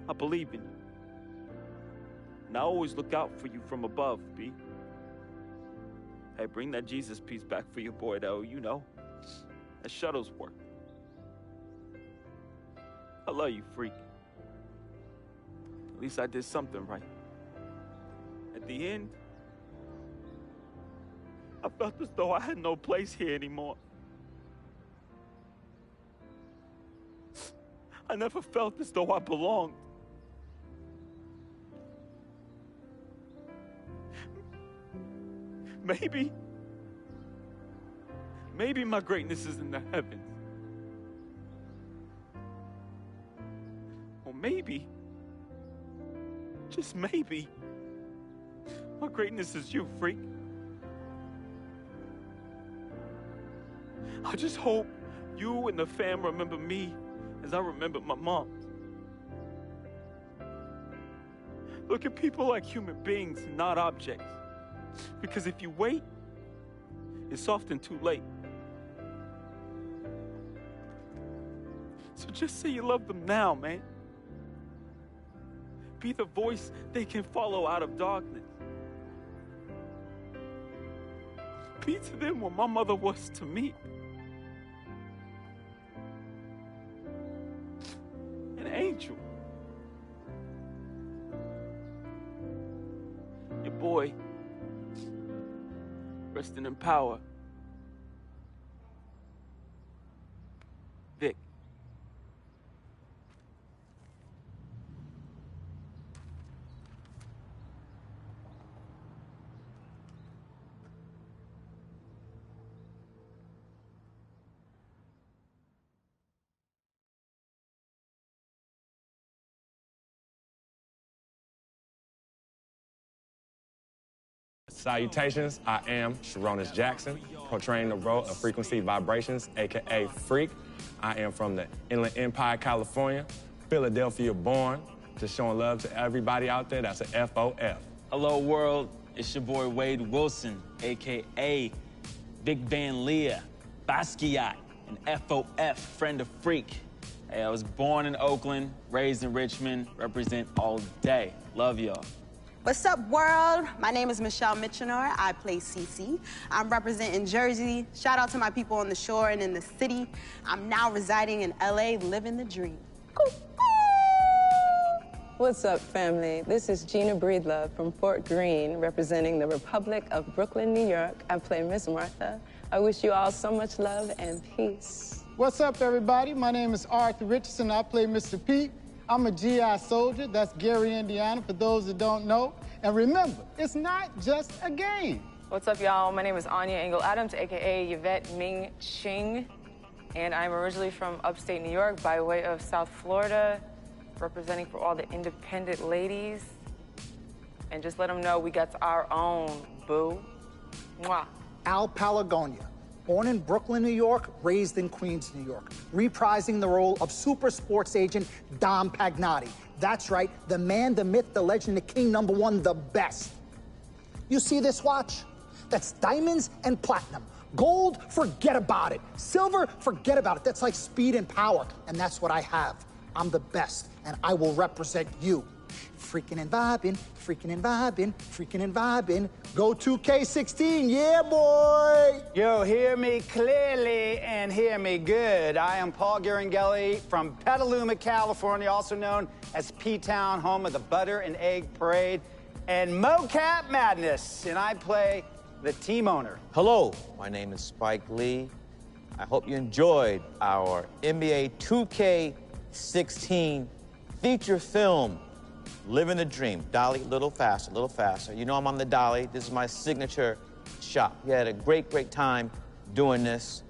I believe in you. And I always look out for you from above, B. Hey, bring that Jesus piece back for your boy, though, you know. That shuttle's work. I love you, freak. At least I did something right. At the end, I felt as though I had no place here anymore. I never felt as though I belonged. Maybe my greatness is in the heavens. Or maybe, just maybe, my greatness is you, freak. I just hope you and the fam remember me as I remembered my mom. Look at people like human beings, not objects. Because if you wait, it's often too late. So just say you love them now, man. Be the voice they can follow out of darkness. Be to them what my mother was to me. An angel. Your boy, resting in power. Vic. Salutations, I am Sharonis Jackson, portraying the role of Frequency Vibrations, aka Freak. I am from the Inland Empire, California, Philadelphia born, just showing love to everybody out there. That's a FOF. Hello, world. It's your boy Wade Wilson, a.k.a. Big Van Leah, Basquiat, and FOF, friend of Freak. Hey, I was born in Oakland, raised in Richmond, represent all day. Love y'all. What's up, world? My name is Michelle Mitchenor. I play Cece. I'm representing Jersey. Shout out to my people on the shore and in the city. I'm now residing in LA, living the dream. What's up, family? This is Gina Breedlove from Fort Greene, representing the Republic of Brooklyn, New York. I play Miss Martha. I wish you all so much love and peace. What's up, everybody? My name is Arthur Richardson. I play Mr. Pete. I'm a GI soldier. That's Gary, Indiana, for those that don't know. And remember, it's not just a game. What's up, y'all? My name is Anya Engel Adams, a.k.a. Yvette Ming Ching. And I'm originally from upstate New York by way of South Florida, representing for all the independent ladies. And just let them know we got our own, boo. Mwah. Al Palagonia. Born in Brooklyn, New York, raised in Queens, New York, reprising the role of super sports agent Dom Pagnotti. That's right, the man, the myth, the legend, the king, #1, the best. You see this watch? That's diamonds and platinum. Gold, forget about it. Silver, forget about it. That's like speed and power, and that's what I have. I'm the best, and I will represent you. Freaking and vibing, freaking and vibing, freaking and vibing. Go 2K16, yeah, boy! Yo, hear me clearly and hear me good. I am Paul Garangelli from Petaluma, California, also known as P-Town, home of the Butter and Egg Parade and Mocap Madness, and I play the team owner. Hello, my name is Spike Lee. I hope you enjoyed our NBA 2K16 feature film, Living the Dream. Dolly, a little faster, a little faster. You know I'm on the dolly. This is my signature shot. We had a great, great time doing this.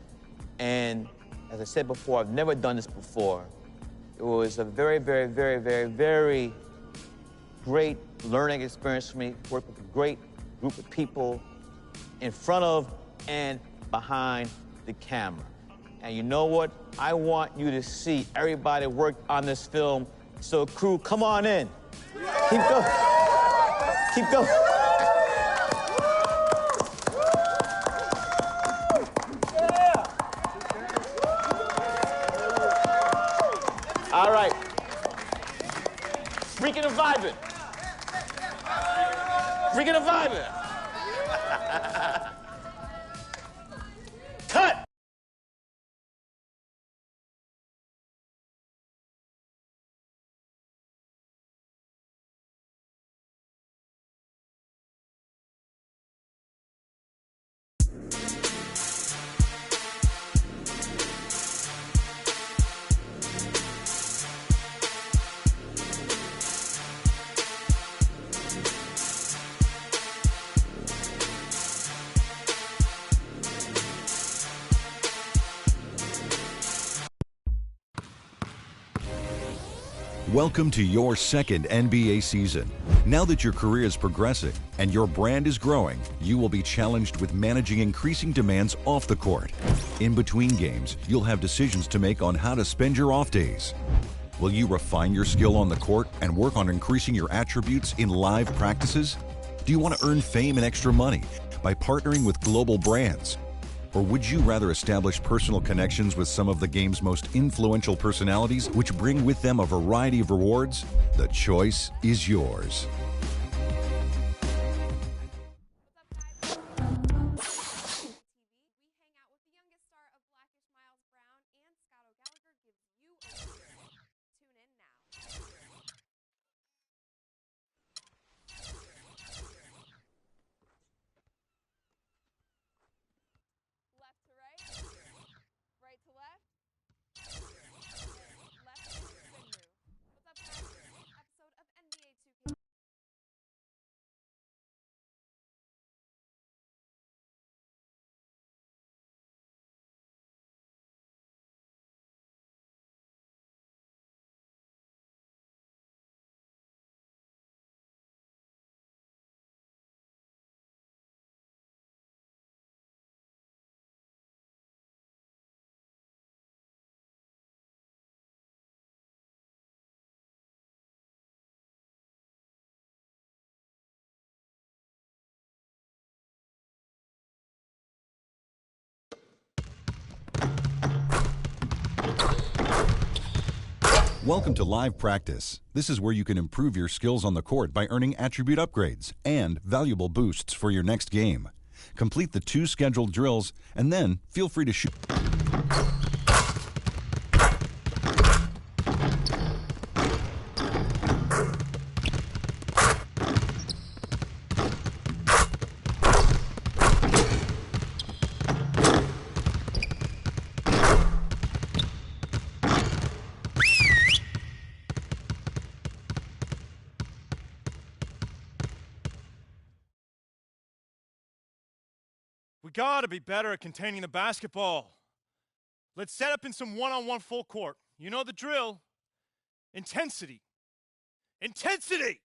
And as I said before, I've never done this before. It was a very, very, very, very, very great learning experience for me. Worked with a great group of people in front of and behind the camera. And you know what? I want you to see everybody work on this film. So crew, come on in. Keep going. Keep going. All right. Freaking and vibing. Freaking and vibing. Cut. Welcome to your second NBA season. Now that your career is progressing and your brand is growing, you will be challenged with managing increasing demands off the court. In between games, you'll have decisions to make on how to spend your off days. Will you refine your skill on the court and work on increasing your attributes in live practices? Do you want to earn fame and extra money by partnering with global brands? Or would you rather establish personal connections with some of the game's most influential personalities, which bring with them a variety of rewards? The choice is yours. Welcome to Live Practice. This is where you can improve your skills on the court by earning attribute upgrades and valuable boosts for your next game. Complete the 2 scheduled drills and then feel free to shoot. We gotta be better at containing the basketball. Let's set up in some one-on-one full court. You know the drill. Intensity. Intensity!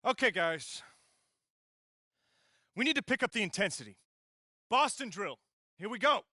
Okay, guys. We need to pick up the intensity. Boston drill. Here we go.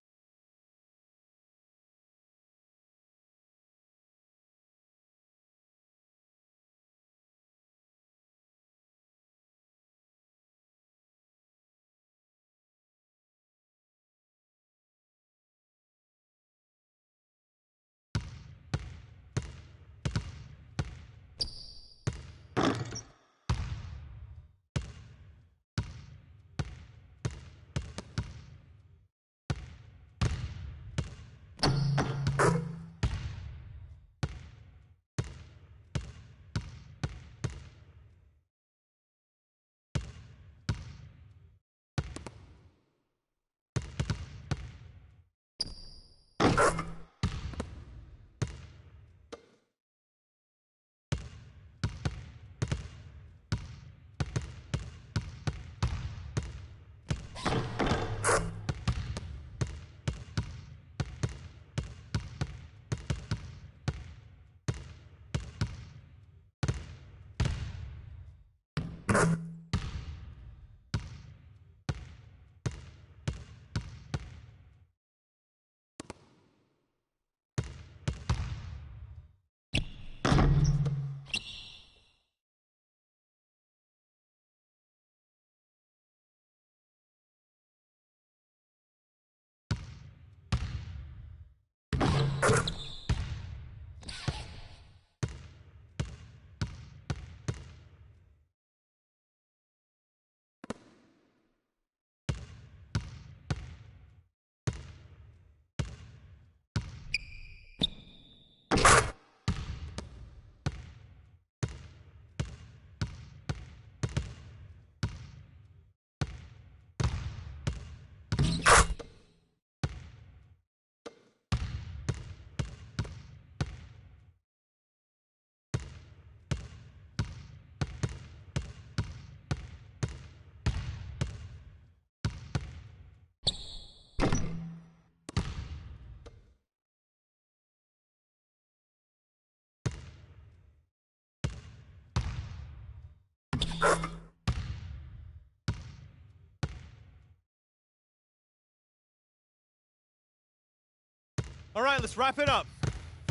All right, let's wrap it up.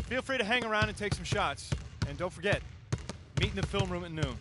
Feel free to hang around and take some shots. And don't forget, meet in the film room at noon.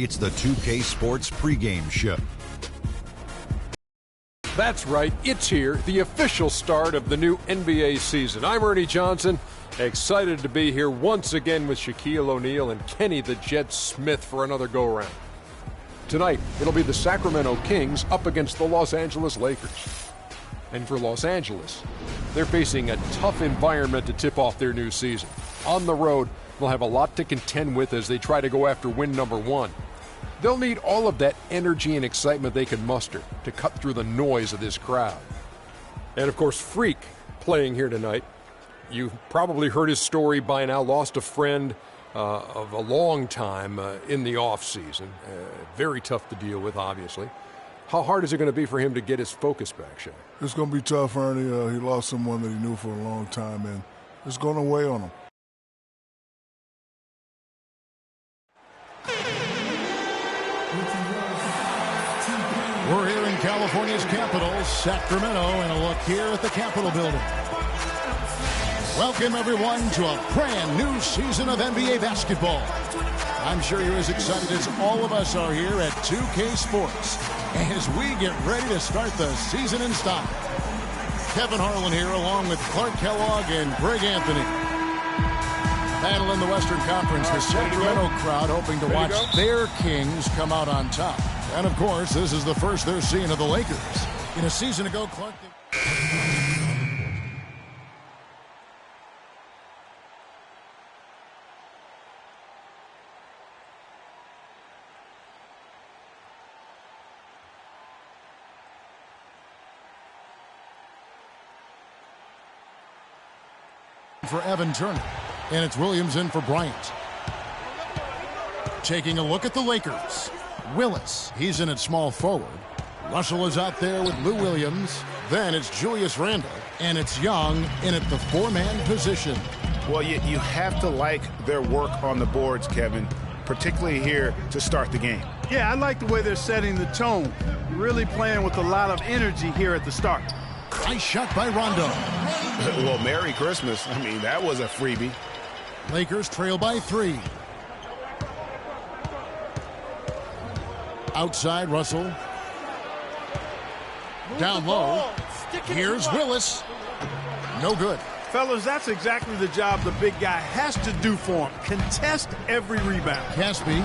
It's the 2K Sports pregame show. That's right, it's here, the official start of the new NBA season. I'm Ernie Johnson, excited to be here once again with Shaquille O'Neal and Kenny the Jet Smith for another go-around. Tonight, it'll be the Sacramento Kings up against the Los Angeles Lakers. And for Los Angeles, they're facing a tough environment to tip off their new season. On the road, they'll have a lot to contend with as they try to go after win number 1. They'll need all of that energy and excitement they can muster to cut through the noise of this crowd. And of course, Freak playing here tonight. You've probably heard his story by now, lost a friend of a long time in the offseason. Very tough to deal with, obviously. How hard is it going to be for him to get his focus back, Shaq? It's going to be tough, Ernie. He lost someone that he knew for a long time, and it's going to weigh on him. We're here in California's capital, Sacramento, and a look here at the Capitol building. Welcome, everyone, to a brand new season of NBA basketball. I'm sure you're as excited as all of us are here at 2K Sports as we get ready to start the season in style. Kevin Harlan here, along with Clark Kellogg and Greg Anthony. Battle in the Western Conference, the Sacramento crowd hoping to watch their Kings come out on top. And, of course, this is the first they're seeing of the Lakers. In a season ago, Clark... for Evan Turner. And it's Williams in for Bryant. Taking a look at the Lakers. Willis, he's in at small forward. Russell is out there with Lou Williams. Then it's Julius Randle. And it's Young in at the four-man position. Well, you have to like their work on the boards, Kevin, particularly here to start the game. Yeah, I like the way they're setting the tone. Really playing with a lot of energy here at the start. Nice shot by Rondo. Well, Merry Christmas. I mean, that was a freebie. Lakers trail by 3. Outside, Russell. Down low. Here's Willis. No good. Fellas, that's exactly the job the big guy has to do for him. Contest every rebound. Caspi.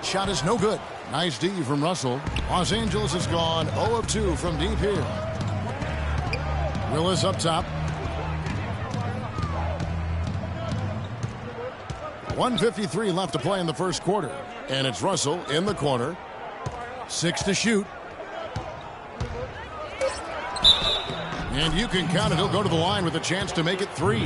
Shot is no good. Nice D from Russell. Los Angeles has gone 0 of 2 from deep here. Willis up top. 1:53 left to play in the first quarter. And it's Russell in the corner. 6 to shoot. And you can count it. He'll go to the line with a chance to make it 3.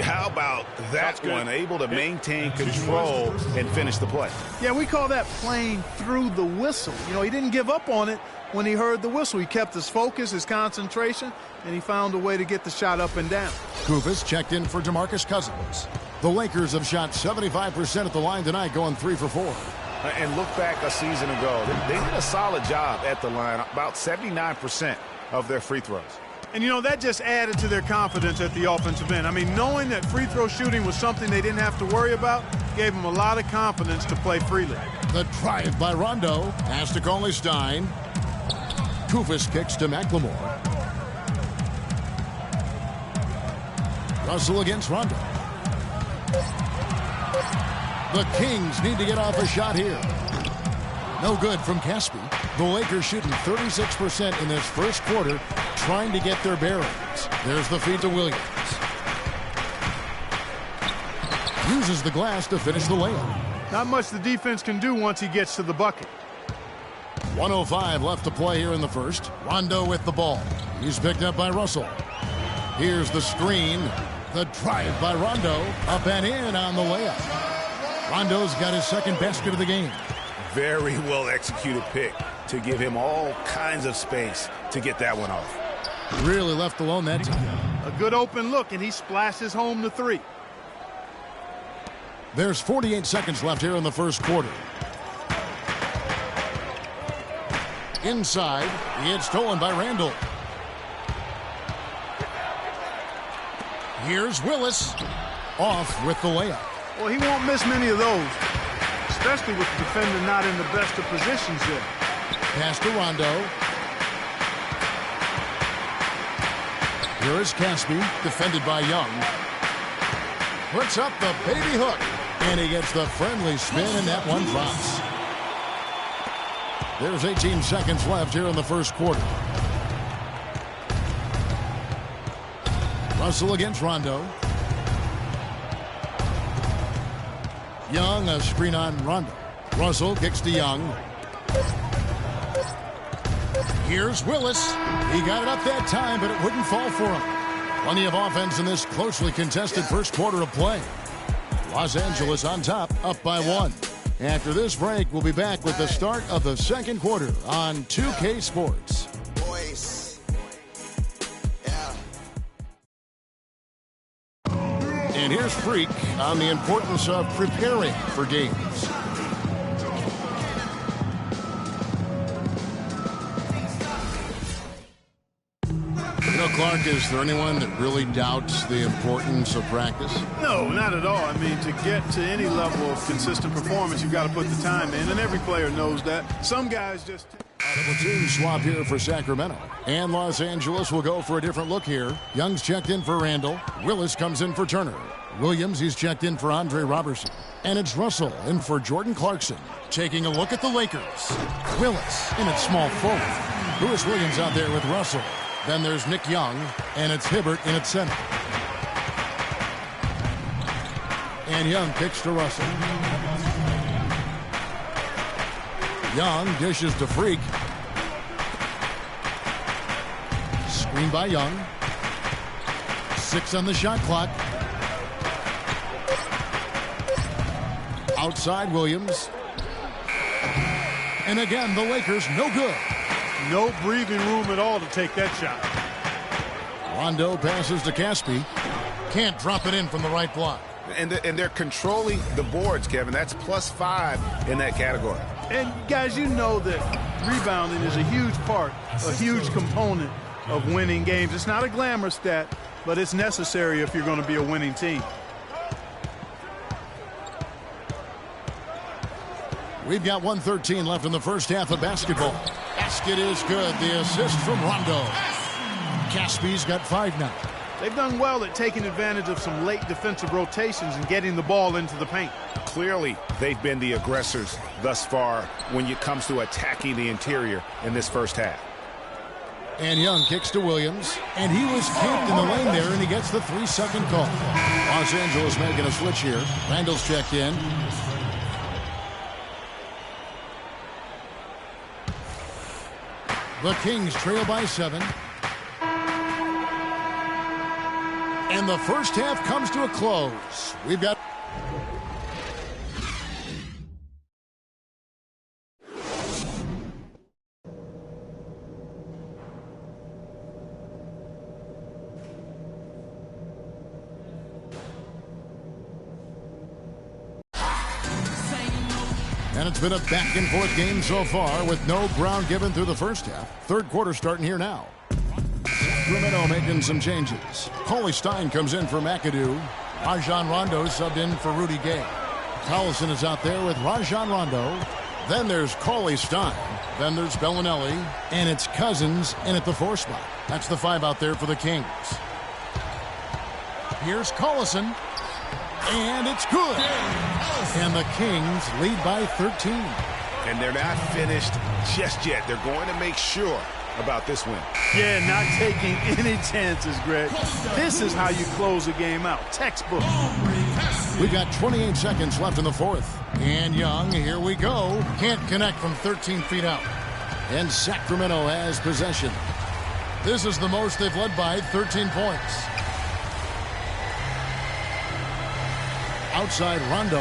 How about that one? Able to maintain control and finish the play. Yeah, we call that playing through the whistle. You know, he didn't give up on it when he heard the whistle. He kept his focus, his concentration, and he found a way to get the shot up and down. Kufis checked in for DeMarcus Cousins. The Lakers have shot 75% at the line tonight, going 3 for 4. And look back a season ago. They did a solid job at the line, about 79% of their free throws. And, you know, that just added to their confidence at the offensive end. I mean, knowing that free throw shooting was something they didn't have to worry about gave them a lot of confidence to play freely. The drive by Rondo. Pass to Cauley-Stein. Kufis kicks to McLemore. Russell against Rondo. The Kings need to get off a shot here. No good from Caspi. The Lakers shooting 36% in this first quarter, trying to get their bearings. There's the feed to Williams. Uses the glass to finish the layup. Not much the defense can do once he gets to the bucket. 1:05 left to play here in the first. Rondo with the ball. He's picked up by Russell. Here's the screen. The drive by Rondo. Up and in on the layup. Rondo's got his second basket of the game. Very well executed pick to give him all kinds of space to get that one off. Really left alone that time. A good open look, and he splashes home the three. There's 48 seconds left here in the first quarter. Inside, it's stolen by Randall. Here's Willis. Off with the layup. Well, he won't miss many of those, especially with the defender not in the best of positions yet. Pass to Rondo. Here is Caspi, defended by Young. Puts up the baby hook, and he gets the friendly spin, and that one drops. There's 18 seconds left here in the first quarter. Russell against Rondo. Young, a screen on Rondo. Russell kicks to Young. Here's Willis. He got it up that time, but it wouldn't fall for him. Plenty of offense in this closely contested first quarter of play. Los Angeles on top, up by 1. After this break, we'll be back with the start of the second quarter on 2K Sports. And here's Freak on the importance of preparing for games. You know, Clark, is there anyone that really doubts the importance of practice? No, not at all. I mean, to get to any level of consistent performance, you've got to put the time in, and every player knows that. Some guys just... The platoon swap here for Sacramento. And Los Angeles will go for a different look here. Young's checked in for Randall. Willis comes in for Turner. Williams, he's checked in for Andre Robertson. And it's Russell in for Jordan Clarkson. Taking a look at the Lakers. Willis in at small forward. Lewis Williams out there with Russell. Then there's Nick Young, and it's Hibbert in at center. And Young kicks to Russell. Young dishes to Freak. Screen by Young. 6 on the shot clock. Outside Williams. And again, the Lakers no good. No breathing room at all to take that shot. Rondo passes to Caspi. Can't drop it in from the right block. And they're controlling the boards, Kevin. That's +5 in that category. And, guys, you know that rebounding is a huge part, a huge component of winning games. It's not a glamour stat, but it's necessary if you're going to be a winning team. We've got 1:13 left in the first half of basketball. Basket is good. The assist from Rondo. Caspi's got 5 now. They've done well at taking advantage of some late defensive rotations and getting the ball into the paint. Clearly, they've been the aggressors thus far when it comes to attacking the interior in this first half. And Young kicks to Williams. And he was camped in the lane there, and he gets the 3-second call. Los Angeles making a switch here. Randall's checked in. The Kings trail by 7. And the first half comes to a close. We've got... And it's been a back-and-forth game so far with no ground given through the first half. Third quarter starting here now. Sacramento making some changes. Cauley Stein comes in for McAdoo. Rajon Rondo subbed in for Rudy Gay. Collison is out there with Rajon Rondo. Then there's Cauley Stein. Then there's Bellinelli. And it's Cousins in at the 4 spot. That's the 5 out there for the Kings. Here's Collison. And it's good. And the Kings lead by 13. And they're not finished just yet. They're going to make sure about this win. Yeah, not taking any chances, Greg. This is how you close a game out. Textbook. We've got 28 seconds left in the fourth. And Young, here we go. Can't connect from 13 feet out. And Sacramento has possession. This is the most they've led by, 13 points. Outside Rondo.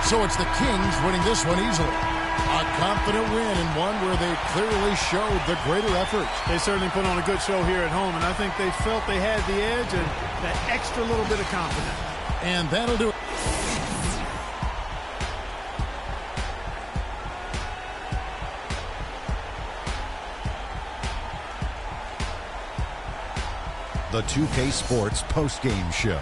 So it's the Kings winning this one easily. A confident win and one where they clearly showed the greater effort. They certainly put on a good show here at home, and I think they felt they had the edge and that extra little bit of confidence. And that'll do it. The 2K Sports postgame show.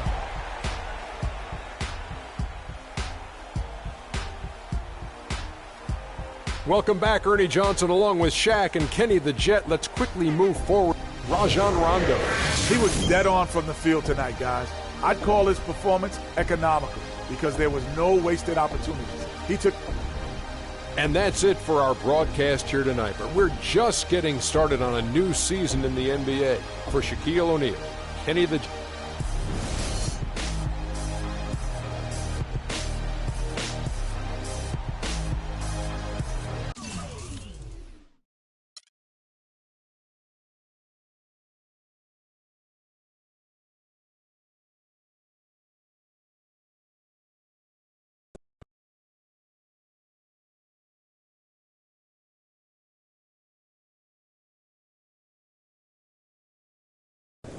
Welcome back, Ernie Johnson, along with Shaq and Kenny the Jet. Let's quickly move forward. Rajon Rondo. He was dead on from the field tonight, guys. I'd call his performance economical because there was no wasted opportunities. He took... And that's it for our broadcast here tonight. But we're just getting started on a new season in the NBA. For Shaquille O'Neal, Kenny the Jet.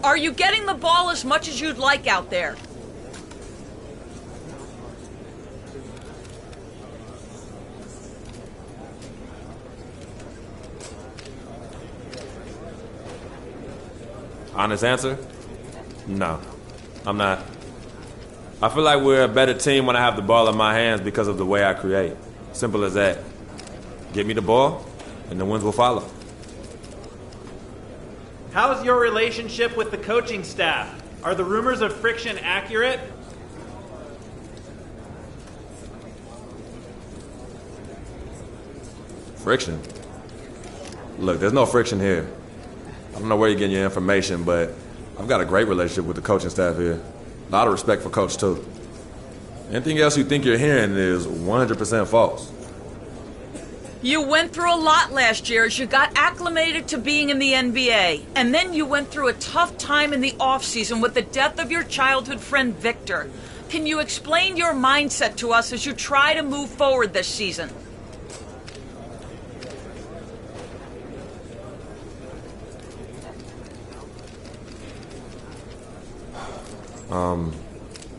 Are you getting the ball as much as you'd like out there? Honest answer? No, I'm not. I feel like we're a better team when I have the ball in my hands because of the way I create. Simple as that. Give me the ball, and the wins will follow. How's your relationship with the coaching staff? Are the rumors of friction accurate? Friction? Look, there's no friction here. I don't know where you're getting your information, but I've got a great relationship with the coaching staff here. A lot of respect for Coach, too. Anything else you think you're hearing is 100% false. You went through a lot last year as you got acclimated to being in the NBA. And then you went through a tough time in the offseason with the death of your childhood friend, Victor. Can you explain your mindset to us as you try to move forward this season?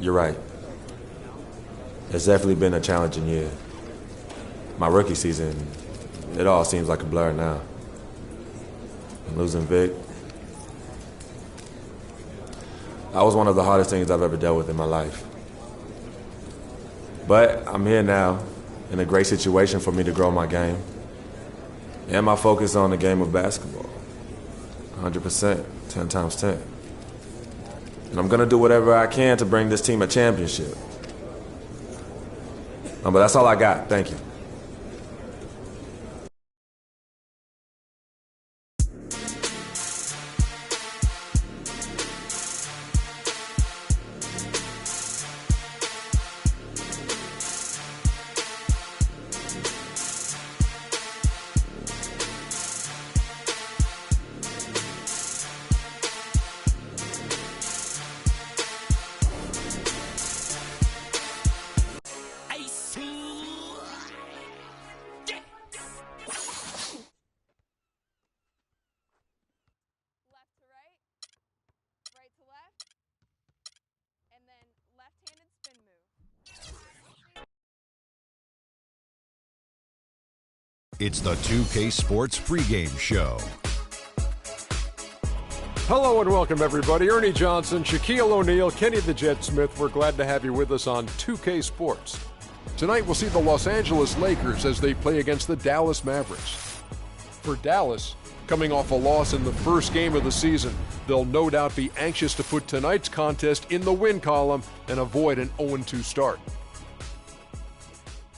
You're right. It's definitely been a challenging year. My rookie season, it all seems like a blur now. And losing Vic, that was one of the hardest things I've ever dealt with in my life. But I'm here now, in a great situation for me to grow my game. And my focus on the game of basketball. 100%, 10 times 10. And I'm gonna do whatever I can to bring this team a championship. But that's all I got, thank you. It's the 2K Sports pregame show. Hello and welcome, everybody. Ernie Johnson, Shaquille O'Neal, Kenny the Jet Smith. We're glad to have you with us on 2K Sports. Tonight, we'll see the Los Angeles Lakers as they play against the Dallas Mavericks. For Dallas, coming off a loss in the first game of the season, they'll no doubt be anxious to put tonight's contest in the win column and avoid an 0-2 start.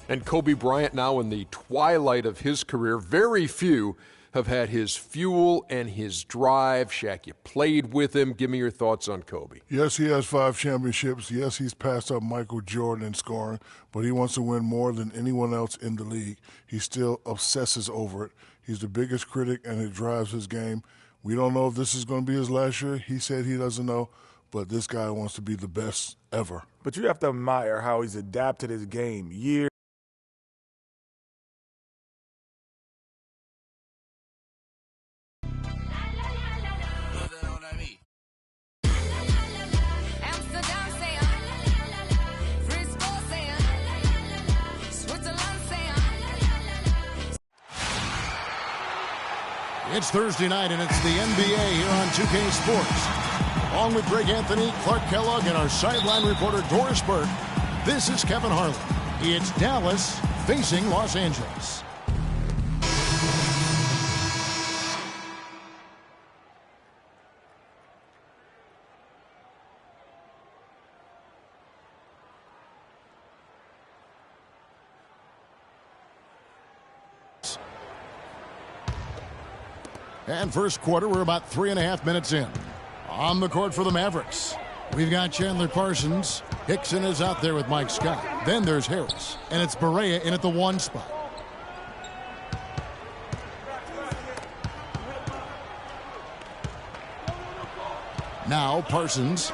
And Kobe Bryant now in the twilight of his career. Very few have had his fuel and his drive. Shaq, you played with him. Give me your thoughts on Kobe. Yes, he has 5 championships. Yes, he's passed up Michael Jordan in scoring, but he wants to win more than anyone else in the league. He still obsesses over it. He's the biggest critic, and it drives his game. We don't know if this is going to be his last year. He said he doesn't know, but this guy wants to be the best ever. But you have to admire how he's adapted his game year. It's Thursday night, and it's the NBA here on 2K Sports. Along with Greg Anthony, Clark Kellogg, and our sideline reporter, Doris Burke, this is Kevin Harlan. It's Dallas facing Los Angeles. And first quarter, we're about 3.5 minutes in. On the court for the Mavericks, we've got Chandler Parsons. Hickson is out there with Mike Scott. Then there's Harris, and it's Barea in at the 1 spot. Now Parsons,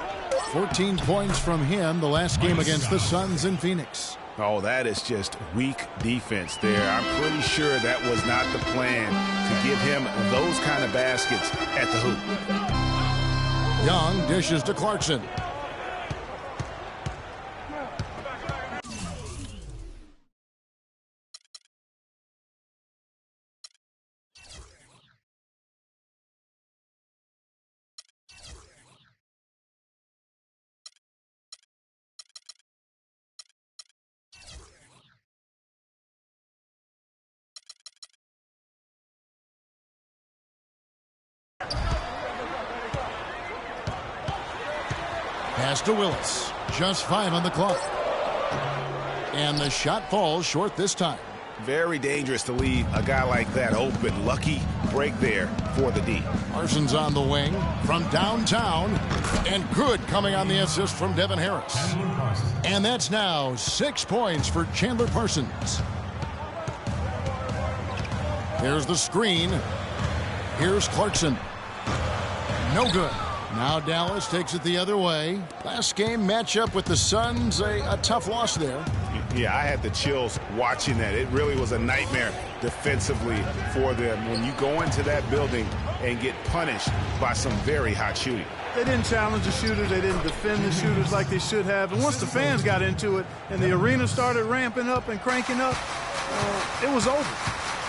14 points from him the last game against the Suns in Phoenix. Oh, that is just weak defense there. I'm pretty sure that was not the plan to give him those kind of baskets at the hoop. Young dishes to Clarkson. Pass to Willis. Just 5 on the clock. And the shot falls short this time. Very dangerous to leave a guy like that open. Lucky break there for the D. Parsons on the wing from downtown. And good coming on the assist from Devin Harris. And that's now 6 points for Chandler Parsons. Here's the screen. Here's Clarkson. No good. Now Dallas takes it the other way. Last game matchup with the Suns, a tough loss there. Yeah, I had the chills watching that. It really was a nightmare defensively for them when you go into that building and get punished by some very hot shooting. They didn't challenge the shooters. They didn't defend the shooters like they should have. And once the fans got into it and the arena started ramping up and cranking up, it was over.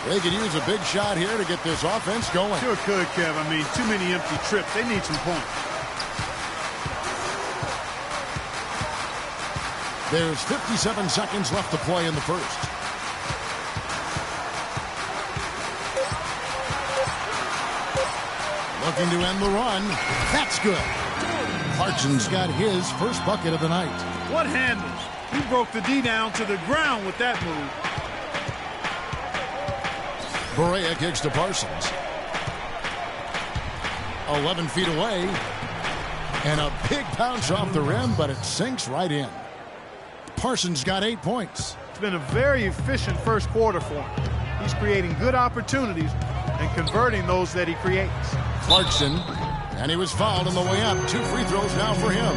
They could use a big shot here to get this offense going. Sure could, Kev. I mean, too many empty trips. They need some points. There's 57 seconds left to play in the first. Looking to end the run. That's good. Clarkson's got his first bucket of the night. What handles? He broke the D down to the ground with that move. Barea kicks to Parsons. 11 feet away. And a big bounce off the rim, but it sinks right in. Parsons got 8 points. It's been a very efficient first quarter for him. He's creating good opportunities and converting those that he creates. Clarkson, and he was fouled on the way up. 2 free throws now for him.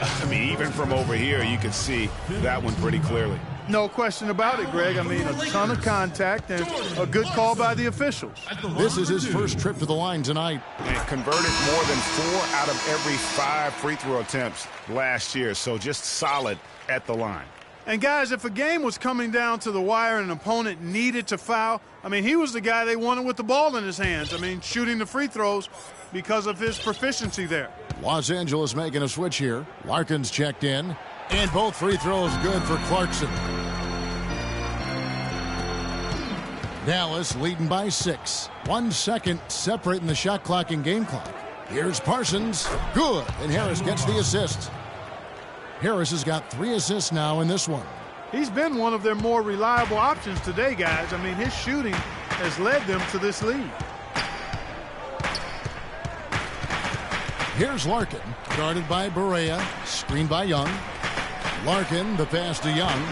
I mean, even from over here, you can see that one pretty clearly. No question about it, Greg. I mean, a ton of contact and a good call by the officials. This is his first trip to the line tonight. And converted more than 4 out of every 5 free throw attempts last year, so just solid at the line. And, guys, if a game was coming down to the wire and an opponent needed to foul, I mean, he was the guy they wanted with the ball in his hands. I mean, shooting the free throws because of his proficiency there. Los Angeles making a switch here. Larkin's checked in, and both free throws good for Clarkson. Dallas leading by 6. 1 second separating the shot clock and game clock. Here's Parsons. Good. And Harris gets the assist. Harris has got 3 assists now in this one. He's been one of their more reliable options today, guys. I mean, his shooting has led them to this lead. Here's Larkin, guarded by Barea, screened by Young. Larkin, the pass to Young,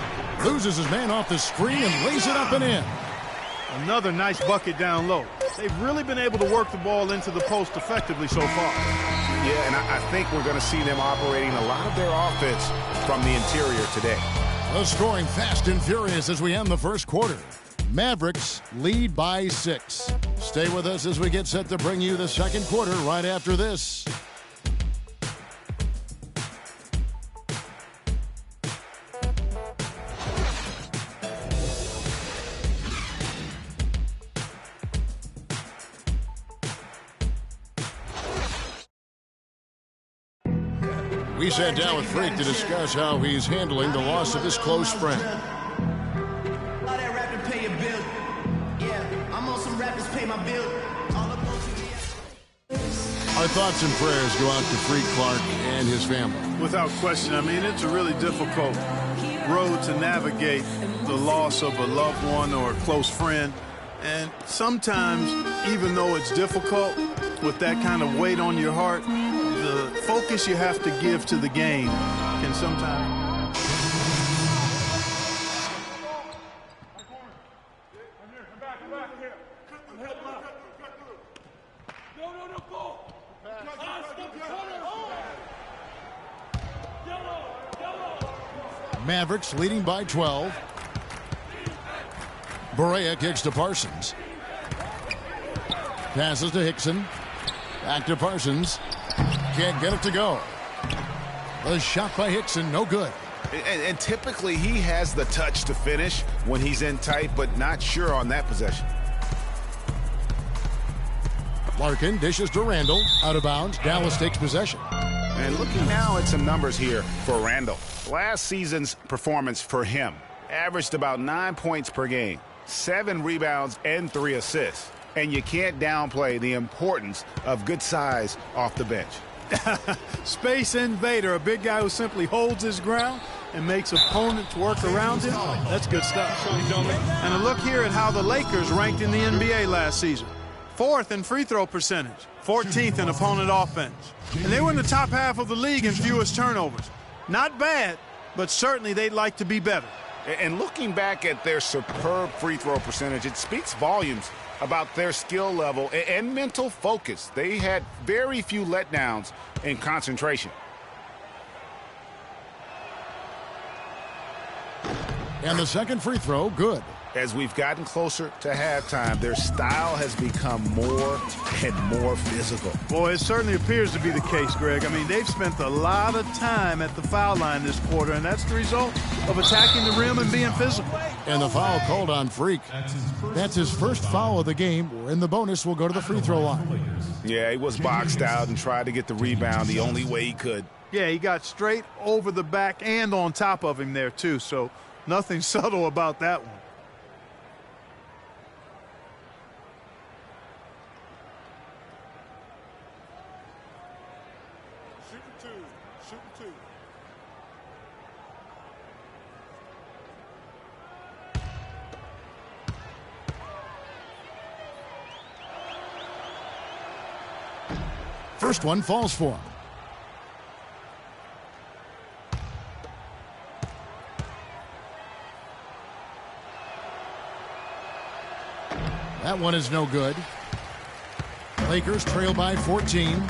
loses his man off the screen and lays it up and in. Another nice bucket down low. They've really been able to work the ball into the post effectively so far. Yeah, and I think we're going to see them operating a lot of their offense from the interior today. The scoring fast and furious as we end the first quarter. Mavericks lead by 6. Stay with us as we get set to bring you the second quarter right after this. We sat down with Freak to discuss how he's handling the loss of his close friend. Our thoughts and prayers go out to Freak Clark and his family. Without question. I mean, it's a really difficult road to navigate the loss of a loved one or a close friend. And sometimes, even though it's difficult with that kind of weight on your heart, the focus you have to give to the game can sometimes... Mavericks leading by 12. Barea kicks to Parsons. Passes to Hickson. Back to Parsons. Can't get it to go. The shot by Hickson, no good. And typically he has the touch to finish when he's in tight, but not sure on that possession. Larkin dishes to Randall. Out of bounds. Dallas takes possession. And looking now at some numbers here for Randall. Last season's performance for him averaged about 9 points per game, 7 rebounds, and 3 assists. And you can't downplay the importance of good size off the bench. Space invader, a big guy who simply holds his ground and makes opponents work around him. That's good stuff. And a look here at how the Lakers ranked in the NBA last season. 4th in free throw percentage, 14th in opponent offense. And they were in the top half of the league in fewest turnovers. Not bad, but certainly they'd like to be better. And looking back at their superb free throw percentage, it speaks volumes about their skill level and mental focus. They had very few letdowns in concentration. And the second free throw, good. As we've gotten closer to halftime, their style has become more and more physical. Boy, it certainly appears to be the case, Greg. I mean, they've spent a lot of time at the foul line this quarter, and that's the result of attacking the rim and being physical. And the foul called on Freak. That's his first foul of the game. We're in the bonus. We'll go to the free throw line. Yeah, he was boxed out and tried to get the rebound the only way he could. Yeah, he got straight over the back and on top of him there, too, so nothing subtle about that one. First one falls for him. That one is no good. Lakers trail by 14.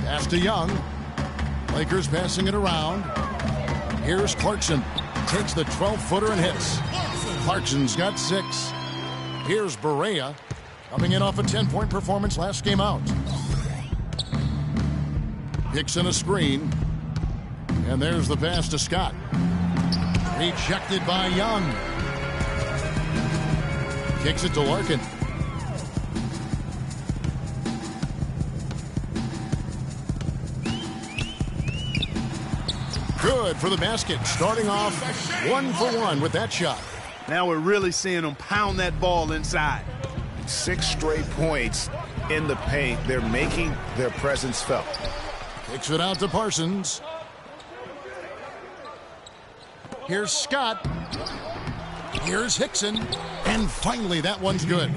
Pass to Young. Lakers passing it around. Here's Clarkson. Takes the 12-footer and hits. Clarkson's got 6. Here's Barea. Coming in off a 10-point performance last game out. Hickson a screen. And there's the pass to Scott. Rejected by Young. Kicks it to Larkin. Good for the basket. Starting off 1-for-1 with that shot. Now we're really seeing them pound that ball inside. 6 straight points in the paint. They're making their presence felt. Kicks it out to Parsons. Here's Scott. Here's Hickson. And finally, that one's good.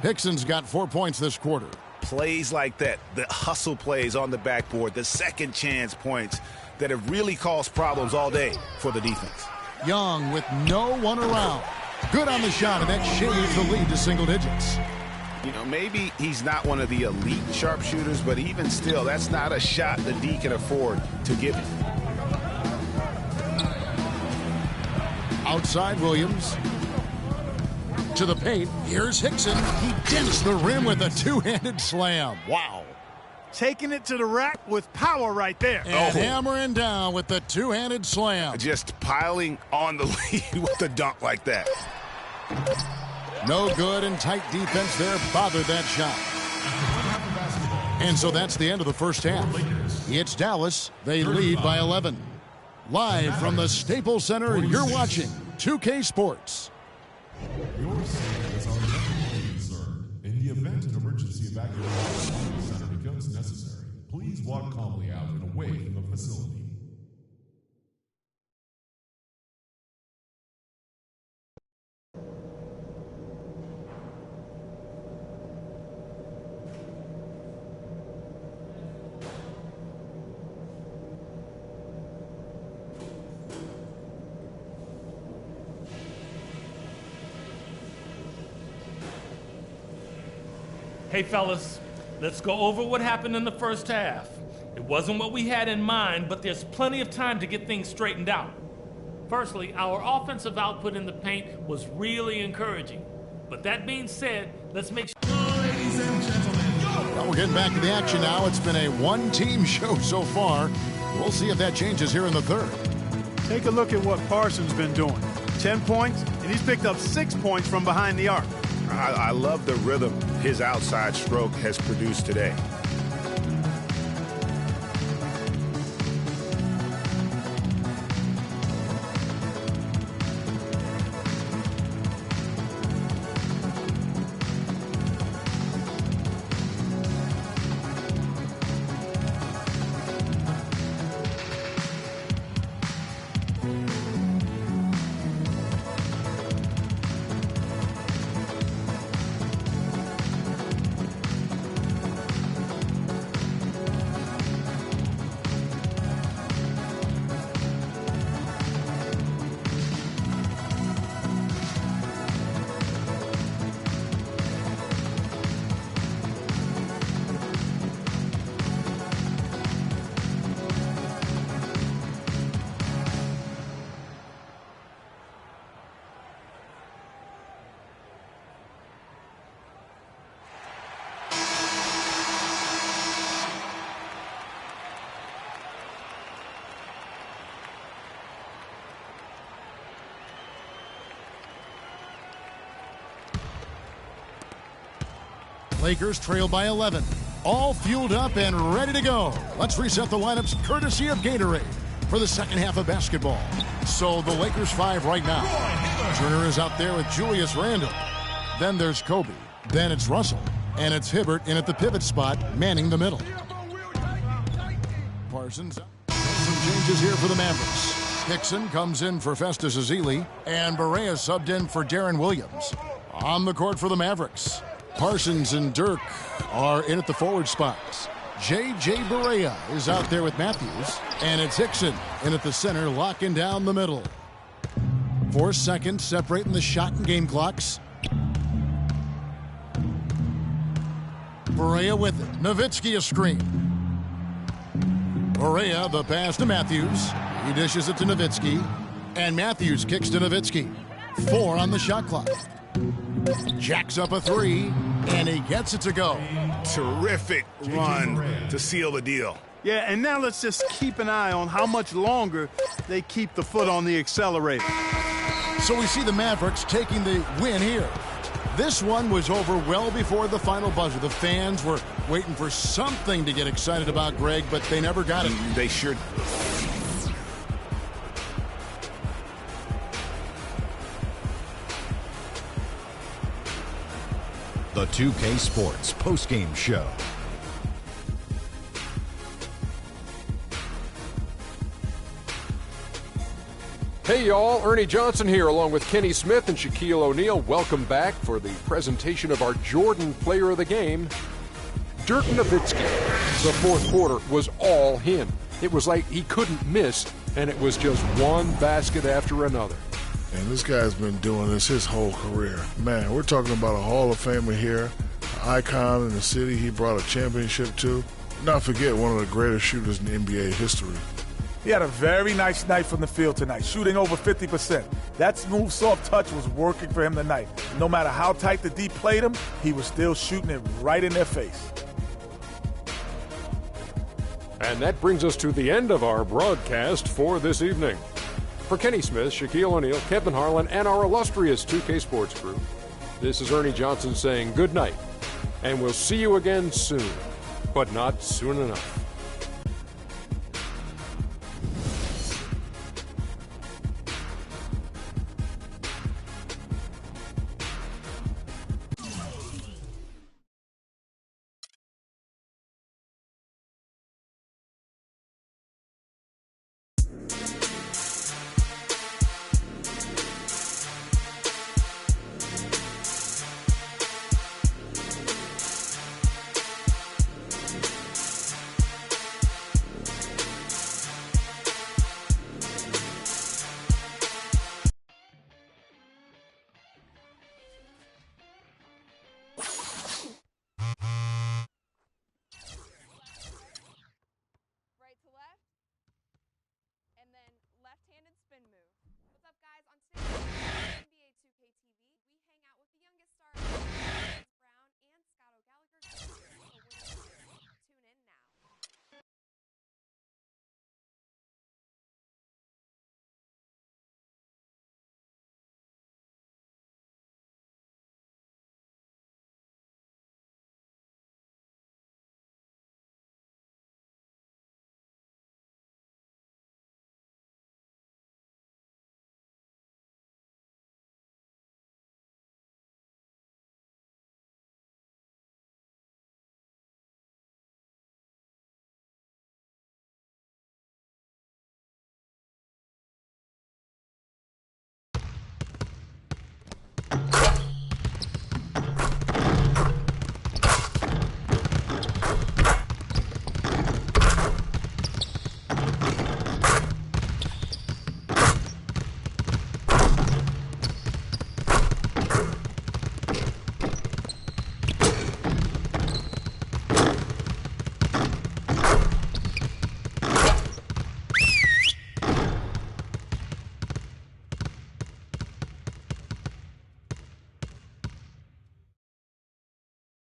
Hickson's got 4 points this quarter. Plays like that, the hustle plays on the backboard, the second chance points that have really caused problems all day for the defense. Young with no one around. Good on the shot, and that shaves the lead to single digits. You know, maybe he's not one of the elite sharpshooters, but even still, that's not a shot the D can afford to give him. Outside Williams. To the paint. Here's Hickson. He dents the rim with a two-handed slam. Wow. Taking it to the rack with power right there. And hammering down with the two-handed slam. Just piling on the lead with a dunk like that. No good, and tight defense there bothered that shot. And so that's the end of the first half. It's Dallas. They lead by 11. Live from the Staples Center, you're watching 2K Sports. Your safety is our number concern. In the event an emergency evacuation center becomes necessary, please walk calmly out and away from the facility. Hey, fellas, let's go over what happened in the first half. It wasn't what we had in mind, but there's plenty of time to get things straightened out. Firstly, our offensive output in the paint was really encouraging. But that being said, let's make sure... Ladies and gentlemen, well, we're getting back to the action now. It's been a one-team show so far. We'll see if that changes here in the third. Take a look at what Parsons been doing. 10 points, and he's picked up 6 points from behind the arc. I love the rhythm his outside stroke has produced today. Lakers trail by 11. All fueled up and ready to go. Let's reset the lineups courtesy of Gatorade for the second half of basketball. So the Lakers 5 right now. Turner is out there with Julius Randle. Then there's Kobe. Then it's Russell. And it's Hibbert in at the pivot spot, manning the middle. Parsons. Some changes here for the Mavericks. Hickson comes in for Festus Ezeli. And Barea subbed in for Darren Williams. On the court for the Mavericks. Parsons and Dirk are in at the forward spots. J.J. Barea is out there with Matthews. And it's Hickson in at the center, locking down the middle. 4 seconds separating the shot and game clocks. Barea with it. Nowitzki a screen. Barea, the pass to Matthews. He dishes it to Nowitzki. And Matthews kicks to Nowitzki. 4 on the shot clock. Jacks up a 3, and he gets it to go. Terrific run to seal the deal. Yeah, and now let's just keep an eye on how much longer they keep the foot on the accelerator. So we see the Mavericks taking the win here. This one was over well before the final buzzer. The fans were waiting for something to get excited about, Greg, but they never got it. They sure. The 2K Sports postgame show. Hey y'all, Ernie Johnson here along with Kenny Smith and Shaquille O'Neal. Welcome back for the presentation of our Jordan Player of the Game, Dirk Nowitzki. The fourth quarter was all him. It was like he couldn't miss, and it was just one basket after another. And this guy's been doing this his whole career. Man, we're talking about a Hall of Famer here, an icon in the city he brought a championship to. Not forget, one of the greatest shooters in NBA history. He had a very nice night from the field tonight, shooting over 50%. That smooth, soft touch was working for him tonight. No matter how tight the D played him, he was still shooting it right in their face. And that brings us to the end of our broadcast for this evening. For Kenny Smith, Shaquille O'Neal, Kevin Harlan, and our illustrious 2K Sports crew, this is Ernie Johnson saying good night, and we'll see you again soon, but not soon enough.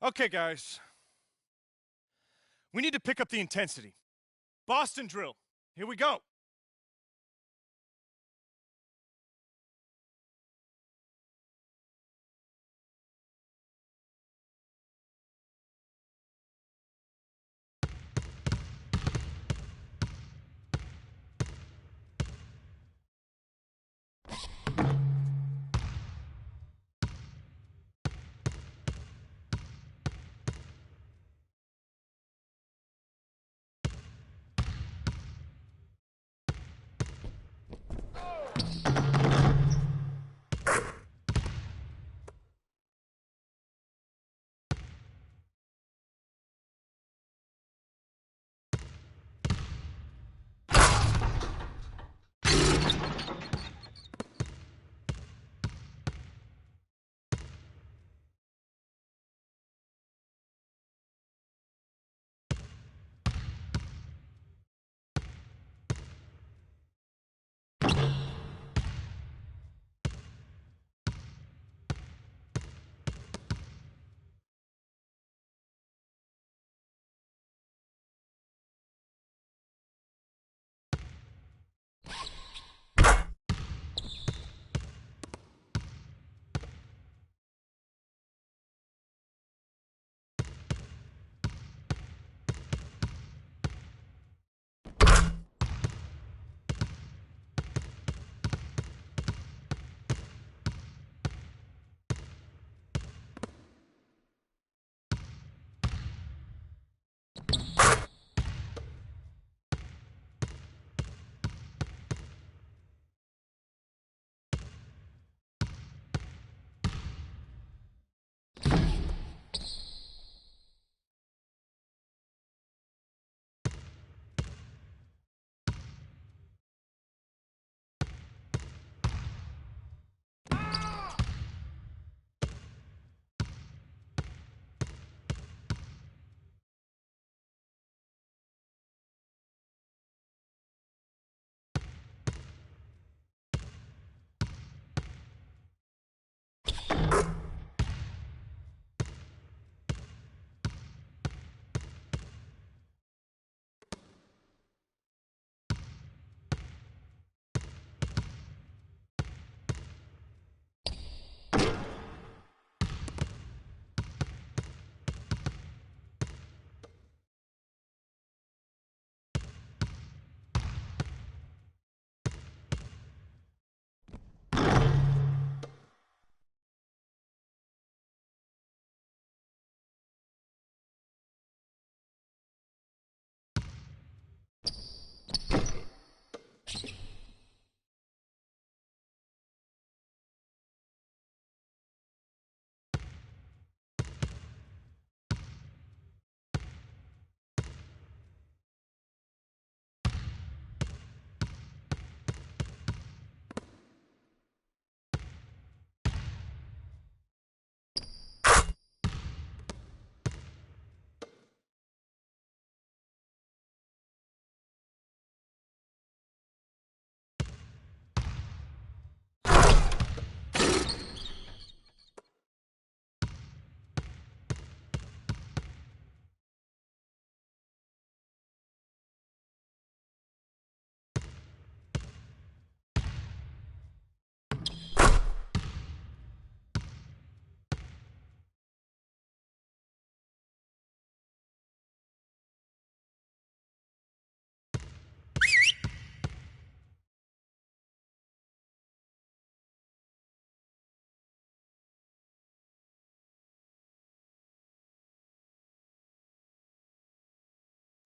Okay, guys. We need to pick up the intensity. Boston drill. Here we go.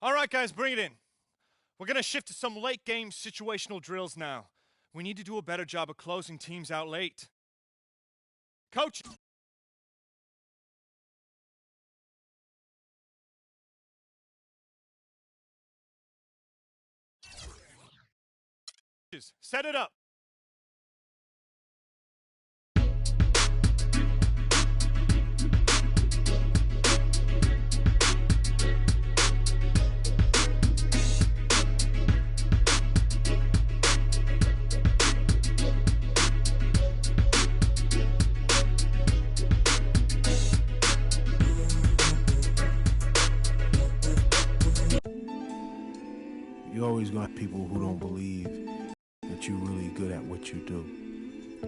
All right, guys, bring it in. We're going to shift to some late-game situational drills now. We need to do a better job of closing teams out late. Coach. Set it up. You always got people who don't believe that you're really good at what you do,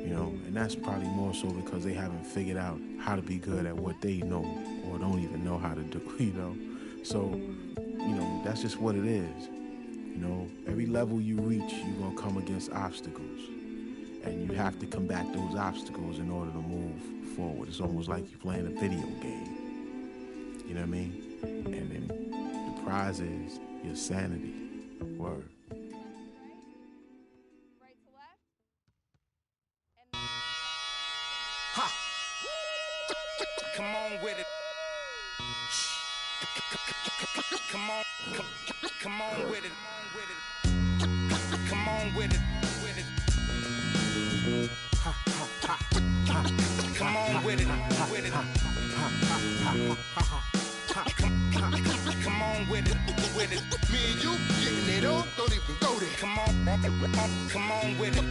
you know, and that's probably more so because they haven't figured out how to be good at what they know or don't even know how to do, you know. So, you know, that's just what it is. You know, every level you reach, you're going to come against obstacles, and you have to combat those obstacles in order to move forward. It's almost like you're playing a video game, you know what I mean? And then the prize is your sanity. Word. Ha! Come on with it. Come on with it. Come on with it. Ha ha ha ha. Come on with it. With it. Ha ha ha ha. Come on with it. With it. Me and you getting it on. Don't even go there. Come on with it.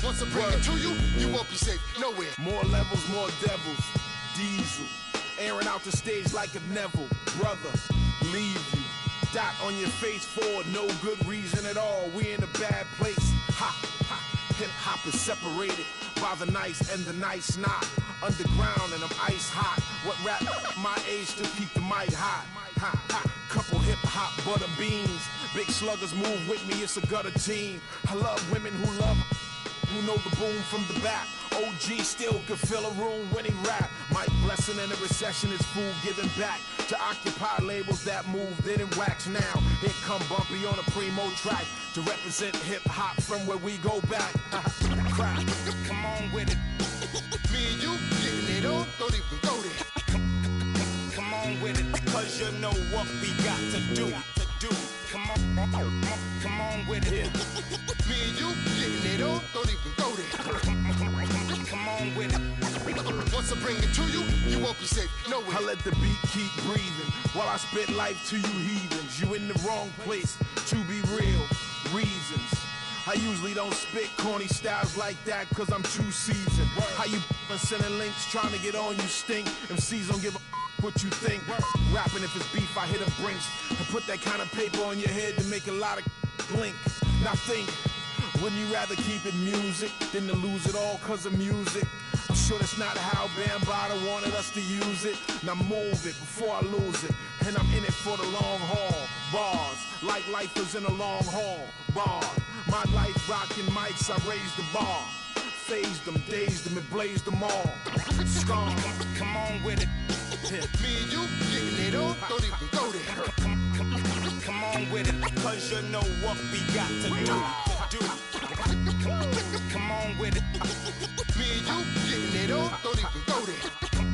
Once I bring it to you, you won't be safe nowhere. More levels, more devils. Diesel, airing out the stage like a Neville. Brother, leave you. Dot on your face for no good reason at all. We in a bad place. Ha, ha. Hip hop is separated by the nice and the nice not. Underground and I'm ice hot. What rap my age to keep the mic hot? Ha, ha. Couple hip hop butter beans. Big sluggers move with me, it's a gutter team. I love women who know the boom from the back. OG still could fill a room when he rap. Mike Blessing in a recession is food giving back to occupy labels that move, didn't wax now. Here come Bumpy on a primo track to represent hip hop from where we go back. Crack. Come on with it. Me and you getting it on, don't even go there. Come on with it. Cause you know what we got to do. Come on with it. Me and you getting it on, don't even go there. Come on with it. Once I bring it to you, you won't be safe nowhere. I let the beat keep breathing while I spit life to you heathens. You in the wrong place, to be real, reasons. I usually don't spit corny styles like that cause I'm too seasoned. How you sending links trying to get on, you stink. MCs don't give a what you think. Rapping if it's beef, I hit a brinks and put that kind of paper on your head to make a lot of blink. Now think, wouldn't you rather keep it music than to lose it all cause of music? I'm sure that's not how Bambaataa wanted us to use it. Now move it before I lose it. And I'm in it for the long haul. Bars, like lifers in a long haul. Bar, my life rocking mics, I raised the bar. Phased them, dazed them, and blazed them all. Scar, come on with it. Me and you getting it on, don't even go there. Come on with it, cause you know what we got to do. Come on with it. Me and you getting it on, don't even go there.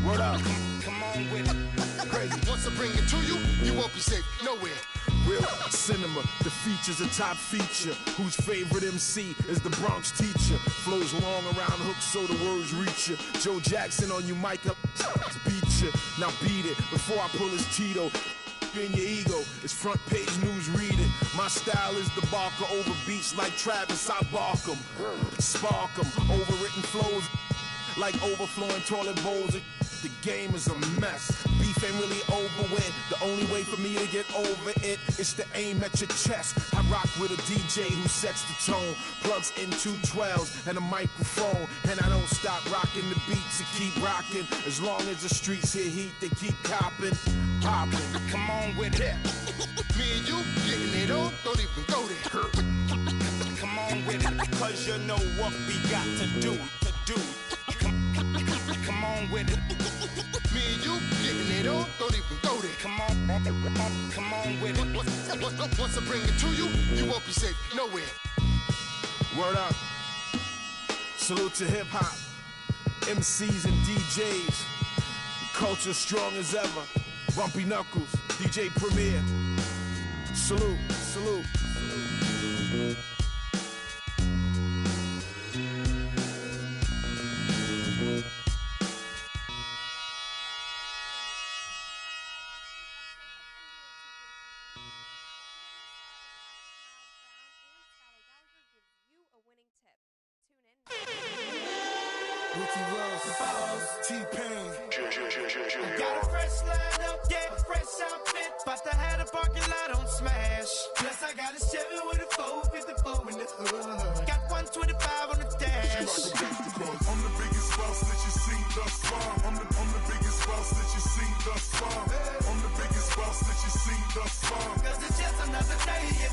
Word up. Come on with it. Crazy. Once I bring it to you, you won't be safe nowhere. Real cinema, the feature's a top feature. Whose favorite MC is the Bronx teacher? Flows long around hooks so the words reach you. Joe Jackson on you, mic up, beat you. Now beat it before I pull his Tito. In your ego, it's front page news, read it. My style is the barker over beats like Travis, I bark 'em. Spark 'em, overwritten flows like overflowing toilet bowls. The game is a mess. Beef ain't really over with. The only way for me to get over it is to aim at your chest. I rock with a DJ who sets the tone, plugs in 2 12s and a microphone, and I don't stop rocking the beats and keep rocking. As long as the streets hear heat, they keep copping, popping. Come on with it. Me and you getting it on, don't even go there. Come on with it, cause you know what we got to do. Come on with it. Me and you getting it don't even go there. Come on with it. Once I bring it to you, you won't be safe nowhere. Word up. Salute to hip hop, MCs and DJs. The culture strong as ever. Bumpy Knuckles, DJ Premier. Salute, salute. T-Pain. Got a fresh lineup, yeah, fresh outfit. But I had a parking lot on Smash. Plus I got a 7 with a 454 in the hood. Got 125 on the dash. I'm the biggest boss that you seen thus far. I'm the biggest boss that you seen thus far. I'm the biggest boss that you seen thus far. Cause it's just another day.